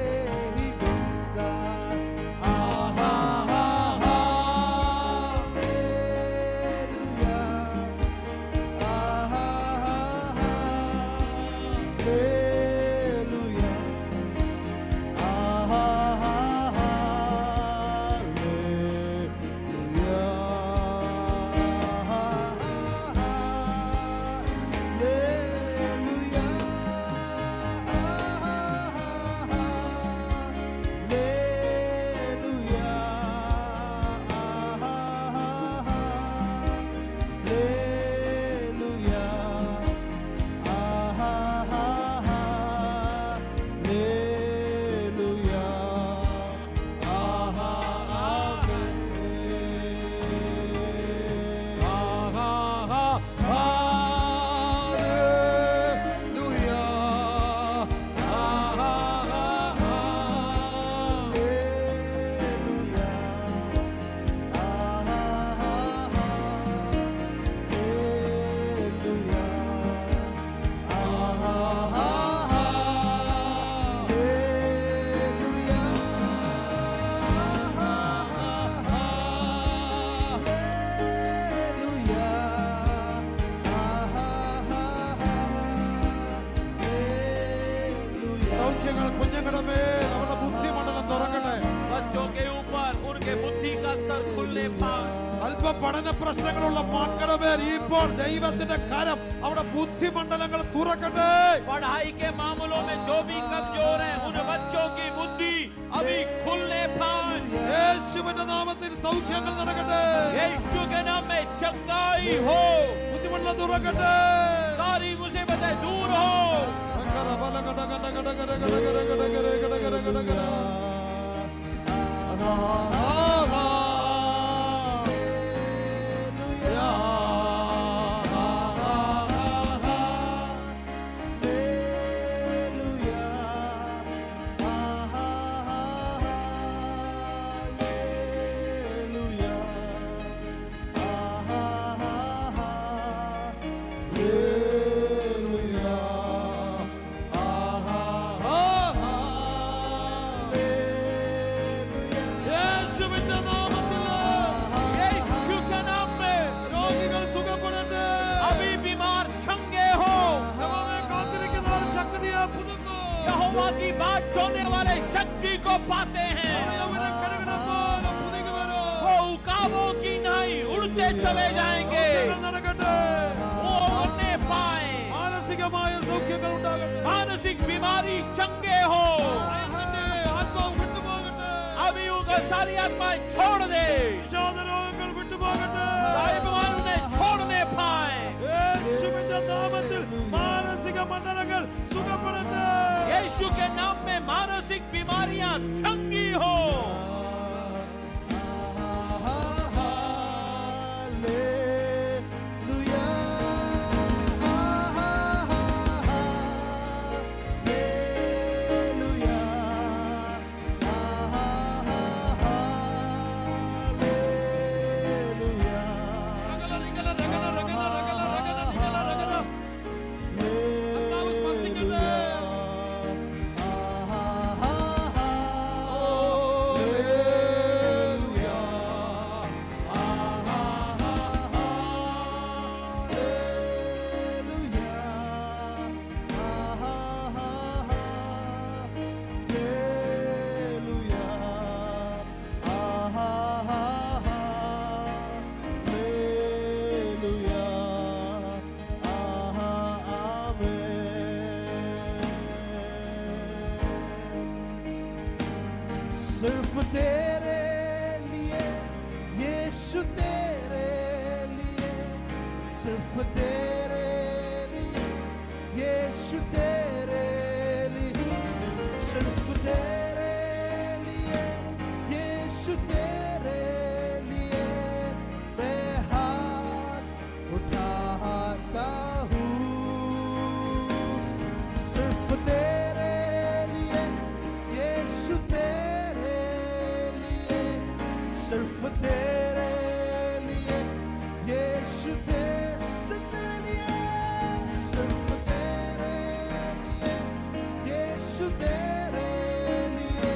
ही गुणगान। आहा हा हा हालेलुया, आहा हा हा हालेलुया, आहा हा हा हालेलुया, आहा हा हा Hallelujah, കുഞ്ഞുങ്ങളുടെ മേൽ അവരുടെ ബുദ്ധിമണ്ഡലം തുറക്കട്ടെ. बच्चों के ऊपर उनके बुद्धि का स्तर खुलने पाए. അല്പ പഠന പ്രശ്നങ്ങളുള്ള മക്കളുടെ മേൽ ഇപ്പോൾ ദൈവത്തിന്റെ കരം അവിടെ ബുദ്ധിമണ്ഡലങ്ങൾ തുറക്കട്ടെ. पढ़ाई के मामलों में जो भी कमजोर हैं उन बच्चों की बुद्धि अभी खुलने पाए. യേശുവിന്റെ നാമത്തിൽ സൗഖ്യങ്ങൾ നടക്കട്ടെ. यीशु के नाम में चंगाई हो. ബുദ്ധിമണ്ഡലം തുറക്കട്ടെ. सारी मुसीबतें दूर हो. Hallelujah. यहोवा की बात जोड़ने वाले शक्ति को पाते हैं। അവനെ കഴുകണ പോലെ പുതുകി വരും. वो उकाबों की नहीं उड़ते चले जाएंगे। സൗഖ്യങ്ങൾ നടക്കട്ടെ. वो उड़ने पाए। മാനസികമായ സൗഖ്യങ്ങൾ ഉണ്ടാകട്ടെ. मानसिक बीमारी चंगे हो। അതിന്റെ ആത്മാവ് വിട്ടുപോകട്ടെ. अभी उनका सारी आत्माएं छोड़ दे। വിഷാദരോഗങ്ങൾ വിട്ടുപോകട്ടെ. सारी बीमारियों ने छोड़ने पाए। യേശുവിന്റെ നാമത്തിൽ മാനസിക മണ്ഡലങ്ങൾ സുഖപ്പെടട്ടെ. यीशु के नाम में मानसिक बीमारियां चंगी हो। രഗല, രഗല, രഗല, രഗല, രഗല, രഗല, രഗല, രഗല. കർത്താവ് സ്പർശിക്കട്ടെ. ഹല്ലേലൂയ. सिर्फ तेरे लिए यीशु तेरे लिए सिर्फ तेरे लिए यीशु तेरे लिए सिर्फ तेरे लिए यीशु तेरे लिए मैं हाथ उठाता हूँ सिर्फ तेरे लिए यीशु तेरे लिए सिर्फ तेरे लिए यीशु तेरे लिए सिर्फ तेरे लिए यीशु तेरे लिए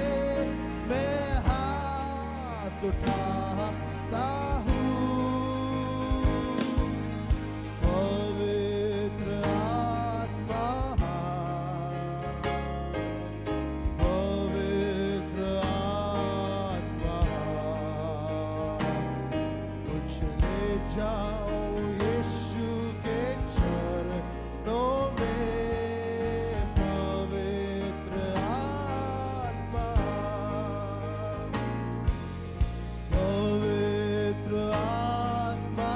मैं हाथ उठाता हूँ पवित्र आत्मा पवित्र आत्मा कुछ ले जाओ यीशु के चरणों में पवित्र आत्मा पवित्र आत्मा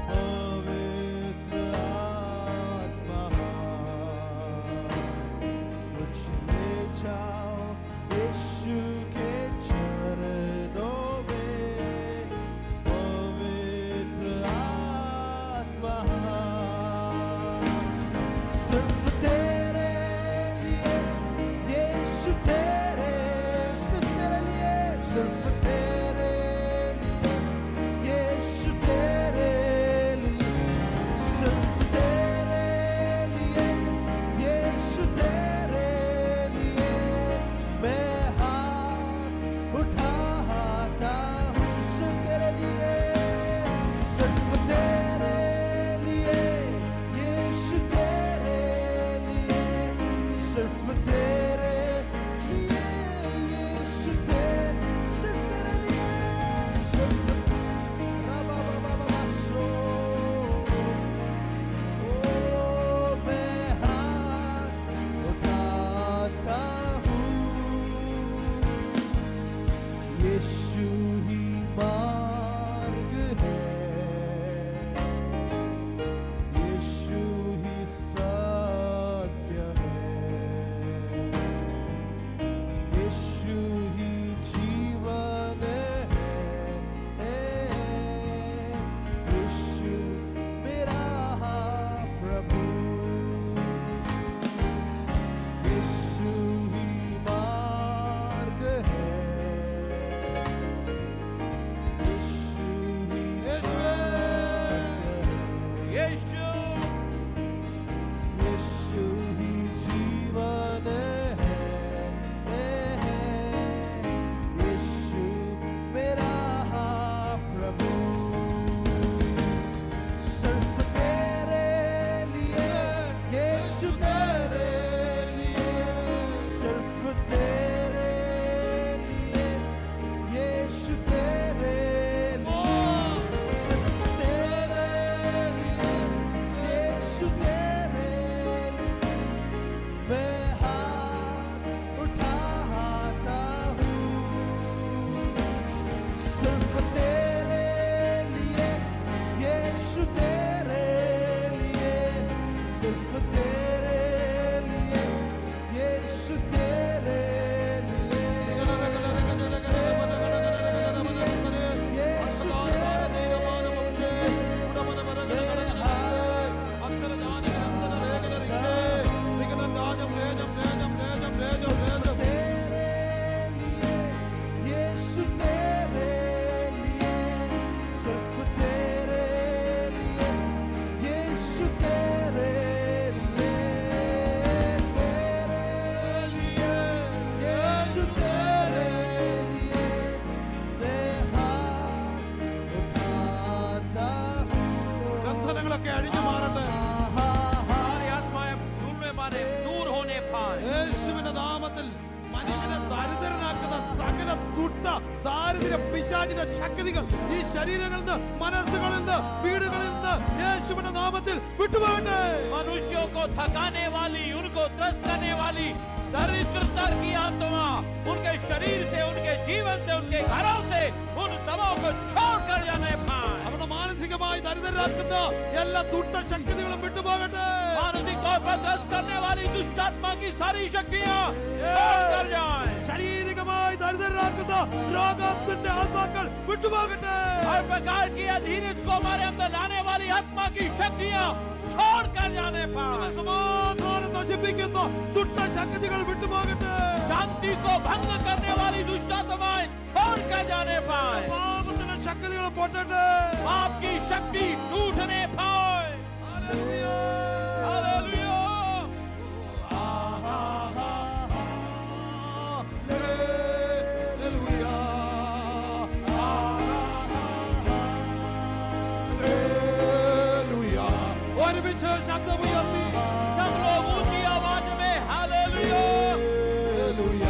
पवित्र आत्मा कुछ ले जाओ यीशु के चरणों में पवित्र आत्मा सिर्फ तेरे लिए यीशु तेरे सिर्फ तेरे लिए सिर्फ तेरे लिए यीशु तेरे लिए सिर्फ तेरे लिए यीशु तेरे लिए मैं हाथ उठाता हूँ सिर्फ तेरे लिए सिर्फ तेरे लिए, यीशु तेरे लिए, यीशु तेरे लिए, सिर्फ तेरे लिए, यीशु तेरे लिए, यीशु तेरे लिए, मैं हाथ उठाता हूँ। ബന്ധനങ്ങളൊക്കെ അഴിഞ്ഞു മാറട്ടെ. हमारी आत्माएं ढूंढने माने दूर होने पाए। യേശുവിന്റെ നാമത്തിൽ മനുഷ്യനെ ദരിദ്രനാക്കുന്ന സകല ദുഷ്ട ദാരിദ്ര്യ പിശാചിന്റെ ശക്തികൾ ഈ ശരീരങ്ങളിൽ നിന്ന്, മനസ്സുകളിൽ നിന്ന്, വീടുകളിൽ നിന്ന് യേശുവിന്റെ നാമത്തിൽ വിട്ടുപോകട്ടെ. मनुष्यों को थकाने वाली, उनको त्रस्त करने वाली दरिद्रता की आत्मा उनके शरीर से, उनके जीवन से, उनके घरों से उन सबों को छोड़कर जाने पाए। അവരുടെ മാനസികമായി ദരിദ്രരാക്കുന്ന എല്ലാ ദുഷ്ട ശക്തികളും വിട്ടുപോകട്ടെ. मानसिक तौर पर त्रस्त करने वाली दुष्ट आत्मा की सारी शक्तियां छोड़कर जाए। ശാരീരികമായി ദരിദ്രരാക്കുന്ന രോഗത്തിന്റെ ആത്മാക്കൾ വിട്ടുപോകട്ടെ. हर प्रकार की अधीनता को हमारे अंदर लाने वाली आत्मा की शक्तियां छोड़कर जाने पाए। സമാധാനം നശിപ്പിക്കുന്ന ദുഷ്ട ശക്തികൾ വിട്ടുപോകട്ടെ. शांति को भंग करने वाली दुष्ट आत्माएं छोड़कर जाने पाए। പാപത്തിന്റെ ശക്തികൾ പൊട്ടട്ടെ. पाप की शक्ति टूटने पाए। ഹല്ലേലൂയ. हालेलुया। ഹല്ലേലൂയ. ഹല്ലേലൂയ. ഒരുമിച്ച് ശബ്ദമുയർത്തി सब लोग ऊंची आवाज में हालेलुया। ഹല്ലേലൂയ.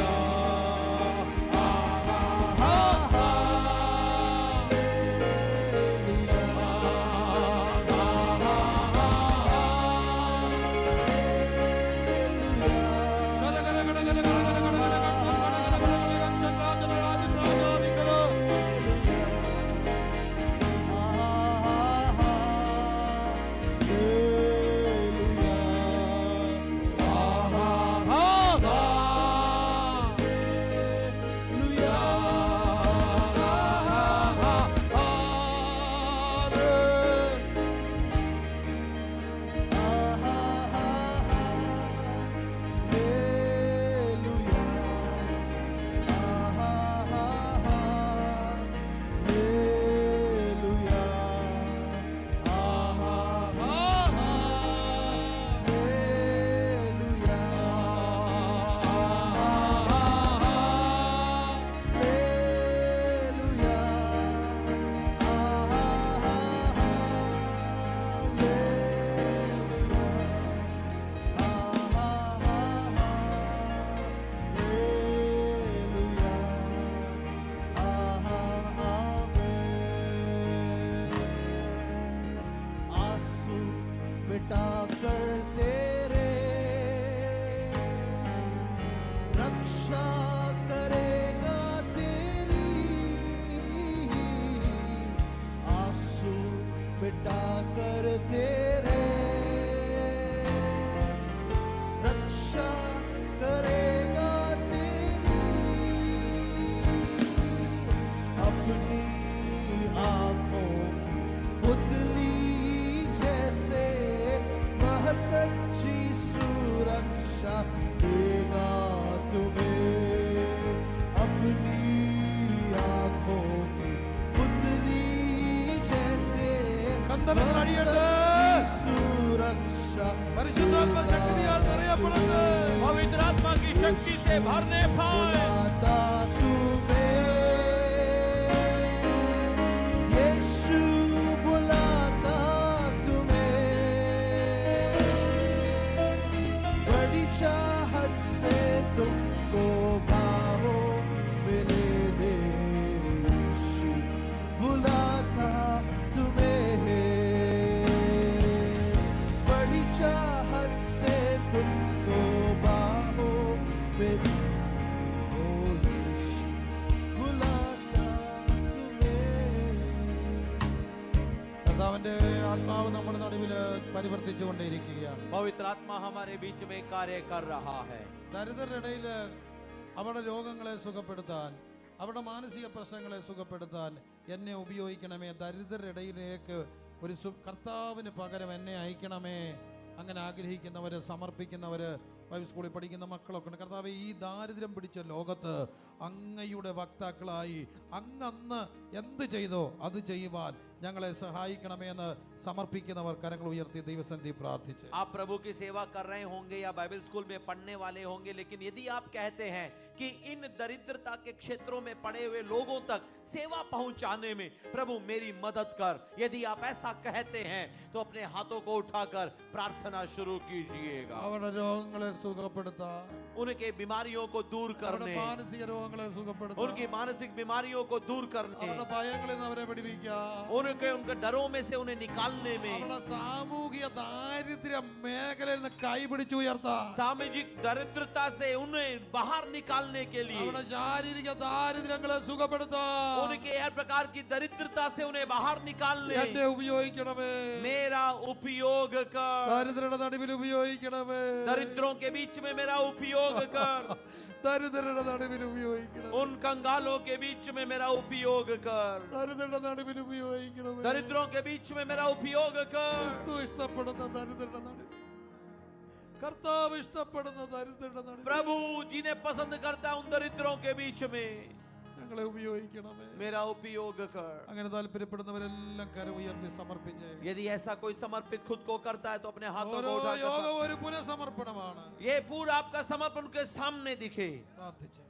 मिटाकर तेरे रक्षा करेगा तेरी, आंसू मिटाकर तेरे रक्षा करेगा तेरी, अपनी आंखों की पुतली जैसे वह सच्ची सुरक्षा देगा तुम्हें, अपनी आंखों की पुतली जैसे ബന്ധനങ്ങൾ वह അഴിയട്ടെ. सच्ची सुरक्षा പരിശുദ്ധാത്മ ശക്തിയാൽ നിറയപ്പെടട്ടെ. पवित्र आत्मा की शक्ति से भरने पाए। बुलाता तुम्हें, यीशु बुलाता तुम्हें, बड़ी चाहत से तुमको बाहों में लेने, यीशु बुलाता तुम्हें, बड़ी चाहत से तुमको बाहों में കർത്താവിന്റെ ആത്മാവ് നമ്മുടെ നടുവില് പരിവർത്തിച്ചുകൊണ്ടേയിരിക്കുകയാണ്. पवित्र आत्मा हमारे बीच में कार्य कर रहा है. ദരിദ്രരുടെ ഇടയിൽ അവരുടെ രോഗങ്ങളെ സുഖപ്പെടുത്താൻ, അവരുടെ മാനസിക പ്രശ്നങ്ങളെ സുഖപ്പെടുത്താൻ എന്നെ ഉപയോഗിക്കണമേ. ദരിദ്രരുടെ ഇടയിലേക്ക് ഒരു കർത്താവിന് പകരം എന്നെ അയക്കണമേ. അങ്ങനെ ആഗ്രഹിക്കുന്നവര്, സമർപ്പിക്കുന്നവര്, ബൈബിൾ സ്കൂളിൽ പഠിക്കുന്ന മക്കളൊക്കെ ഉണ്ട്. കർത്താവേ, ഈ ദാരിദ്ര്യം പിടിച്ച ലോകത്ത് അങ്ങയുടെ വക്താക്കളായി അങ്ങന്ന് എന്ത് ചെയ്തോ അത് ചെയ്യുവാൻ ഞങ്ങളെ സഹായിക്കണമേ എന്ന് സമർപ്പിക്കുന്നവർ കരങ്ങൾ ഉയർത്തി ദൈവസന്നിധി പ്രാർത്ഥിച്ച്. आप प्रभु की सेवा कर रहे होंगे या बाइबल स्कूल में पढ़ने वाले होंगे, लेकिन यदि आप कहते हैं कि इन दरिद्रता के क्षेत्रों में पड़े हुए लोगों तक सेवा पहुंचाने में प्रभु मेरी मदद कर, यदि आप ऐसा कहते हैं तो अपने हाथों को उठाकर प्रार्थना शुरू कीजिएगा. അവരുടെ രോഗങ്ങളെ സുഖപ്പെടുത്താൻ, उनके बीमारियों को दूर അവരുടെ करने, മാനസിക രോഗങ്ങളെ സുഖപ്പെടുത്താൻ, उनकी मानसिक बीमारियों को दूर करने, അവരുടെ ഭയങ്ങളിൽ നിന്ന് അവരെ പിടിപ്പിക്കാൻ, उनके डरों में से उन्हें निकालने में, അവരുടെ സാമൂഹിക ദാരിദ്ര്യ മേഖലയിൽ നിന്ന് കൈപിടിച്ചു ഉയർത്താൻ, सामाजिक दरिद्रता से उन्हें बाहर निकालने के लिए, അവരുടെ ശാരീരിക ദാരിദ്ര്യങ്ങളെ സുഖപ്പെടുത്താൻ उनके हर प्रकार की दरिद्रता से उन्हें बाहर निकालने എന്നെ ഉപയോഗിക്കണമേ. मेरा उपयोग कर, ദരിദ്രരുടെ നടുവിൽ ഉപയോഗിക്കണമേ. दरिद्रों के बीच में मेरा उपयोग कर, ദരിദ്രരുടെ നടുവിൽ ഉപയോഗിക്കണം. उन कंगालों के बीच में मेरा उपयोग कर, ദരിദ്രരുടെ നടുവിൽ ഉപയോഗിക്കണമേ. दरिद्रों के बीच में मेरा उपयोग कर. ക്രിസ്തു ഇഷ്ടപ്പെടുന്ന ദരിദ്രരുടെ നടുവിൽ, കർത്താവ് ഇഷ്ടപ്പെടുന്ന ദരിദ്രരുടെ നടുവിൽ प्रभु जिन्हें पसंद करता है उन दरिद्रों के बीच में ഞങ്ങളെ ഉപയോഗിക്കണമേ. मेरा उपयोग कर. അങ്ങനെ താല്പര്യപ്പെടുന്നവരെല്ലാം കരം ഉയർത്തി സമർപ്പിച്ച്. यदि ऐसा कोई समर्पित खुद को करता है तो अपने हाथों ഓരോ को उठाकर യോഗം ഒരു പുനഃസമർപ്പണമാണ്. ये पूरा आपका समर्पण के सामने दिखे. പ്രാർത്ഥിച്ച്.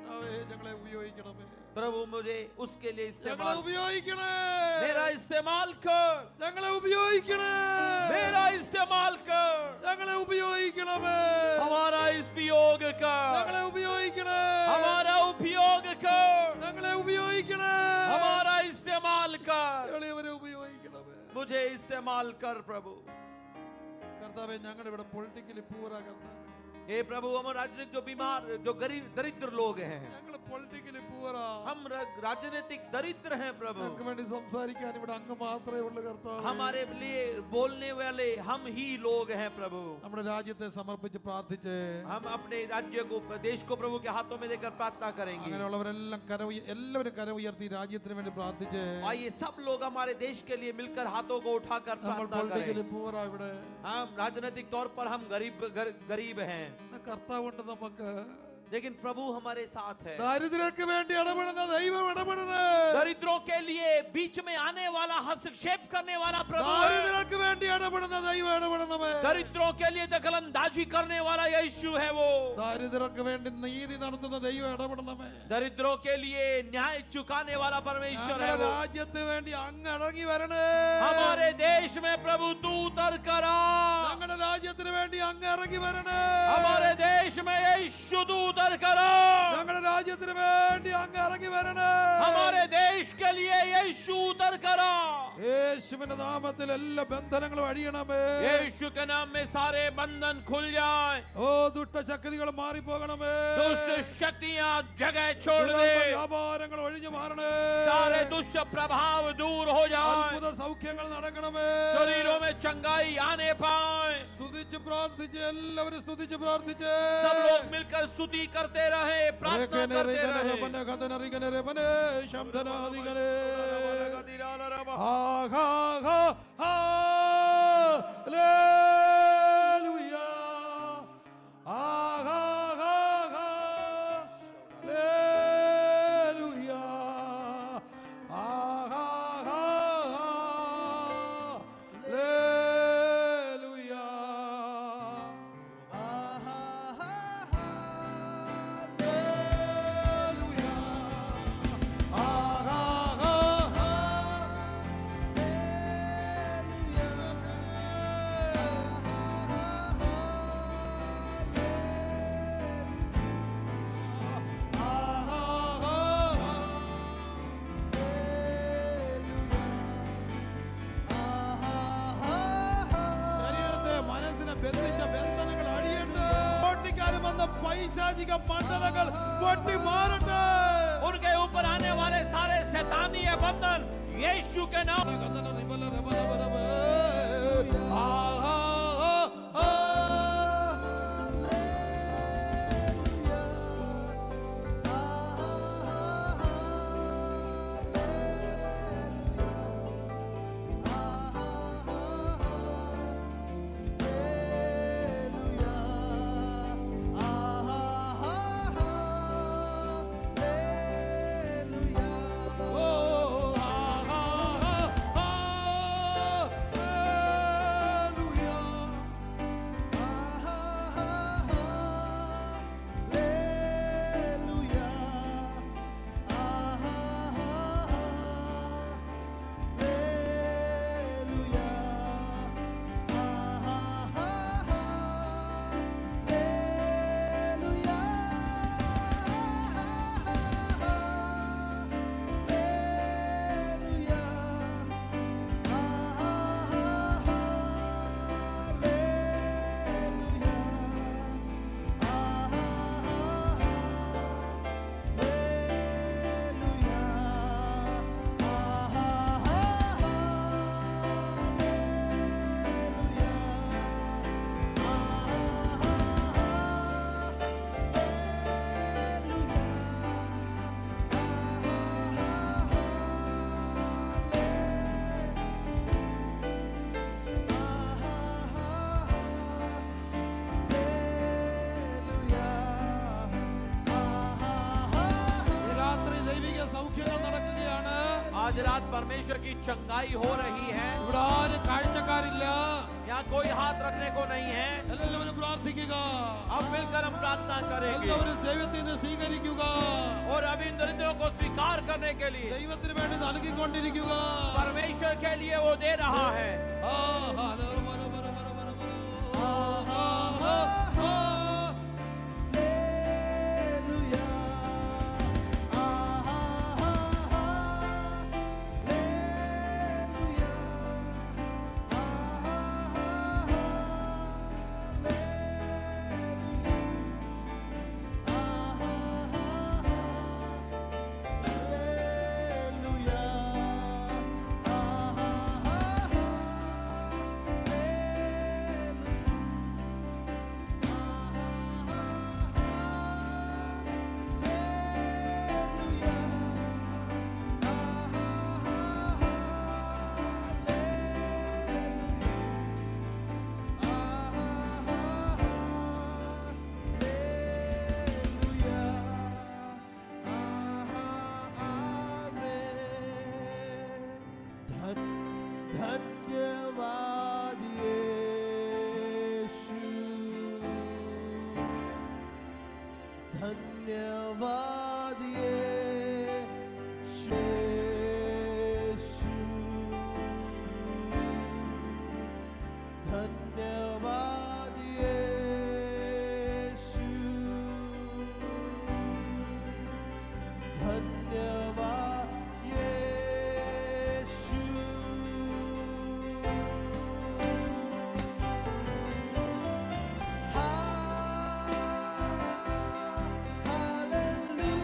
കർത്താവേ, ഞങ്ങളെ ഉപയോഗിക്കണമേ. प्रभु मुझे उसके लिए ഞങ്ങളെ इस्तेमाल, ഉപയോഗിക്കണേ. मेरा इस्तेमाल कर, ഞങ്ങളെ ഉപയോഗിക്കണേ. मेरा इस्तेमाल कर, ഞങ്ങളെ ഉപയോഗിക്കണമേ. हमारा उपयोग कर, ഞങ്ങളെ ഉപയോഗിക്കണേ. हमारा उपयोग कर, ഞങ്ങളെ ഉപയോഗിക്കണേ. हमारा इस्तेमाल कर. എളിയവരെ ഉപയോഗിക്കണമേ. मुझे इस्तेमाल कर प्रभु. കർത്താവേ, ഞങ്ങളുടെ ഇവിടെ പൊളിറ്റിക്കലി പൂരാ കർത്താവേ. हे प्रभु, हम राजनीतिक जो बीमार, जो गरीब दरिद्र लोग हैं, ഞങ്ങൾ പൊളിറ്റിക്കലി പൂരാ. हम राजनीतिक दरिद्र हैं प्रभु. ഞങ്ങൾക്ക് വേണ്ടി സംസാരിക്കാൻ ഇവിടെ അങ്ങ് മാത്രമേ ഉള്ളൂ കർത്താവേ. हमारे लिए बोलने वाले हम ही लोग हैं प्रभु. നമ്മുടെ രാജ്യത്തെ സമർപ്പിച്ച് പ്രാർത്ഥിച്ച് हम अपने राज्य को, देश को प्रभु के हाथों में देकर प्रार्थना करेंगे. അങ്ങനെയുള്ളവരെല്ലാം എല്ലാവരും കരം ഉയർത്തി രാജ്യത്തിന് വേണ്ടി പ്രാർത്ഥിച്ച്. आइए सब लोग हमारे देश के लिए मिलकर हाथों को उठाकर നമ്മൾ प्रार्थना പൊളിറ്റിക്കലി करें. പൂരാ ഇവിടെ. हम राजनीतिक तौर पर हम गरीब हैं, കർത്താവുണ്ട് നമുക്ക്. लेकिन प्रभु हमारे साथ है. ദാരിദ്ര്യർക്ക് വേണ്ടി ഇടപെടുന്ന ദൈവം ഇടപെടുന്നത്. दरिद्रों के लिए बीच में आने वाला, हस्तक्षेप करने वाला प्रभु है. ദാരിദ്ര്യർക്ക് വേണ്ടി ഇടപെടുന്ന ദൈവം ഇടപെടുന്നവേ. दरिद्रों के लिए दखलंदाजी करने वाला यीशु है वो. ദാരിദ്ര്യർക്ക് വേണ്ടി നീതി നടത്തുന്ന ദൈവം ഇടപെടുന്നവേ. दरिद्रों के लिए न्याय चुकाने वाला परमेश्वर है ഞങ്ങളുടെ वो. രാജ്യത്തിന് വേണ്ടി അങ്ങ് ഇറങ്ങി വരണേ. हमारे देश में प्रभु तू उतर कर आ. ഞങ്ങളുടെ രാജ്യത്തിന് വേണ്ടി അങ്ങ് ഇറങ്ങി വരണേ. हमारे देश में यीशु तू उतर कर आ. ഞങ്ങളുടെ രാജ്യത്തിന് വേണ്ടി അങ്ങ് ഇറങ്ങി വരണേ. हमारे देश के लिए यीशु उतर कर आ. യേശുവിന്റെ നാമത്തിൽ എല്ലാ ബന്ധനങ്ങളും അഴിയണമേ. यीशु के नाम में सारे बंधन खुल जाए. ഓ ദുഷ്ടശക്തികൾ മാറിപ്പോകണമേ. दुष्ट शक्तियां जगह छोड़ दे. വ്യാപാരങ്ങൾ ഒഴിഞ്ഞു മാറണേ. सारे दुष्ट प्रभाव दूर हो जाए. അത്ഭുത സൗഖ്യങ്ങൾ നടക്കണമേ. शरीरों में चंगाई आने पाए. സ്തുതിച്ച് പ്രാർത്ഥിച്ച് എല്ലാവരും സ്തുതിച്ച് പ്രാർത്ഥിച്ച്. सब लोग मिलकर स्तुति करते रहे, प्रार्थना करते रहे. ശബ്ദനാദികളെ പൈശാചിക മണ്ഡലങ്ങൾ പൊട്ടി മാറട്ടെ. उनके ऊपर आने वाले सारे शैतानी बंधन यीशु के नाम साथ परमेश्वर की चंगाई हो रही है। ഇവിടെ ആരും കാഴ്ചക്കാരില്ല. यहाँ कोई हाथ रखने को नहीं है। എല്ലാവരും പ്രാർത്ഥിക്കുക. अब मिलकर हम प्रार्थना करेंगे എല്ലാവരും ദൈവത്തിൽ നിന്ന് സ്വീകരിക്കുക. और अब इन दरिद्रों को स्वीकार करने के लिए ദൈവത്തിന് വേണ്ടി നൽകിക്കൊണ്ടിരിക്കുക. परमेश्वर के लिए वो दे रहा है। ആ, ഹലോ, ബര, ബര, ബര, ബര, ബര. ആ, ആ, ആ, ആ. धन्यवाद यीशु, धन्यवाद यीशु, धन्यवाद यीशु, धन्यवाद यीशु. Hallelujah.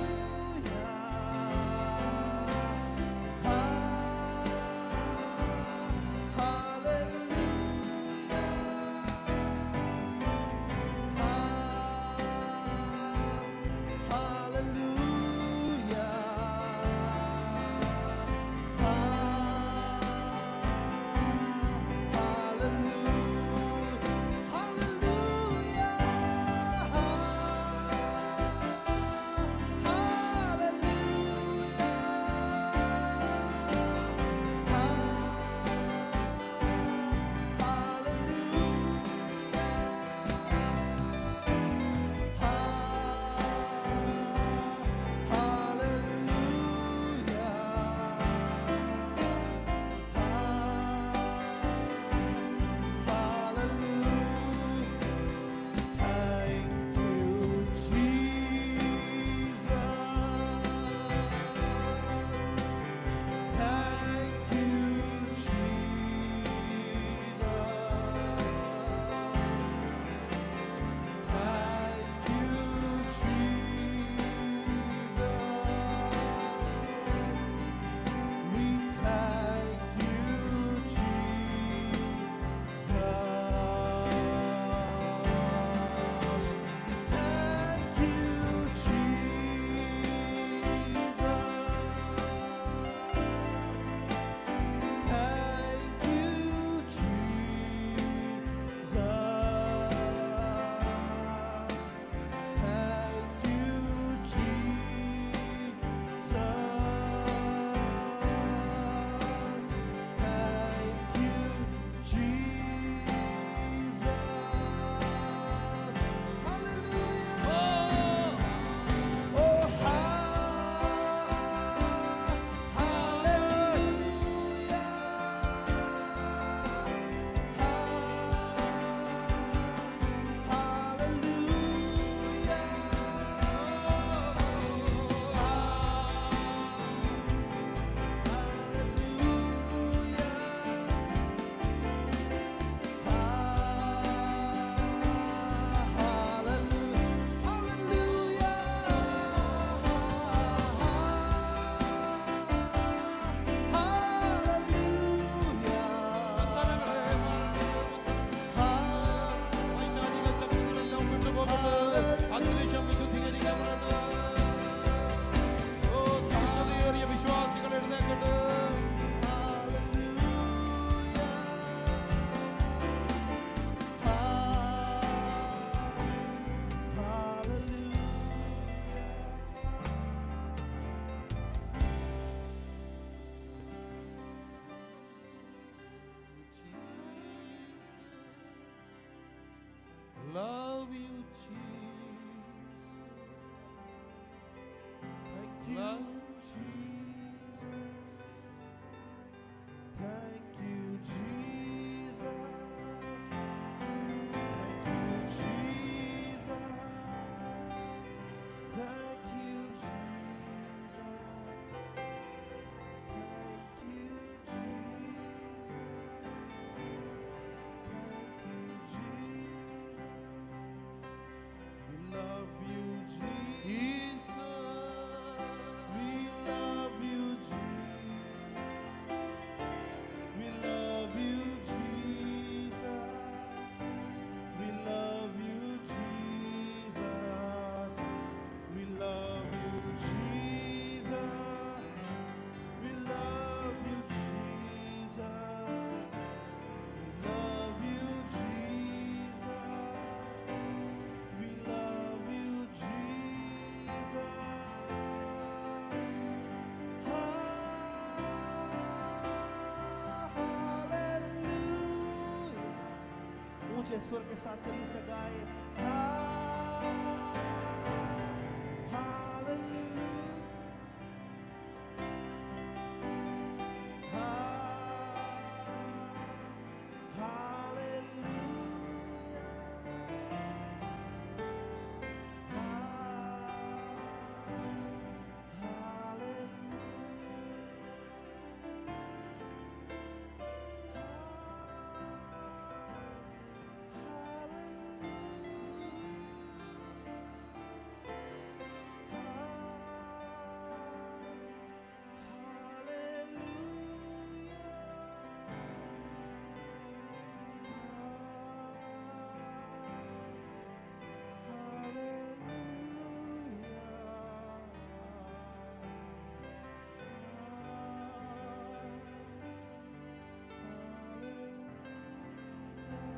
Love you, Jesus. Thank you, Jesus. Thank you, Jesus. Thank you, Jesus. Thank you, Jesus. Thank you, Jesus. We love you, Jesus. We love you, Jesus. We love you, Jesus. We love you, Jesus. We love you, Jesus. We love you, Jesus. We love you, Jesus. We love you, Jesus. Hallelujah. ऊंचे स्वर के साथ कभी से गाए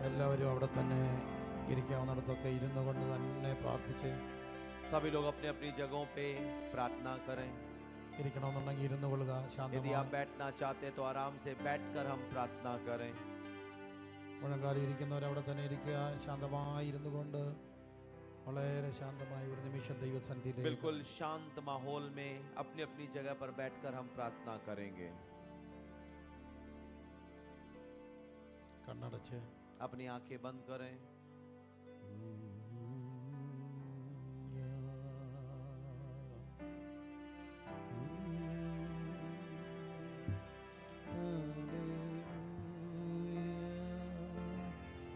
എല്ലാവരും അവിടെ തന്നെ ഇരിക്കാവുന്നിടത്തൊക്കെ ഇരുന്നു കൊണ്ട് തന്നെ പ്രാർത്ഥിച്ച് सभी लोग अपने अपनी जगहों पे प्रार्थना करें। ഇരിക്കണമെന്നുണ്ടെങ്കിൽ ഇരുന്നു കൊള്ളുക. यदि आप ശാന്തമായി बैठना चाहते हैं तो आराम से बैठकर हम प्रार्थना करें। മുഴങ്കാലി ഇരിക്കുന്നവർ അവിടെ തന്നെ ഇരിക്കുക. ശാന്തമായി ഇരുന്നു കൊണ്ട് വളരെ ശാന്തമായി ഒരു നിമിഷം ദൈവസന്നിധിയിലേക്ക് बिल्कुल शांत माहौल में अपनी अपनी जगह पर बैठकर हम प्रार्थना करेंगे। കണ്ണടച്ച് अपनी आंखें बंद करें।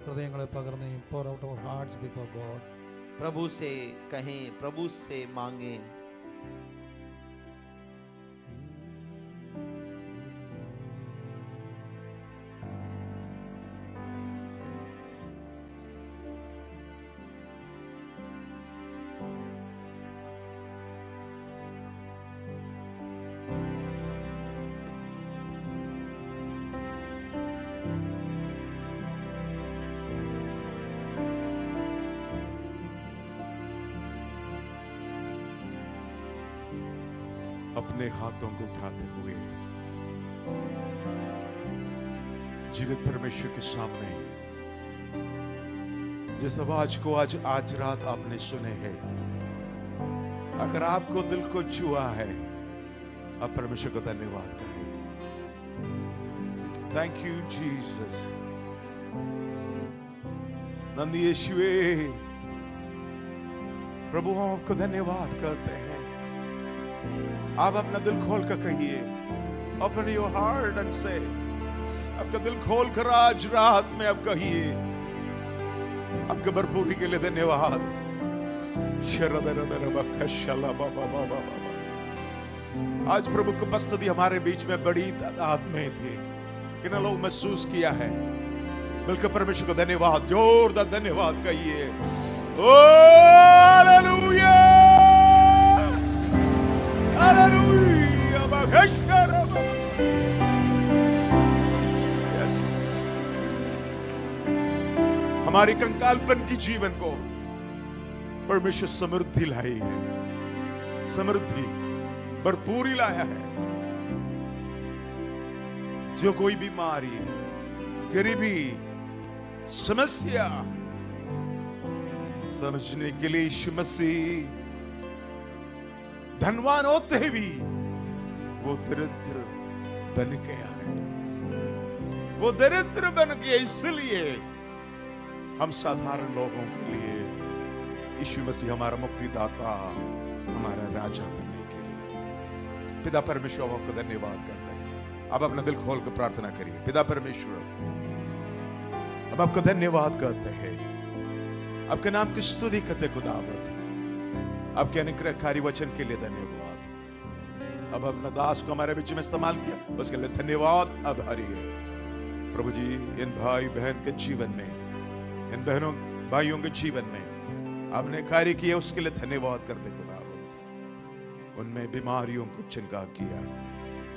ഹൃദയങ്ങളെ പകർന്ന് pour out our hearts before God. प्रभु से कहें, प्रभु से मांगें। अपने हाथों को उठाते हुए जीवित परमेश्वर के सामने जिस आवाज को आज रात आपने सुने हैं, अगर आपको दिल को छुआ है, आप परमेश्वर को धन्यवाद करें। Thank you Jesus. नंदी यीशुए, प्रभु हम आपको धन्यवाद करते हैं। आप अपना दिल खोल कर कहिए, ओपन योर हार्ट एंड से, आपका दिल खोल कर आज रात में आप कहिए, आपके भरपूरी के लिए धन्यवाद। आज प्रभु की उपस्थिति हमारे बीच में बड़ी तादाद में थी। कितने लोग महसूस किया है? मिलकर परमेश्वर को धन्यवाद, जोरदार धन्यवाद कहिए। ओ हालेलुया, हालेलुया, यस। हमारी कंकालपन की जीवन को परमेश्वर समृद्धि लाई है, समृद्धि भरपूरी लाया है। जो कोई बीमारी, गरीबी, समस्या समझने के लिए यीशु मसीह धनवान होते भी वो दरिद्र बन गया है। वो दरिद्र बन गया, इसलिए हम साधारण लोगों के लिए यीशु मसीह हमारा मुक्तिदाता, हमारा राजा बनने के लिए। पिता परमेश्वर आपको धन्यवाद करते हैं। अब अपना दिल खोल कर प्रार्थना करिए। पिता परमेश्वर, अब आपको धन्यवाद करते हैं, आपके नाम की स्तुति करते खुदावत, आपके अनुग्रहकारी वचन के लिए धन्यवाद। अब अपना दास को हमारे बीच में इस्तेमाल किया, उसके लिए धन्यवाद। आभारी है प्रभु जी, इन भाई बहन के जीवन में, इन बहनों भाइयों के जीवन में आपने कार्य किया, उसके लिए धन्यवाद करते खुदावत। उनमें बीमारियों को चिंगार किया,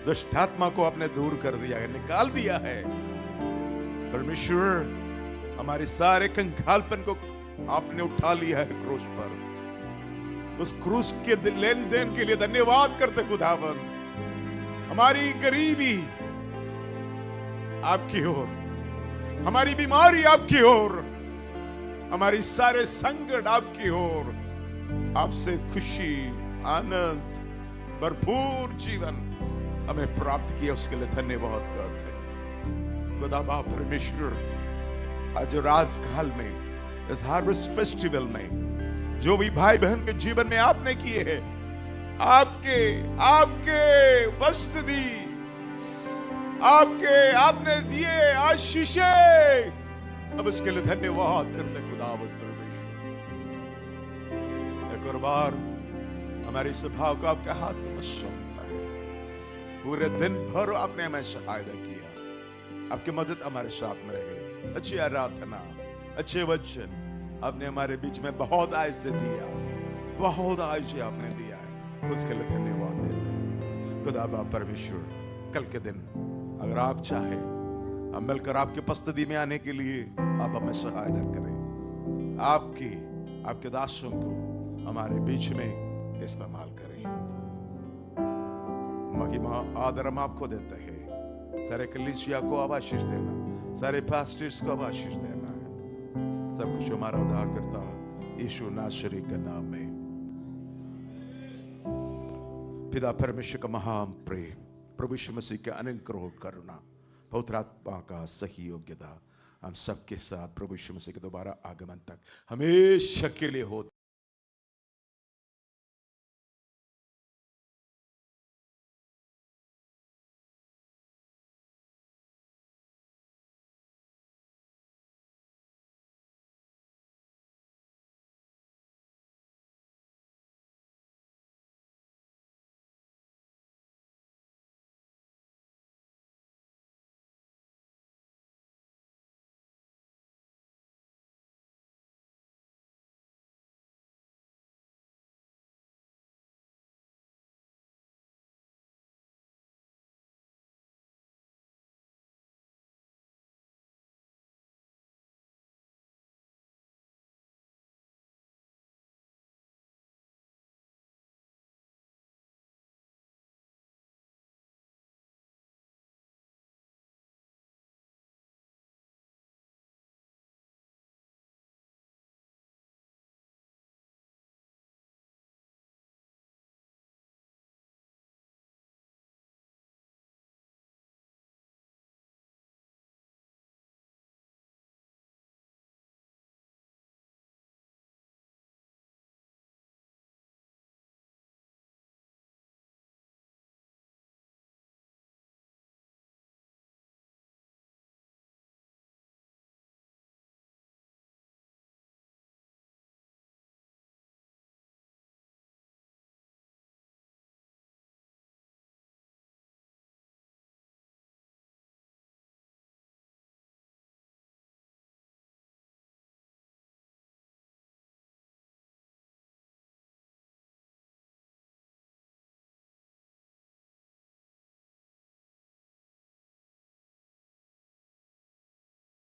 दुष्ट आत्मा को आपने दूर कर दिया है, निकाल दिया है। परमेश्वर, हमारे सारे कंगालपन को आपने उठा लिया है क्रूस पर। उस क्रूस के लेन देन के लिए धन्यवाद करते खुदावन। हमारी गरीबी आपकी ओर, हमारी बीमारी आपकी ओर, हमारी सारे संकट आपकी ओर, आपसे खुशी, आनंद, भरपूर जीवन हमें प्राप्त किया, उसके लिए धन्यवाद करते हैं खुदा बाप परमेश्वर। आज रात काल में, इस हार्वेस्ट फेस्टिवल में, जो भी भाई बहन के जीवन में आपने किए हैं, आपके वस्त्र दी, आपने दिए आशीषें, अब इसके लिए धन्यवाद करते खुदावत परमेश्वर। एक और बार हमारे स्वभाव को आपके हाथ में सौंपता है। पूरे दिन भर आपने हमें सहायता किया, आपकी मदद हमारे साथ में रहे। अच्छी आराधना, अच्छे वचन आपने हमारे बीच में बहुत आय से दिया, बहुत आय से आपने दिया है, उसके लिए धन्यवाद देते हैं खुदा बाप परमेश्वर। कल के दिन अगर आप चाहे, हम मिलकर आपके उपस्थिति में आने के लिए आप हमें सहायता करें, आपके दासों को हमारे बीच में इस्तेमाल करें। महिमा आदर हम आपको देते हैं। सारे कलीसिया को आप आशीष देना, सारे पास्टर्स को आप आशीष देना है। सब कुछ हमारा उद्धार करता यीशु नासरी के नाम में। पिता परमेश्वर का महान प्रेम, प्रभु यीशु मसीह के अनंत करोड़ करुणा, पवित्र आत्मा का सही योग्यता हम सबके साथ प्रभु यीशु मसीह के दोबारा आगमन तक हमेशा के लिए हो।